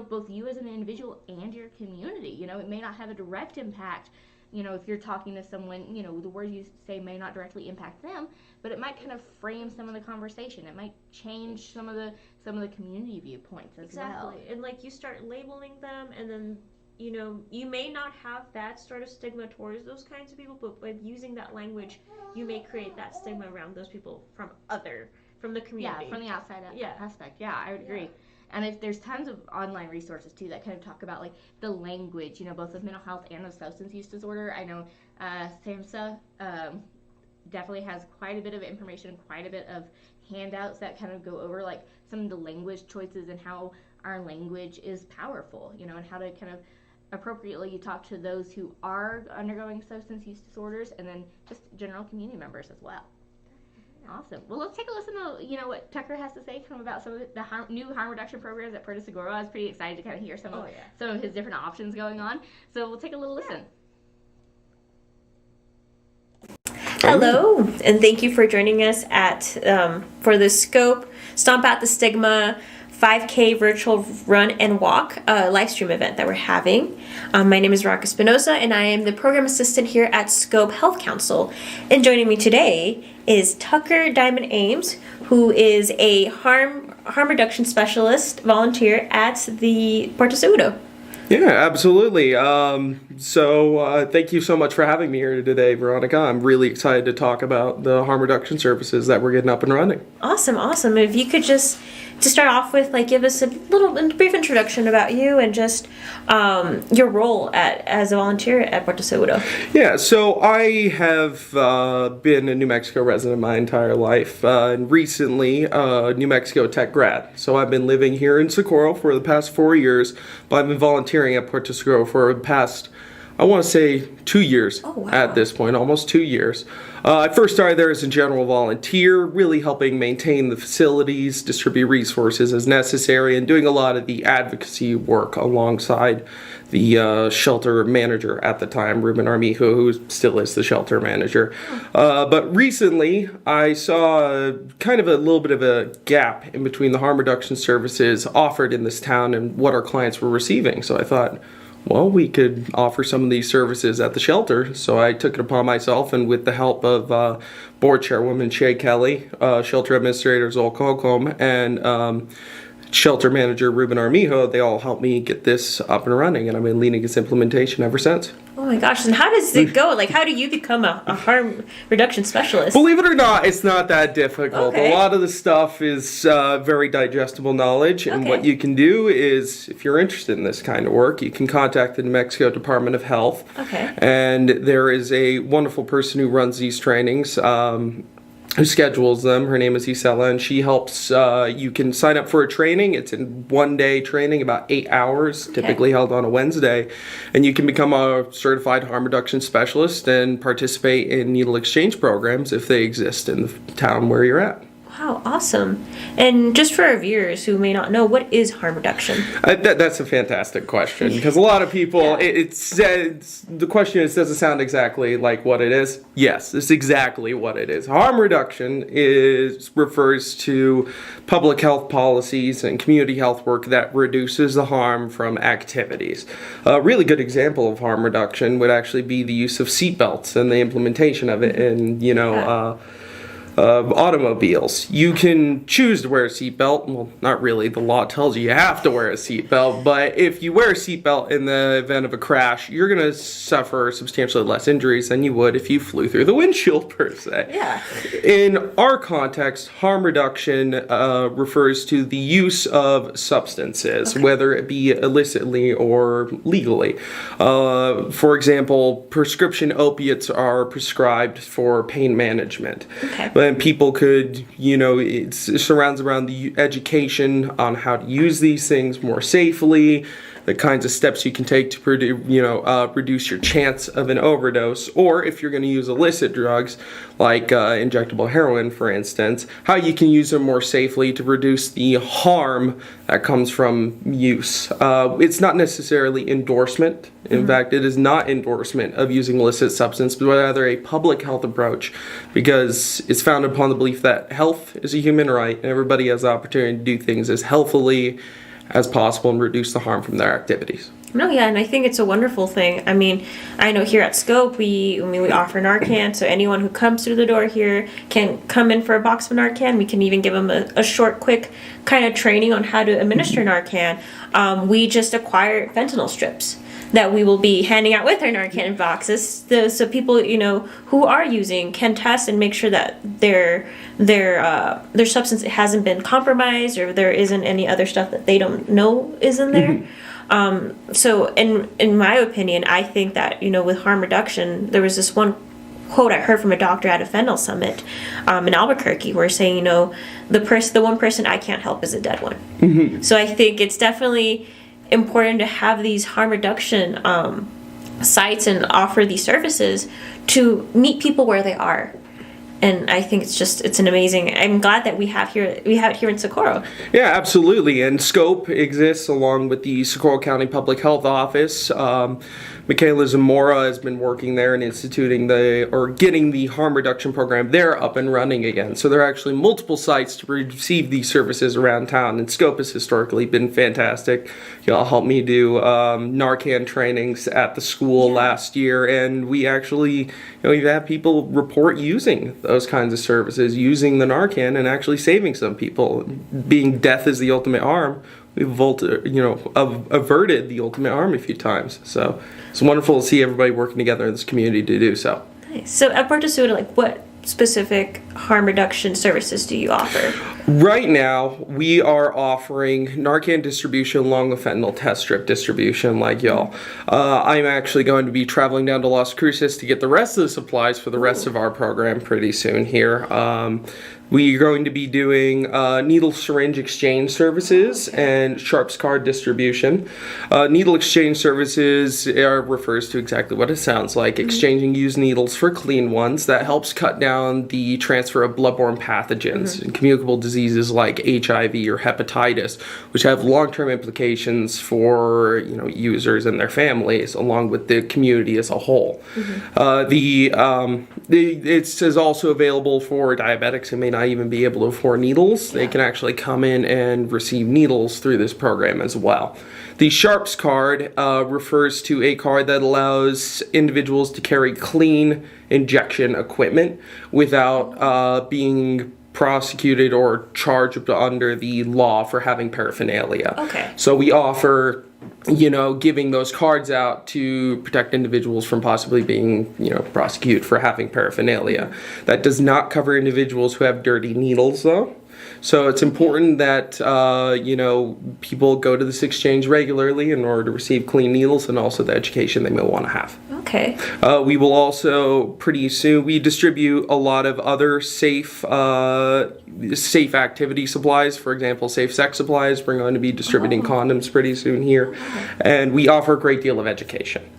both you as an individual and your community. It may not have a direct impact. If you're talking to someone, the words you say may not directly impact them, but it might kind of frame some of the conversation. It might change some of the community viewpoints as well. Exactly. And like you start labeling them, and then you may not have that sort of stigma towards those kinds of people, but by using that language, you may create that stigma around those people from the community. Yeah, from the outside aspect. Yeah, I would agree. And there's tons of online resources too that kind of talk about like the language, both of mental health and of substance use disorder. I know SAMHSA definitely has quite a bit of information, quite a bit of handouts that kind of go over like some of the language choices and how our language is powerful, and how to kind of appropriately talk to those who are undergoing substance use disorders, and then just general community members as well. Awesome. Well, let's take a listen to what Tucker has to say kind of about some of the new harm reduction programs at Puerto Seguro. I was pretty excited to kind of hear some of his different options going on. So we'll take a little listen. Hello, and thank you for joining us for the Stomp at the Stigma 5K virtual run and walk live stream event that we're having. My name is Veronica Espinosa, and I am the program assistant here at Scope Health Council. And joining me today is Tucker Diamond-Ames, who is a harm reduction specialist volunteer at the Puerto Seguro. Yeah, absolutely. So thank you so much for having me here today, Veronica. I'm really excited to talk about the harm reduction services that we're getting up and running. Awesome. If you could just to start off with, like, give us a brief introduction about you and just your role as a volunteer at Puerto Seguro. Yeah, so I have been a New Mexico resident my entire life, and recently New Mexico Tech grad. So I've been living here in Socorro for the past 4 years, but I've been volunteering at Puerto Seguro for the past, I want to say, 2 years at this point, almost 2 years. I first started there as a general volunteer, really helping maintain the facilities, distribute resources as necessary, and doing a lot of the advocacy work alongside the shelter manager at the time, Ruben Armijo, who still is the shelter manager. But recently, I saw kind of a little bit of a gap in between the harm reduction services offered in this town and what our clients were receiving. So I thought, well, we could offer some of these services at the shelter. So I took it upon myself, and with the help of board chairwoman Shay Kelly, shelter administrator Zol Holcomb, and shelter manager Ruben Armijo, they all helped me get this up and running, and I've been leading its implementation ever since. Oh my gosh, and how does it go? Like, how do you become a harm reduction specialist? Believe it or not, it's not that difficult. Okay. A lot of the stuff is very digestible knowledge, and what you can do is, if you're interested in this kind of work, you can contact the New Mexico Department of Health. Okay. And there is a wonderful person who runs these trainings, who schedules them. Her name is Isela, and she helps. You can sign up for a training. It's a one-day training, about 8 hours, typically held on a Wednesday, and you can become a certified harm reduction specialist and participate in needle exchange programs if they exist in the town where you're at. Wow, awesome. And just for our viewers who may not know, what is harm reduction? That's a fantastic question, because a lot of people, it's the question is, does it sound exactly like what it is? Yes, it's exactly what it is. Harm reduction refers to public health policies and community health work that reduces the harm from activities. A really good example of harm reduction would actually be the use of seatbelts and the implementation of it in, automobiles. You can choose to wear a seatbelt. Well, not really. The law tells you have to wear a seatbelt, but if you wear a seatbelt in the event of a crash, you're going to suffer substantially less injuries than you would if you flew through the windshield, per se. Yeah. In our context, harm reduction refers to the use of substances, whether it be illicitly or legally. For example, prescription opiates are prescribed for pain management. And people could, it surrounds around the education on how to use these things more safely, the kinds of steps you can take to reduce your chance of an overdose, or if you're going to use illicit drugs like injectable heroin, for instance, how you can use them more safely to reduce the harm that comes from use. It's not necessarily endorsement. In fact, it is not endorsement of using illicit substance, but rather a public health approach, because it's founded upon the belief that health is a human right and everybody has the opportunity to do things as healthily as possible and reduce the harm from their activities. No, yeah, and I think it's a wonderful thing. I mean, I know here at Scope, we offer Narcan, so anyone who comes through the door here can come in for a box of Narcan. We can even give them a short, quick kind of training on how to administer Narcan. We just acquired fentanyl strips that we will be handing out with our Narcan boxes, so people who are using can test and make sure that their substance hasn't been compromised, or there isn't any other stuff that they don't know is in there. So in my opinion, I think that with harm reduction, there was this one quote I heard from a doctor at a fentanyl summit in Albuquerque, where saying the one person I can't help is a dead one. So I think it's definitely important to have these harm reduction sites and offer these services to meet people where they are. And I think it's an amazing. I'm glad that we have it here in Socorro. Yeah, absolutely. And Scope exists along with the Socorro County Public Health Office. Mikhailova Zamora has been working there and instituting getting the harm reduction program there up and running again. So there are actually multiple sites to receive these services around town, and Scope has historically been fantastic. Y'all helped me do Narcan trainings at the school last year, and we actually, we've had people report using those kinds of services, using the Narcan and actually saving some people. Being death is the ultimate harm, we've averted the ultimate harm a few times. So it's wonderful to see everybody working together in this community to do so. Nice. So at Puerto, what specific harm reduction services do you offer? Right now, we are offering Narcan distribution along with fentanyl test strip distribution like y'all. I'm actually going to be traveling down to Las Cruces to get the rest of the supplies for the rest of our program pretty soon here. We're going to be doing needle syringe exchange services and sharps card distribution. Needle exchange services refers to exactly what it sounds like, exchanging used needles for clean ones. That helps cut down the transfer of bloodborne pathogens and communicable diseases like HIV or hepatitis, which have long-term implications for users and their families, along with the community as a whole. It's also available for diabetics who may not even be able to afford needles. They can actually come in and receive needles through this program as well. The Sharps card refers to a card that allows individuals to carry clean injection equipment without being prosecuted or charged under the law for having paraphernalia. Okay. So we offer giving those cards out to protect individuals from possibly being, prosecuted for having paraphernalia. That does not cover individuals who have dirty needles, though. So it's important that, people go to this exchange regularly in order to receive clean needles and also the education they may want to have. Okay. We will also, pretty soon, we distribute a lot of other safe activity supplies. For example, safe sex supplies. We're going to be distributing condoms pretty soon here. And we offer a great deal of education.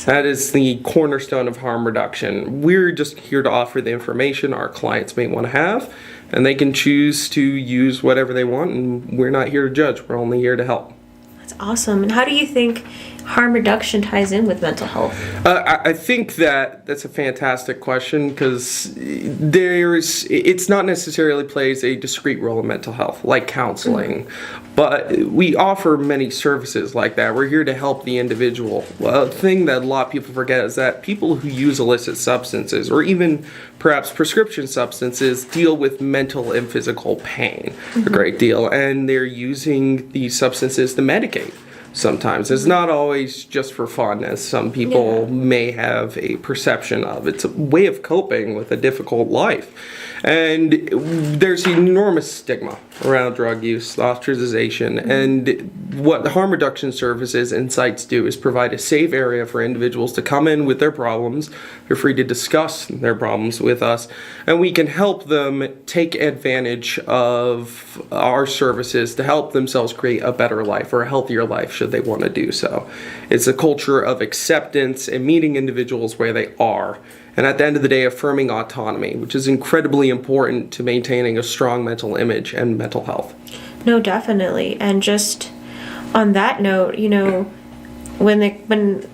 That is the cornerstone of harm reduction. We're just here to offer the information our clients may want to have, and they can choose to use whatever they want, and we're not here to judge. We're only here to help. That's awesome. And how do you think harm reduction ties in with mental health? I think that's a fantastic question because it's not necessarily plays a discrete role in mental health like counseling, but we offer many services like that. We're here to help the individual. A thing that a lot of people forget is that people who use illicit substances or even perhaps prescription substances deal with mental and physical pain a great deal, and they're using these substances to medicate. Sometimes it's not always just for fun, as some people may have a perception of. It's a way of coping with a difficult life. And there's enormous stigma around drug use, ostracization, and what the harm reduction services and sites do is provide a safe area for individuals to come in with their problems. They're free to discuss their problems with us, and we can help them take advantage of our services to help themselves create a better life or a healthier life should they want to do so. It's a culture of acceptance and meeting individuals where they are. And at the end of the day, affirming autonomy, which is incredibly important to maintaining a strong mental image and mental health. No, definitely. And just on that note, when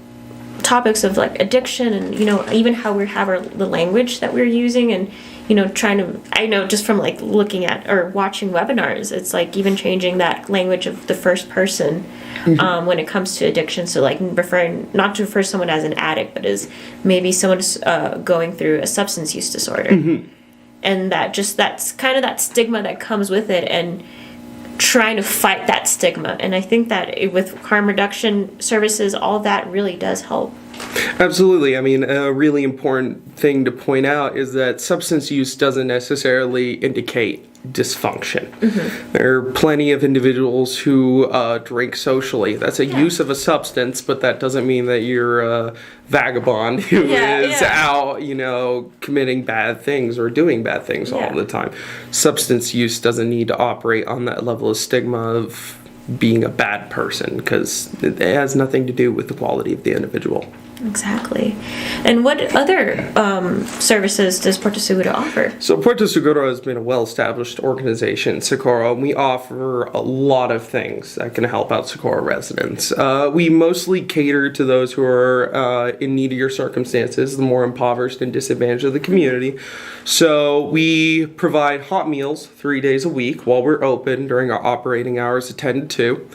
topics of like addiction and, even how we have the language that we're using and, I know just from like looking at or watching webinars, it's like even changing that language of the first person when it comes to addiction. So like not to refer to someone as an addict, but as maybe someone's going through a substance use disorder. And that's kind of that stigma that comes with it and trying to fight that stigma. And I think that with harm reduction services, all that really does help. Absolutely. I mean, a really important thing to point out is that substance use doesn't necessarily indicate dysfunction. There are plenty of individuals who drink socially. That's a use of a substance, but that doesn't mean that you're a vagabond who is out, committing bad things or doing bad things all the time. Substance use doesn't need to operate on that level of stigma of being a bad person because it has nothing to do with the quality of the individual. Exactly. And what other services does Puerto Seguro offer? So Puerto Seguro has been a well-established organization, Socorro, and we offer a lot of things that can help out Socorro residents. We mostly cater to those who are in needier circumstances, the more impoverished and disadvantaged of the community. So we provide hot meals 3 days a week while we're open during our operating hours of 10 to 2.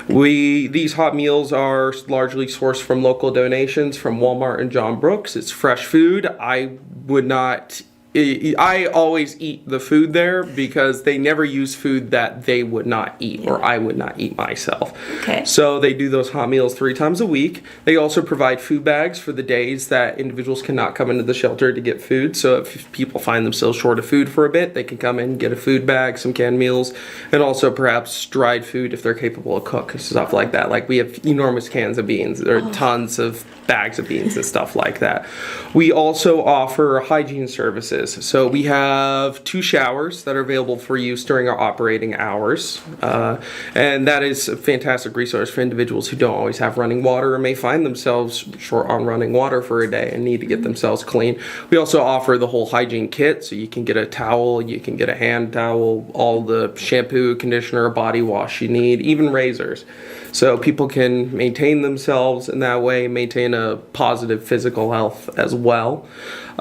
These hot meals are largely sourced from local donations from Walmart and John Brooks. It's fresh food. I would not I always eat the food there because they never use food that they would not eat or I would not eat myself. Okay. So they do those hot meals 3 times a week. They also provide food bags for the days that individuals cannot come into the shelter to get food. So if people find themselves short of food for a bit, they can come in and get a food bag, some canned meals, and also perhaps dried food if they're capable of cook, stuff like that. Like we have enormous cans of beans. There are tons of bags of beans and stuff like that. We also offer hygiene services. So we have 2 showers that are available for use during our operating hours. And that is a fantastic resource for individuals who don't always have running water or may find themselves short on running water for a day and need to get themselves clean. We also offer the whole hygiene kit. So you can get a towel, you can get a hand towel, all the shampoo, conditioner, body wash you need, even razors. So people can maintain themselves in that way, maintain a positive physical health as well.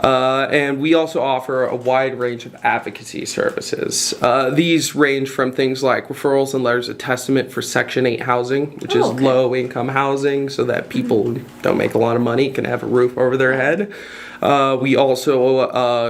And we also offer a wide range of advocacy services. These range from things like referrals and letters of testament for Section 8 housing, which is low income housing so that people who don't make a lot of money can have a roof over their head. We also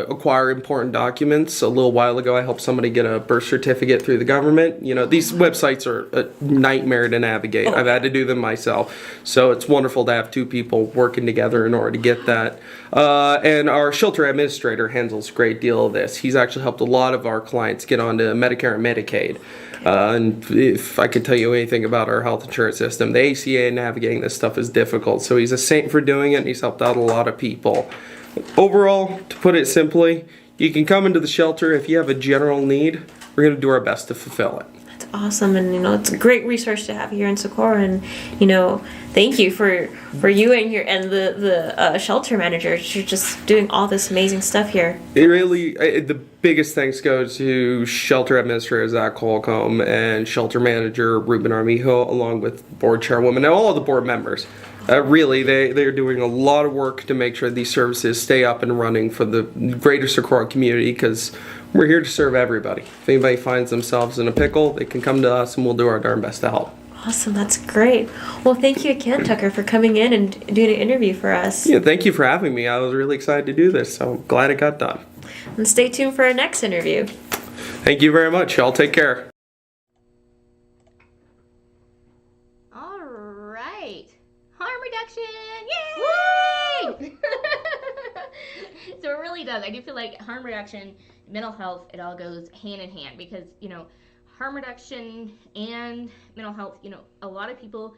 acquire important documents. A little while ago, I helped somebody get a birth certificate through the government. You know, these websites are a nightmare to navigate. I've had to do them myself. So it's wonderful to have 2 people working together in order to get that. And our shelter administrator handles a great deal of this. He's actually helped a lot of our clients get onto Medicare and Medicaid. And if I could tell you anything about our health insurance system, the ACA navigating this stuff is difficult. So he's a saint for doing it, and he's helped out a lot of people. Overall, to put it simply, you can come into the shelter if you have a general need. We're going to do our best to fulfill it. That's awesome, and it's a great resource to have here in Socorro. And thank you for you and the shelter managers. You're just doing all this amazing stuff here. It really, the biggest thanks go to shelter administrator Zach Holcomb and shelter manager Ruben Armijo, along with board chairwoman and all of the board members. Really, they're doing a lot of work to make sure these services stay up and running for the greater Socorro community, because we're here to serve everybody. If anybody finds themselves in a pickle, they can come to us and we'll do our darn best to help. Awesome, that's great. Well, thank you again, Tucker, for coming in and doing an interview for us. Yeah, thank you for having me. I was really excited to do this, so I'm glad it got done. And stay tuned for our next interview. Thank you very much. Y'all take care. All right. Harm reduction! Yay! So it really does. I do feel like harm reduction, mental health, it all goes hand in hand, because, harm reduction and mental health, a lot of people,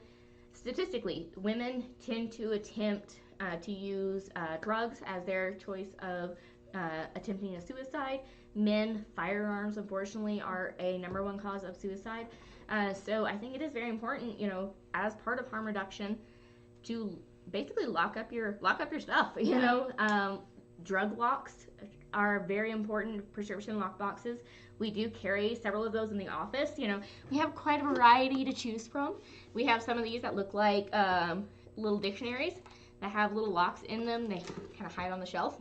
statistically, women tend to attempt to use drugs as their choice of attempting a suicide. Men, firearms, unfortunately, are a #1 cause of suicide. So I think it is very important, as part of harm reduction, to basically lock up your stuff. Drug locks are very important. Prescription lock boxes. We do carry several of those in the office. We have quite a variety to choose from. We have some of these that look like little dictionaries that have little locks in them. They kind of hide on the shelf.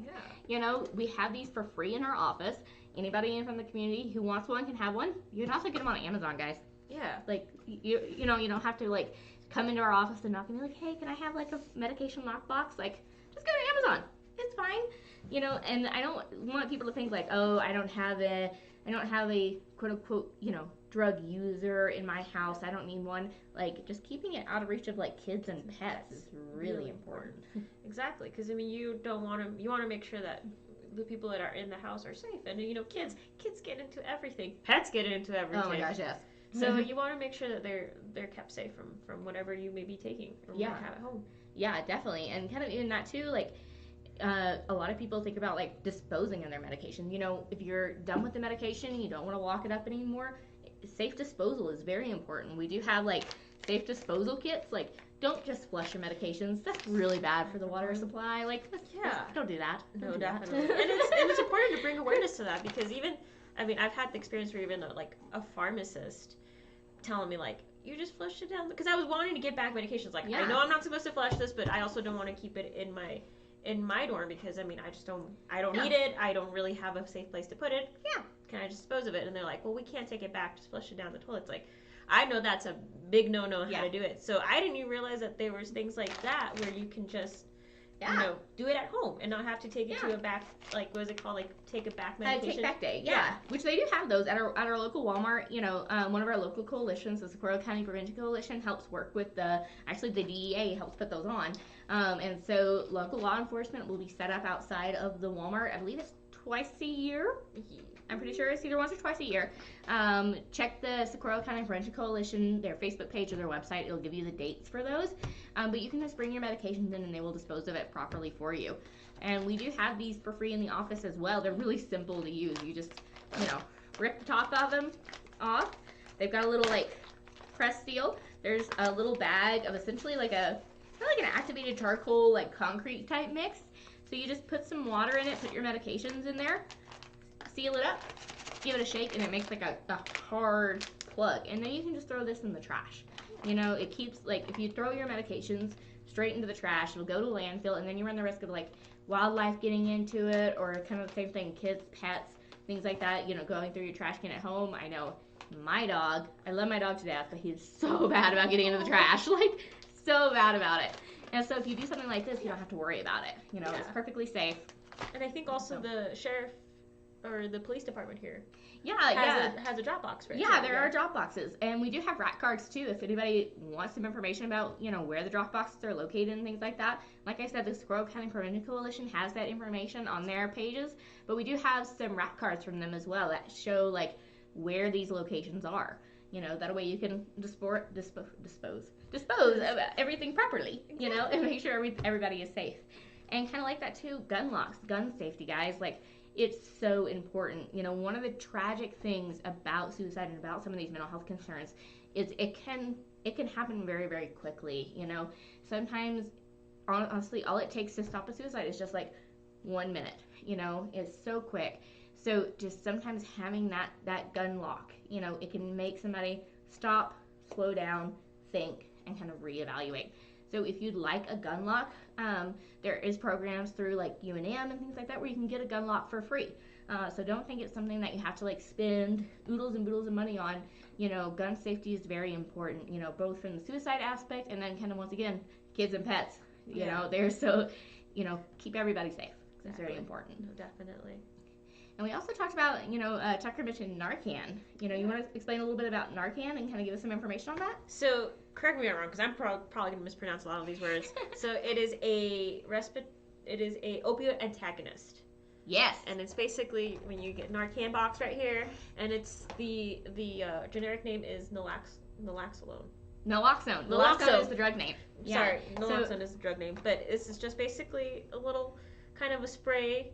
Yeah. We have these for free in our office. Anybody in from the community who wants one can have one. You can also get them on Amazon, guys. Yeah. Like, you don't have to, come into our office and knock and be like, hey, can I have, a medication lockbox? Just go to Amazon. It's fine. And I don't want people to think, oh, I don't have a quote-unquote, drug user in my house. I don't need one. Just keeping it out of reach of, kids and pets is really important. Exactly, because, you want to make sure that the people that are in the house are safe. And, kids get into everything. Pets get into everything. Oh, my gosh, yes. So you want to make sure that they're kept safe from whatever you may be taking or might have at home. Yeah, definitely. And kind of in that, too, a lot of people think about disposing of their medication. If you're done with the medication and you don't want to lock it up anymore, safe disposal is very important. We do have safe disposal kits. Don't just flush your medications. That's really bad for the water supply. Don't do that. No, definitely. And it's important to bring awareness to that, because I've had the experience where even a pharmacist telling me you just flushed it down, because I was wanting to get back medications. I know I'm not supposed to flush this, but I also don't want to keep it in my dorm, because I don't need it. I don't really have a safe place to put it. Yeah. Can I just dispose of it? And they're like, well, we can't take it back. Just flush it down the toilet. It's I know that's a big no-no how to do it. So I didn't even realize that there was things like that where you can just Yeah. do it at home and not have to take it to a back, like, what is it called, like, take a back medication? Take back day, yeah. Which they do have those at our local Walmart. One of our local coalitions, the Socorro County Prevention Coalition, helps work with the DEA helps put those on. And so local law enforcement will be set up outside of the Walmart. I believe it's twice a year. I'm pretty sure it's either once or twice a year. Check the Socorro County Prevention Coalition, their Facebook page or their website. It'll give you the dates for those. But you can just bring your medications in and they will dispose of it properly for you. And we do have these for free in the office as well. They're really simple to use. You just, rip the top of them off. They've got a little, like, press seal. There's a little bag of essentially like an activated charcoal, like, concrete type mix. So you just put some water in it, put your medications in there, seal it up, give it a shake, and it makes like a hard plug. And then you can just throw this in the trash. It keeps, like, if you throw your medications straight into the trash, it'll go to landfill, and then you run the risk of, like, wildlife getting into it, or kind of the same thing, kids, pets, things like that, going through your trash can at home. I know my dog, I love my dog to death, but he's so bad about getting into the trash, like, so bad about it. And so if you do something like this, you don't have to worry about it. It's perfectly safe. And I think also the sheriff or the police department here has a drop box for it. Yeah, there are drop boxes. And we do have rat cards too if anybody wants some information about, where the drop boxes are located and things like that. Like I said, the Socorro County Prevention Coalition has that information on their pages, but we do have some rat cards from them as well that show, like, where these locations are. That way you can dispose of everything properly, and make sure everybody is safe. And kind of like that too, gun locks, gun safety, guys. Like, it's so important. One of the tragic things about suicide and about some of these mental health concerns is it can happen very, very quickly. Sometimes, honestly, all it takes to stop a suicide is just like 1 minute. It's so quick. So just sometimes having that gun lock, it can make somebody stop, slow down, think, and kind of reevaluate. So if you'd like a gun lock, there is programs through like UNM and things like that where you can get a gun lock for free. So don't think it's something that you have to like spend oodles and boodles of money on. Gun safety is very important, both from the suicide aspect and then kind of, once again, kids and pets. They're so, keep everybody safe. Exactly. It's very important. No, definitely. And we also talked about, Tucker mentioned Narcan. You want to explain a little bit about Narcan and kind of give us some information on that? So, correct me if I'm wrong, because I'm probably going to mispronounce a lot of these words. So, it is a opioid antagonist. Yes. And it's basically, when you get Narcan box right here, and it's the generic name is naloxone. Naloxone. Naloxone is the drug name. Yeah. Sorry, naloxone is the drug name. But this is just basically a little kind of a spray.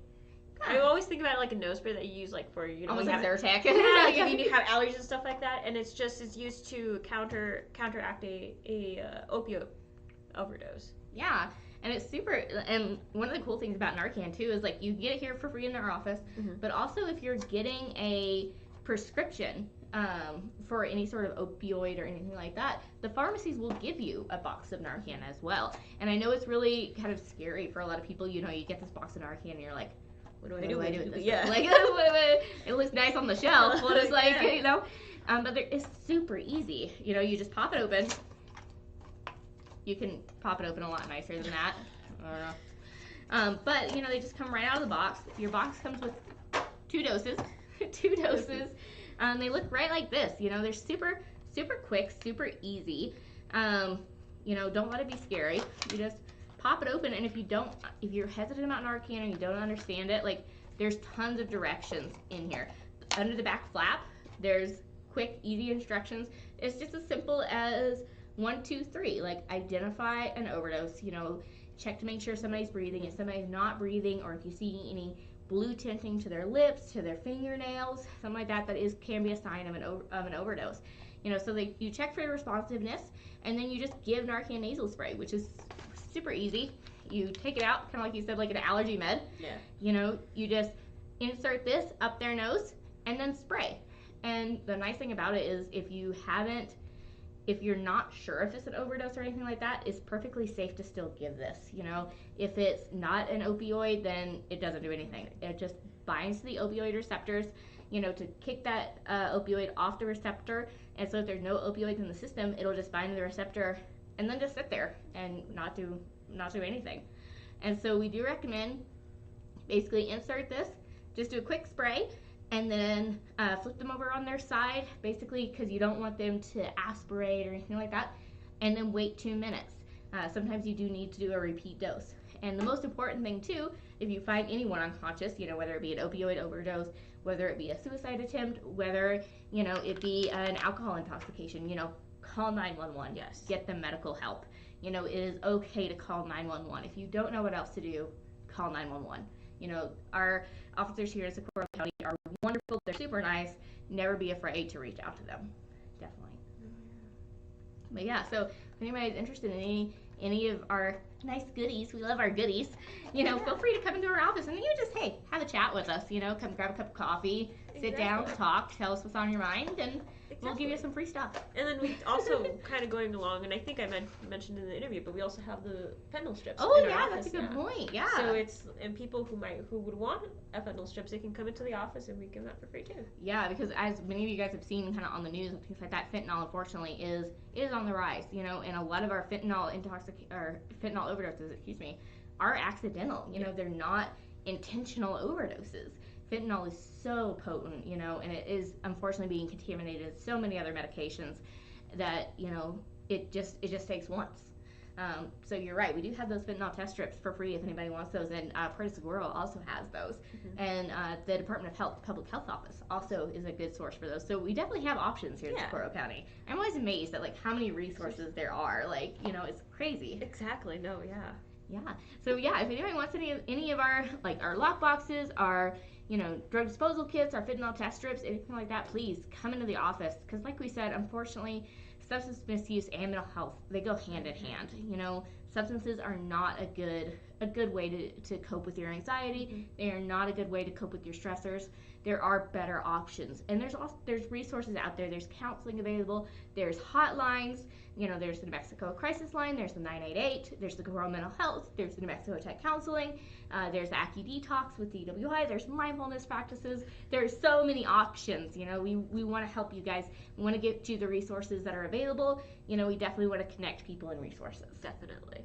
I always think about it like a nose spray that you use like for, almost like Zyrtec. If you have allergies and stuff like that, and it's used to counteract a opioid overdose. Yeah, and it's super. And one of the cool things about Narcan too is like you get it here for free in their office, but also if you're getting a prescription for any sort of opioid or anything like that, the pharmacies will give you a box of Narcan as well. And I know it's really kind of scary for a lot of people. You get this box of Narcan and you're like, what do I do with this? Yeah. Like, it looks nice on the shelf. What is like, but it's super easy. You just pop it open. You can pop it open a lot nicer than that. But, they just come right out of the box. Your box comes with 2 doses. 2 doses. They look right like this. They're super, super quick, super easy. Don't let it be scary. You just pop it open, and if you're hesitant about Narcan and you don't understand it, like, there's tons of directions in here. Under the back flap, there's quick, easy instructions. It's just as simple as 1, 2, 3. Like, identify an overdose. Check to make sure somebody's breathing. If somebody's not breathing, or if you see any blue tinting to their lips, to their fingernails, something like that, can be a sign of an overdose. So you check for responsiveness, and then you just give Narcan nasal spray, which is super easy. You take it out, kind of like you said, like an allergy med. Yeah. You just insert this up their nose and then spray. And the nice thing about it is if you're not sure if it's an overdose or anything like that, it's perfectly safe to still give this. If it's not an opioid, then it doesn't do anything. It just binds to the opioid receptors, to kick that opioid off the receptor. And so if there's no opioids in the system, it'll just bind to the receptor and then just sit there and not do anything. And so we do recommend basically insert this, just do a quick spray, and then flip them over on their side, basically because you don't want them to aspirate or anything like that, and then wait 2 minutes. Sometimes you do need to do a repeat dose. And the most important thing too, if you find anyone unconscious, whether it be an opioid overdose, whether it be a suicide attempt, whether, it be an alcohol intoxication, call 911. Yes. Get them medical help. It is okay to call 911. If you don't know what else to do, call 911. Our officers here in Socorro County are wonderful. They're super nice. Never be afraid to reach out to them. Definitely. But yeah, so if anybody's interested in any of our nice goodies, we love our goodies, feel free to come into our office and just, hey, have a chat with us, come grab a cup of coffee, sit down, talk, tell us what's on your mind, and we'll give you some free stuff. And then we also kind of going along, and I think I mentioned in the interview, but we also have the fentanyl strips. Oh in our yeah, office that's a good now. point. Yeah. So and people who would want a fentanyl strips, they can come into the office and we give them out for free too. Yeah, because as many of you guys have seen kind of on the news and things like that, fentanyl unfortunately is on the rise. And a lot of our fentanyl overdoses, are accidental. They're not intentional overdoses. Fentanyl is so potent, and it is unfortunately being contaminated with so many other medications that, it just takes once. So you're right, we do have those fentanyl test strips for free if anybody wants those, and Puerto Seguro also has those. And the Department of Health, Public Health Office also is a good source for those. So we definitely have options here in Socorro County. I'm always amazed at how many resources there are. It's crazy. Exactly. No. Yeah. Yeah. So yeah, if anybody wants any of our our lock boxes, our drug disposal kits, our fentanyl test strips, anything like that, please come into the office. Because like we said, unfortunately, substance misuse and mental health, they go hand in hand. Substances are not a good way to cope with your anxiety. They are not a good way to cope with your stressors. There are better options, and there's resources out there. There's counseling available. There's hotlines. There's the New Mexico Crisis Line. There's the 988. There's the Rural Mental Health. There's the New Mexico Tech Counseling. There's the Acudetox with DWI. There's mindfulness practices. There's so many options. We want to help you guys. We want to get you the resources that are available. We definitely want to connect people and resources. Definitely.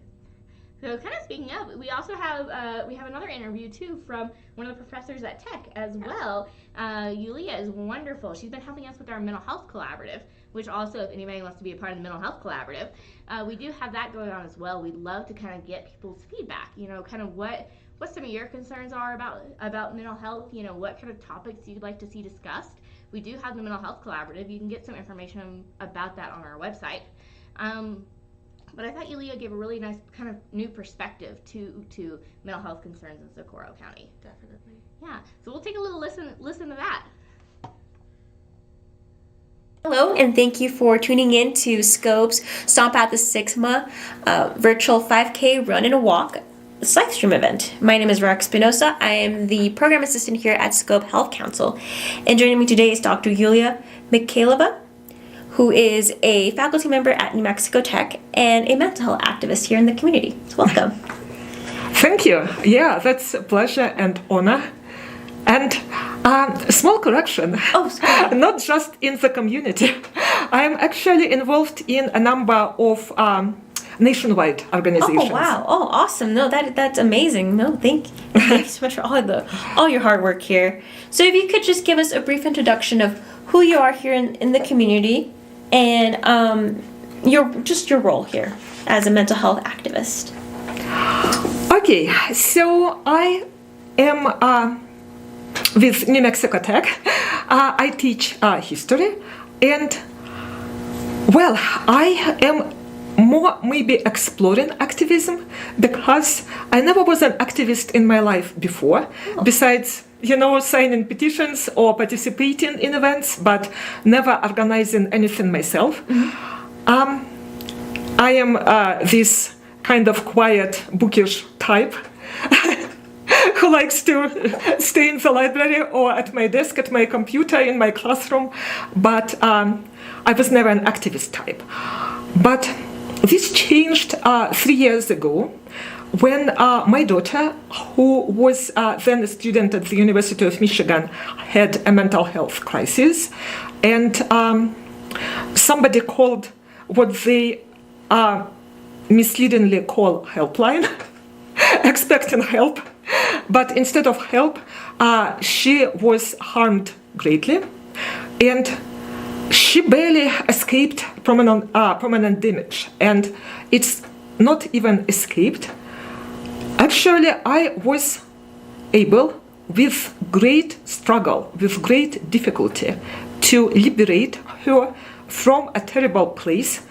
So kind of speaking of, we also have we have another interview too from one of the professors at Tech as well. Yulia is wonderful. She's been helping us with our mental health collaborative, which also, if anybody wants to be a part of the mental health collaborative, we do have that going on as well. We'd love to kind of get people's feedback, kind of what some of your concerns are about mental health, what kind of topics you'd like to see discussed. We do have the mental health collaborative. You can get some information about that on our website. But I thought Yulia gave a really nice kind of new perspective to mental health concerns in Socorro County. Definitely. Yeah, so we'll take a little listen to that. Hello, and thank you for tuning in to Scope's Stomp at the Stigma virtual 5K run and a walk Livestream event. My name is Rock Espinosa. I am the program assistant here at Scope Health Council, and joining me today is Dr. Yulia Mikhailova, who is a faculty member at New Mexico Tech and a mental health activist here in the community. So welcome. Thank you. Yeah, that's a pleasure and honor. And a small correction. Oh, sorry. Not just in the community. I'm actually involved in a number of nationwide organizations. Oh wow! Oh, awesome! No, that's amazing. No, thank you so much for all your hard work here. So, if you could just give us a brief introduction of who you are here in the community, and your role here as a mental health activist. Okay, so I am with New Mexico Tech. I teach history, and well, I am more maybe exploring activism because I never was an activist in my life before, besides signing petitions or participating in events, but never organizing anything myself. I am this kind of quiet, bookish type who likes to stay in the library or at my desk, at my computer, in my classroom, but I was never an activist type. But this changed 3 years ago when my daughter, who was then a student at the University of Michigan, had a mental health crisis, and somebody called what they misleadingly call helpline. expecting help, but instead of help, she was harmed greatly, and she barely escaped permanent damage, and it's not even escaped. Actually, I was able, with great struggle, with great difficulty, to liberate her from a terrible place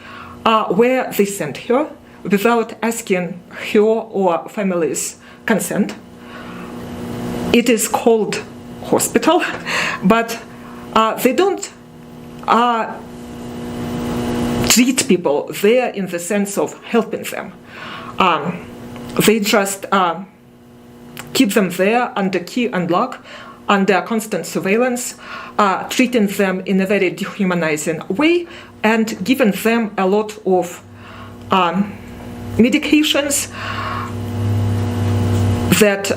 where they sent her without asking her or family's consent. It is called hospital, but they don't treat people there in the sense of helping them. They just keep them there under key and lock, under constant surveillance, treating them in a very dehumanizing way, and giving them a lot of medications that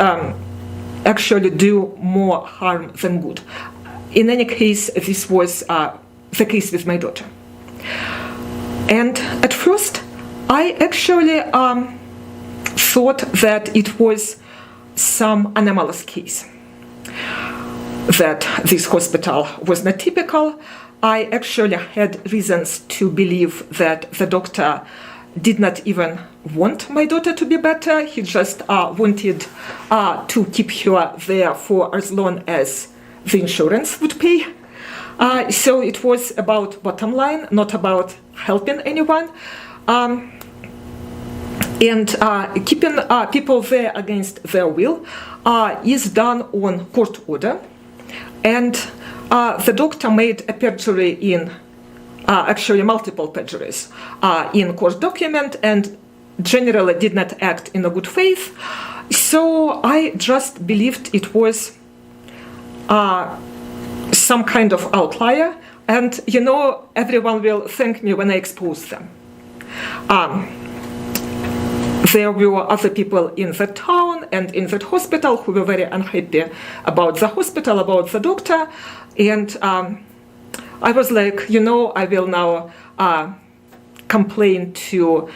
actually do more harm than good. In any case, this was the case with my daughter. And at first, I actually thought that it was some anomalous case, that this hospital was not typical. I actually had reasons to believe that the doctor did not even want my daughter to be better. He just wanted to keep her there for as long as the insurance would pay. So it was about bottom line, not about helping anyone. And keeping people there against their will is done on court order. And the doctor made a perjury in, actually multiple perjuries, in court document, and generally did not act in a good faith. So I just believed it was some kind of outlier, and everyone will thank me when I expose them. There were other people in the town and in that hospital who were very unhappy about the hospital, about the doctor, and I was like, I will now complain to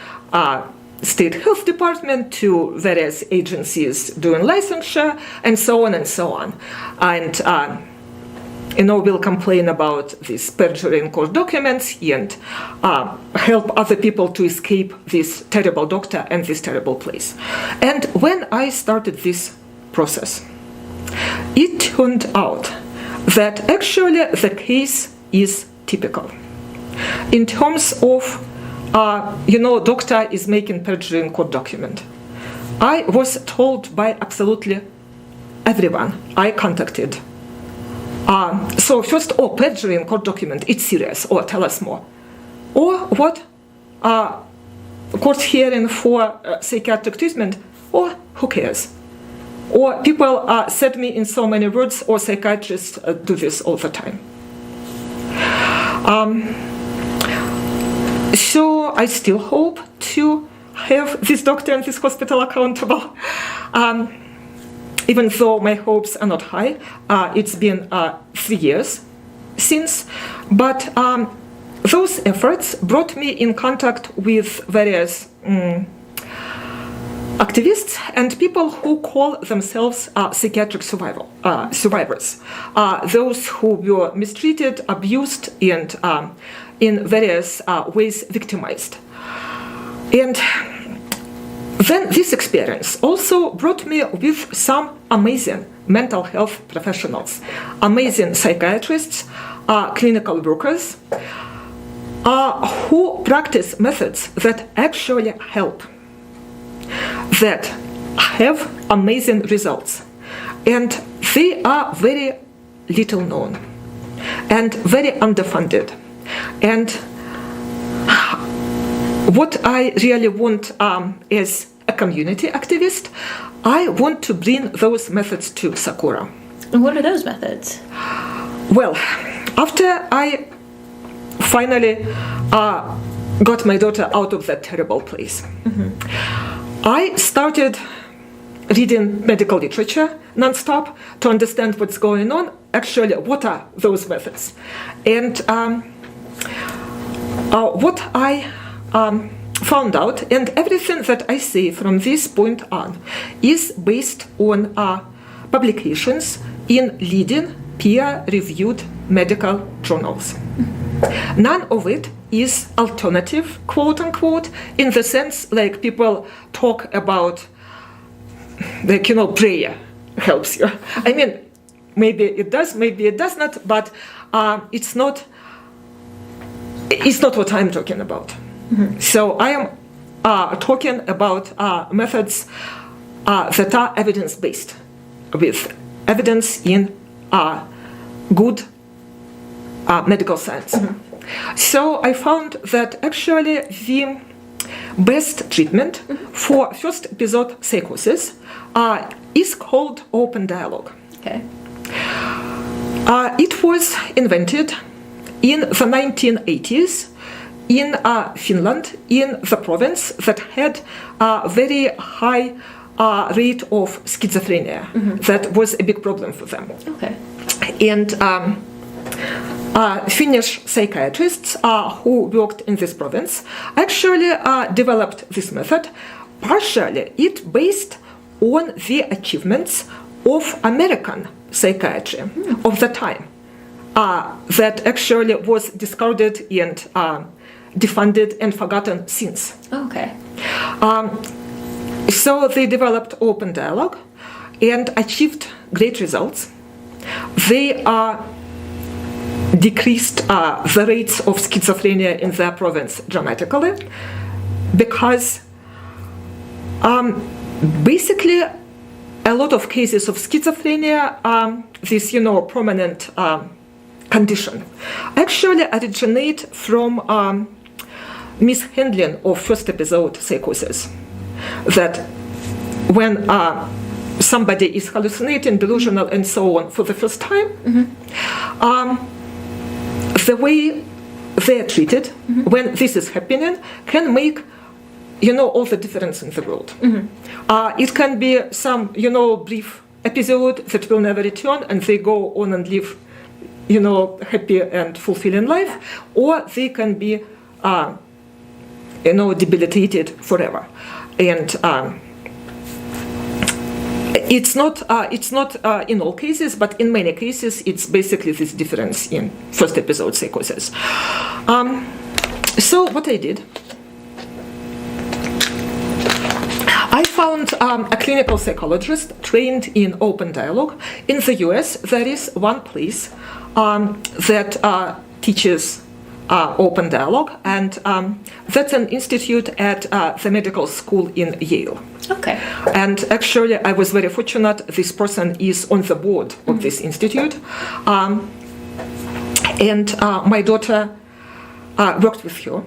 state health department, to various agencies doing licensure, and so on and so on. And will complain about this perjury in court documents and help other people to escape this terrible doctor and this terrible place. And when I started this process, it turned out that actually the case is typical. In terms of, doctor is making perjury in court document. I was told by absolutely everyone I contacted. So first, perjury in court document, it's serious, or tell us more. Or what? Court hearing for psychiatric treatment, or who cares? Or people said me in so many words, or psychiatrists do this all the time. So I still hope to have this doctor and this hospital accountable. Even though my hopes are not high, it's been 3 years since, but those efforts brought me in contact with various activists and people who call themselves psychiatric survivors, those who were mistreated, abused, and in various ways victimized. And then this experience also brought me with some amazing mental health professionals, amazing psychiatrists, clinical workers, who practice methods that actually help, that have amazing results. And they are very little known and very underfunded. And what I really want as a community activist, I want to bring those methods to Socorro. And what are those methods? Well, after I finally got my daughter out of that terrible place, I started reading medical literature nonstop to understand what's going on. Actually, what are those methods? And what I found out, and everything that I say from this point on is based on publications in leading peer-reviewed medical journals. None of it is alternative, quote unquote, in the sense like people talk about, like, prayer helps you. I mean, maybe it does, maybe it does not, but it's not what I'm talking about. So I am talking about methods that are evidence-based, with evidence in good medical science. So I found that actually the best treatment for first episode psychosis is called open dialogue. Okay. It was invented in the 1980s in Finland, in the province that had a very high rate of schizophrenia. That was a big problem for them. Okay. And Finnish psychiatrists who worked in this province actually developed this method. Partially, it based on the achievements of American psychiatry of the time that actually was discarded and defunded and forgotten since. Okay. So they developed open dialogue and achieved great results. They decreased the rates of schizophrenia in their province dramatically because basically a lot of cases of schizophrenia, this prominent condition, actually originate from mishandling of first episode psychosis. That when somebody is hallucinating, delusional, and so on for the first time, the way they are treated when this is happening can make all the difference in the world. It can be some brief episode that will never return, and they go on and live happy and fulfilling life, or they can be debilitated forever. And it's not in all cases, but in many cases, it's basically this difference in first episode psychosis. So what I did, I found a clinical psychologist trained in open dialogue. In the US, there is one place that teaches open dialogue, and that's an institute at the medical school in Yale. Okay. And actually, I was very fortunate. This person is on the board of this institute, and my daughter worked with her.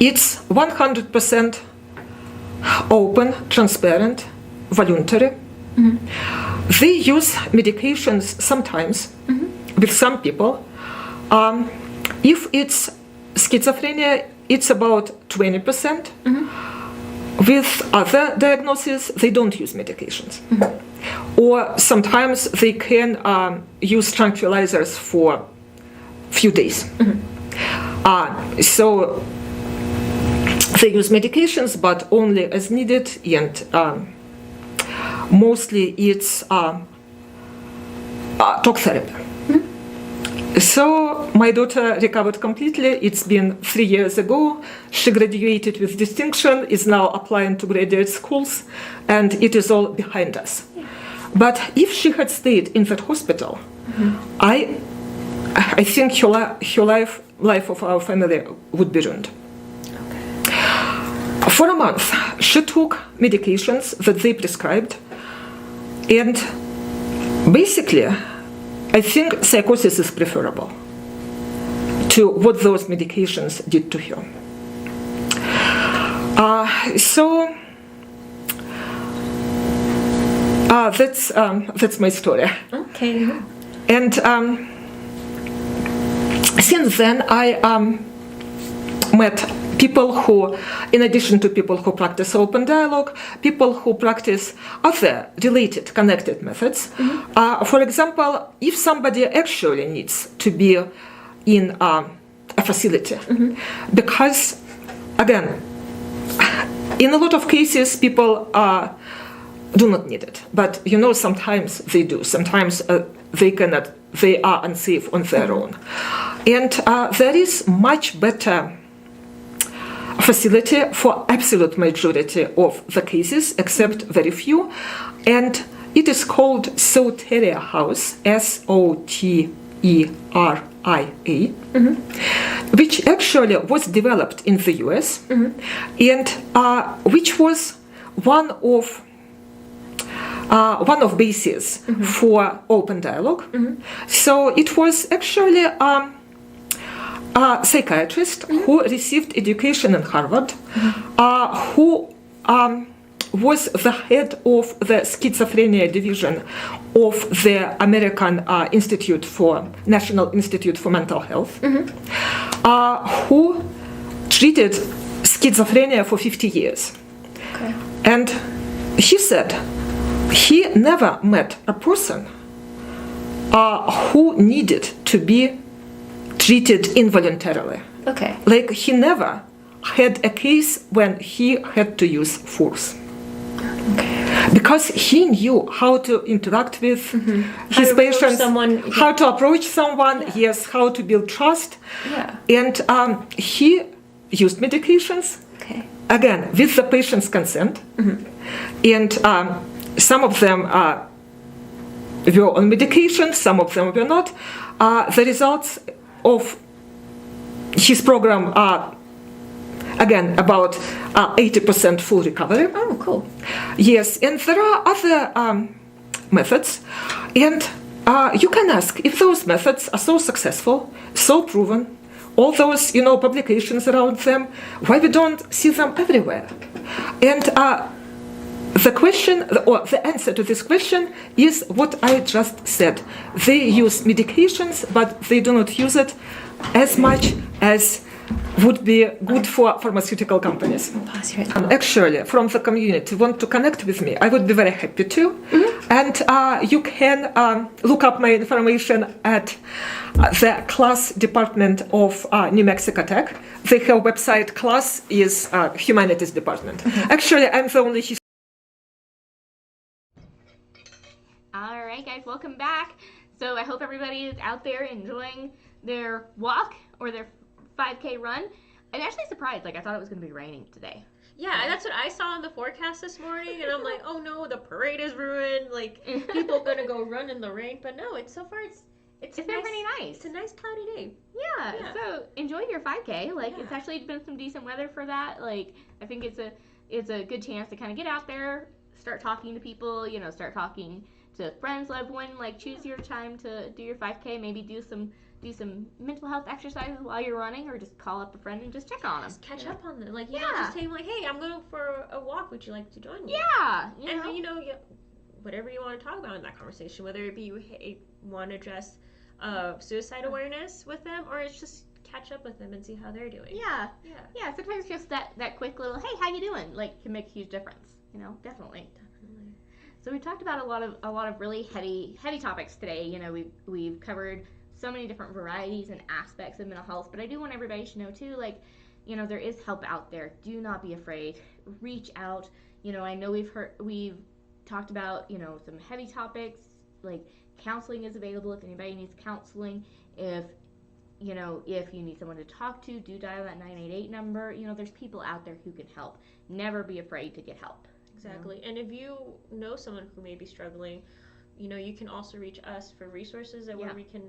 It's 100% open, transparent, voluntary. They use medications sometimes with some people. If it's schizophrenia, it's about 20%. With other diagnoses, they don't use medications. Or sometimes they can use tranquilizers for a few days. So they use medications, but only as needed, and mostly it's talk therapy. So my daughter recovered completely. It's been 3 years ago. She graduated with distinction, is now applying to graduate schools, and it is all behind us. But if she had stayed in that hospital, I think her life of our family would be ruined. For a month, she took medications that they prescribed, and basically, I think psychosis is preferable to what those medications did to her. So that's my story. Okay. And since then, I met people who, in addition to people who practice open dialogue, people who practice other related, connected methods. For example, if somebody actually needs to be in a facility, because again, in a lot of cases, people do not need it. But sometimes they do. Sometimes they cannot. They are unsafe on their own. And there is much better facility for absolute majority of the cases, except very few. And it is called Soteria House, SOTERIA, which actually was developed in the US, and which was one of bases for open dialogue. So it was actually a psychiatrist who received education in Harvard, who was the head of the schizophrenia division of the American National Institute for Mental Health, who treated schizophrenia for 50 years. Okay. And he said he never met a person who needed to be treated involuntarily. Okay. Like, he never had a case when he had to use force. Because he knew how to interact with his patients, how to approach someone, yes, how to build trust. Yeah. And he used medications, again, with the patient's consent. And some of them were on medication, some of them were not. The results of his program are, again, about 80% full recovery. Oh, cool. Yes, and there are other methods, and you can ask if those methods are so successful, so proven, all those publications around them, why we don't see them everywhere? And the question, or the answer to this question, is what I just said. They use medications, but they do not use it as much as would be good for pharmaceutical companies. Actually, from the community, want to connect with me, I would be very happy to. And you can look up my information at the class department of New Mexico Tech. They have website. Class is humanities department. Actually, I'm the only All right, guys, welcome back. So I hope everybody is out there enjoying their walk or their 5K run. I'm actually surprised. Like, I thought it was going to be raining today. Yeah, that's what I saw in the forecast this morning, and I'm like, oh no, the parade is ruined. Like, people gonna go run in the rain, but no, it's been pretty nice. It's a nice cloudy day. Yeah. So enjoy your 5K. Like, it's actually been some decent weather for that. Like, I think it's a good chance to kind of get out there, start talking to people. Start talking to friends, loved ones. Like, choose your time to do your 5K. Maybe do some mental health exercises while you're running, or just call up a friend and just check on them. Just catch up on them. Like, just tell them, like, hey, I'm going for a walk. Would you like to join me? Yeah. Whatever you want to talk about in that conversation, whether it be you want to address suicide awareness with them, or it's just catch up with them and see how they're doing. Yeah. Sometimes just that quick little, hey, how you doing? Like, can make a huge difference. Definitely. So we talked about a lot of really heavy topics today. We've covered so many different varieties and aspects of mental health, but I do want everybody to know too, like, there is help out there. Do not be afraid. Reach out. I know we've talked about, some heavy topics, like counseling is available if anybody needs counseling. If you need someone to talk to, do dial that 988 number. There's people out there who can help. Never be afraid to get help. Exactly. And if you know someone who may be struggling, you can also reach us for resources where we can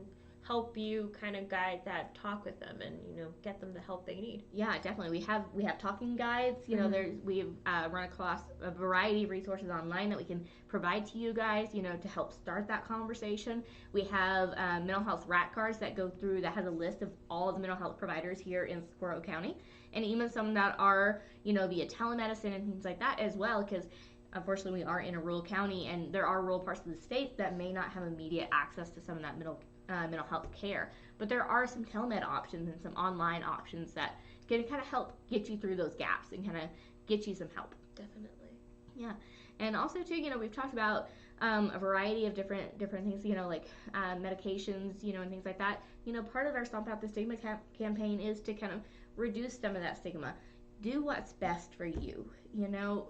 help you kind of guide that talk with them and get them the help they need. Yeah, definitely. We have talking guides. We've run across a variety of resources online that we can provide to you guys, to help start that conversation. We have mental health rat cards that has a list of all of the mental health providers here in Socorro County, and even some that are via telemedicine and things like that as well, because unfortunately we are in a rural county and there are rural parts of the state that may not have immediate access to some of that mental health care, but there are some telemed options and some online options that can kind of help get you through those gaps and kind of get you some help. Definitely. Yeah, and also too, we've talked about a variety of different things, like medications, and things like that. Part of our Stomp Out the Stigma campaign is to kind of reduce some of that stigma. do what's best for you. You know,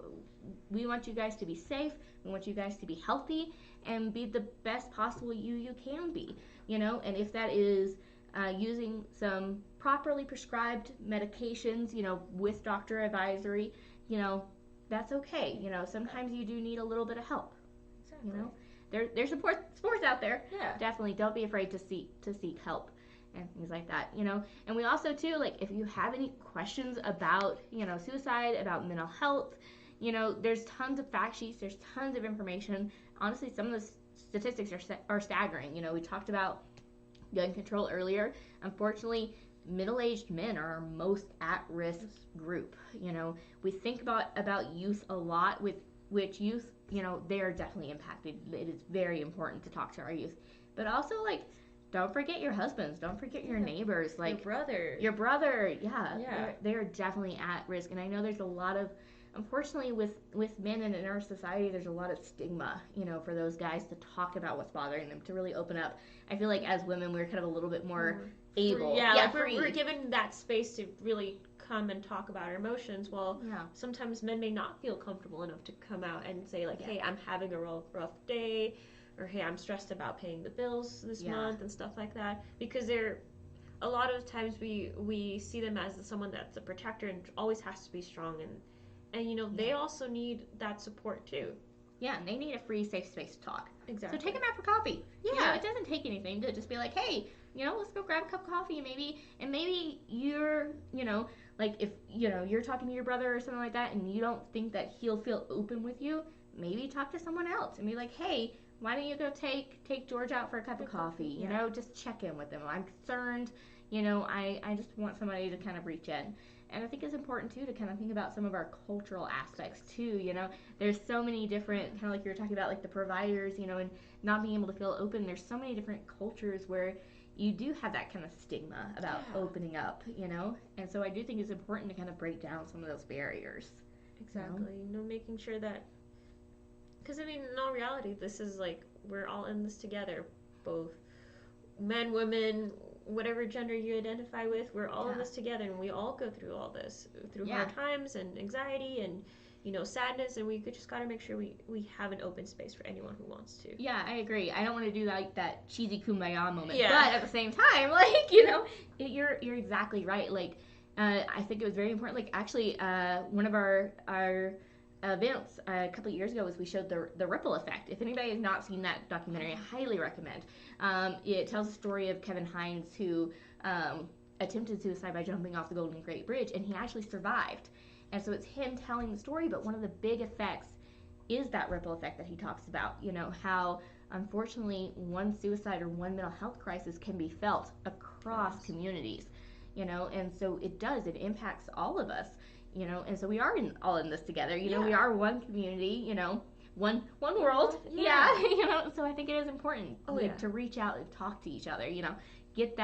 we want you guys to be safe. We want you guys to be healthy and be the best possible you can be. You know, and if that is using some properly prescribed medications, you know, with doctor advisory, you know, that's okay. You know, sometimes you do need a little bit of help. Exactly. You know, there's supports out there. Yeah. Definitely don't be afraid to seek help and things like that, you know. And we also too, like, if you have any questions about, you know, suicide, about mental health, you know, there's tons of fact sheets, there's tons of information. Honestly, some of the statistics are staggering. You know, we talked about gun control earlier. Unfortunately, middle-aged men are our most at-risk group. You know, we think about youth a lot, with which youth, you know, they are definitely impacted. It is very important to talk to our youth, but also, like, don't forget your husbands, don't forget your neighbors, like your brother. Yeah. They're definitely at risk. And I know there's a lot of, unfortunately, with men in our society, there's a lot of stigma, you know, for those guys to talk about what's bothering them, to really open up. I feel like as women, we're kind of a little bit more able. Like we're given that space to really come and talk about our emotions. Well, sometimes men may not feel comfortable enough to come out and say, like, hey, I'm having a rough day, or hey, I'm stressed about paying the bills this month and stuff like that, because they're, a lot of times we see them as someone that's a protector and always has to be strong, and you know, they also need that support too. Yeah, and they need a free, safe space to talk. Exactly. So take them out for coffee. Yeah. You know, it doesn't take anything to just be like, hey, you know, let's go grab a cup of coffee, and maybe you're, you know, like, if, you know, you're talking to your brother or something like that and you don't think that he'll feel open with you, maybe talk to someone else and be like, hey, why don't you go take George out for a cup of coffee? You know, just check in with them. I'm concerned. You know, I just want somebody to kind of reach in. And I think it's important, too, to kind of think about some of our cultural aspects, too. You know, there's so many different, kind of like you were talking about, like the providers, you know, and not being able to feel open. There's so many different cultures where you do have that kind of stigma about opening up, you know. And so I do think it's important to kind of break down some of those barriers. Exactly. You know, making sure that, because, I mean, in all reality, this is like, we're all in this together, both men, women, whatever gender you identify with, we're all in this together, and we all go through all this, through hard times and anxiety and, you know, sadness, and we just got to make sure we have an open space for anyone who wants to. Yeah, I agree. I don't want to do that cheesy kumbaya moment, but at the same time, like, you know, you're exactly right. Like, I think it was very important. Like, actually, one of our events a couple of years ago was we showed the ripple effect. If anybody has not seen that documentary, I highly recommend. It tells the story of Kevin Hines, who attempted suicide by jumping off the Golden Gate Bridge, and he actually survived. And so it's him telling the story, but one of the big effects is that ripple effect that he talks about. You know, how unfortunately one suicide or one mental health crisis can be felt across communities, you know, and so it impacts all of us. You know, and so we are all in this together. You know, we are one community. You know, one world. Yeah. You know, so I think it is important to reach out and talk to each other. You know, get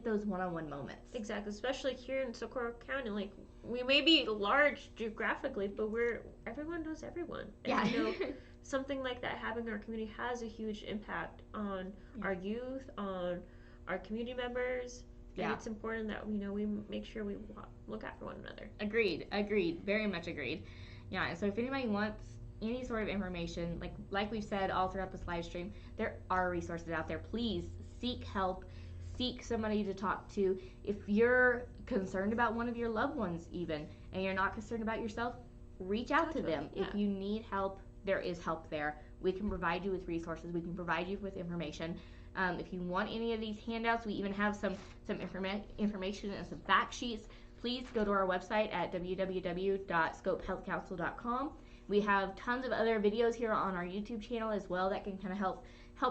those one-on-one moments. Exactly, especially here in Socorro County. Like, we may be large geographically, but everyone knows everyone. And, you know, something like that happening in our community has a huge impact on our youth, on our community members. And it's important that, you know, we make sure we look out for one another. Agreed. Very much agreed. Yeah, and so if anybody wants any sort of information, like we've said all throughout this live stream, there are resources out there. Please seek help. Seek somebody to talk to. If you're concerned about one of your loved ones even, and you're not concerned about yourself, reach out to them. If you need help, there is help there. We can provide you with resources. We can provide you with information. If you want any of these handouts, we even have some information and some fact sheets. Please go to our website at www.scopehealthcouncil.com. We have tons of other videos here on our YouTube channel as well that can kind of help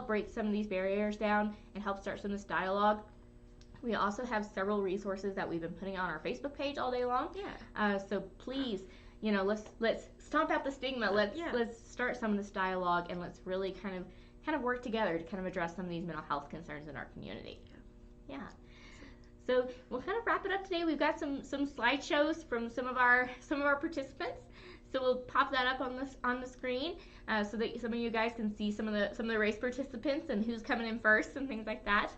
break some of these barriers down and help start some of this dialogue. We also have several resources that we've been putting on our Facebook page all day long. So please, you know, let's stomp out the stigma. Let's start some of this dialogue, and let's really kind of work together to kind of address some of these mental health concerns in our community. Yeah. So we'll kind of wrap it up today. We've got some slideshows from some of our participants. So we'll pop that up on the screen so that some of you guys can see some of the race participants and who's coming in first and things like that.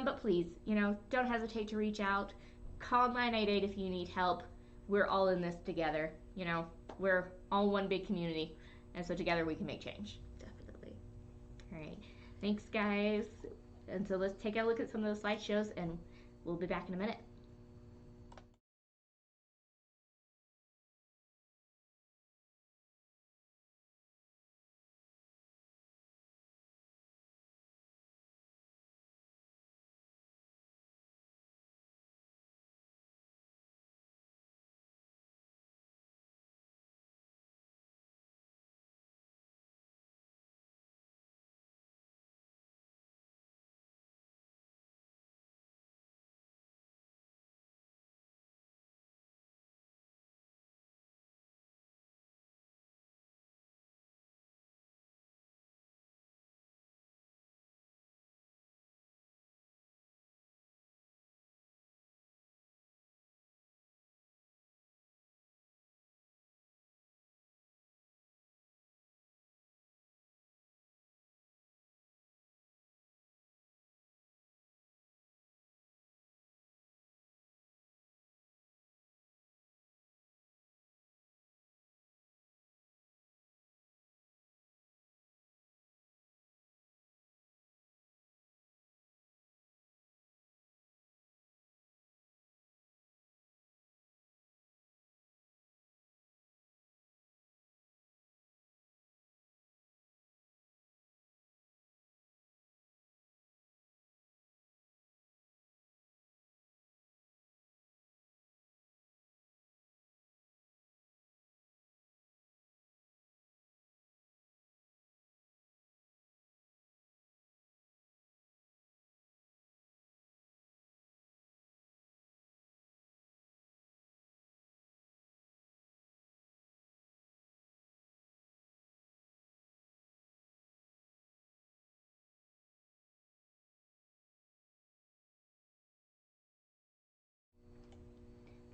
But please, you know, don't hesitate to reach out. Call 988 if you need help. we're all in this together. You know, we're all one big community, and so together we can make change. Definitely. All right, thanks guys. And so let's take a look at some of those slideshows, and we'll be back in a minute.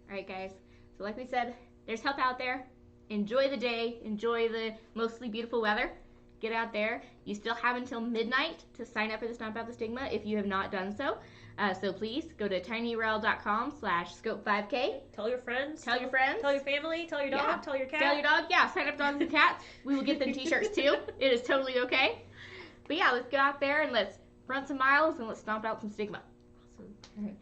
All right, guys. So like we said, there's help out there. Enjoy the day. Enjoy the mostly beautiful weather. Get out there. You still have until midnight to sign up for the Stomp Out the Stigma if you have not done so. So please go to tinyurl.com/scope5k. Tell your friends. Tell your friends. Tell your family. Tell your dog. Yeah. Tell your cat. Tell your dog. Yeah, sign up dogs and cats. We will get them t-shirts too. It is totally okay. But yeah, let's get out there and let's run some miles and let's stomp out some stigma. Awesome. All right, great.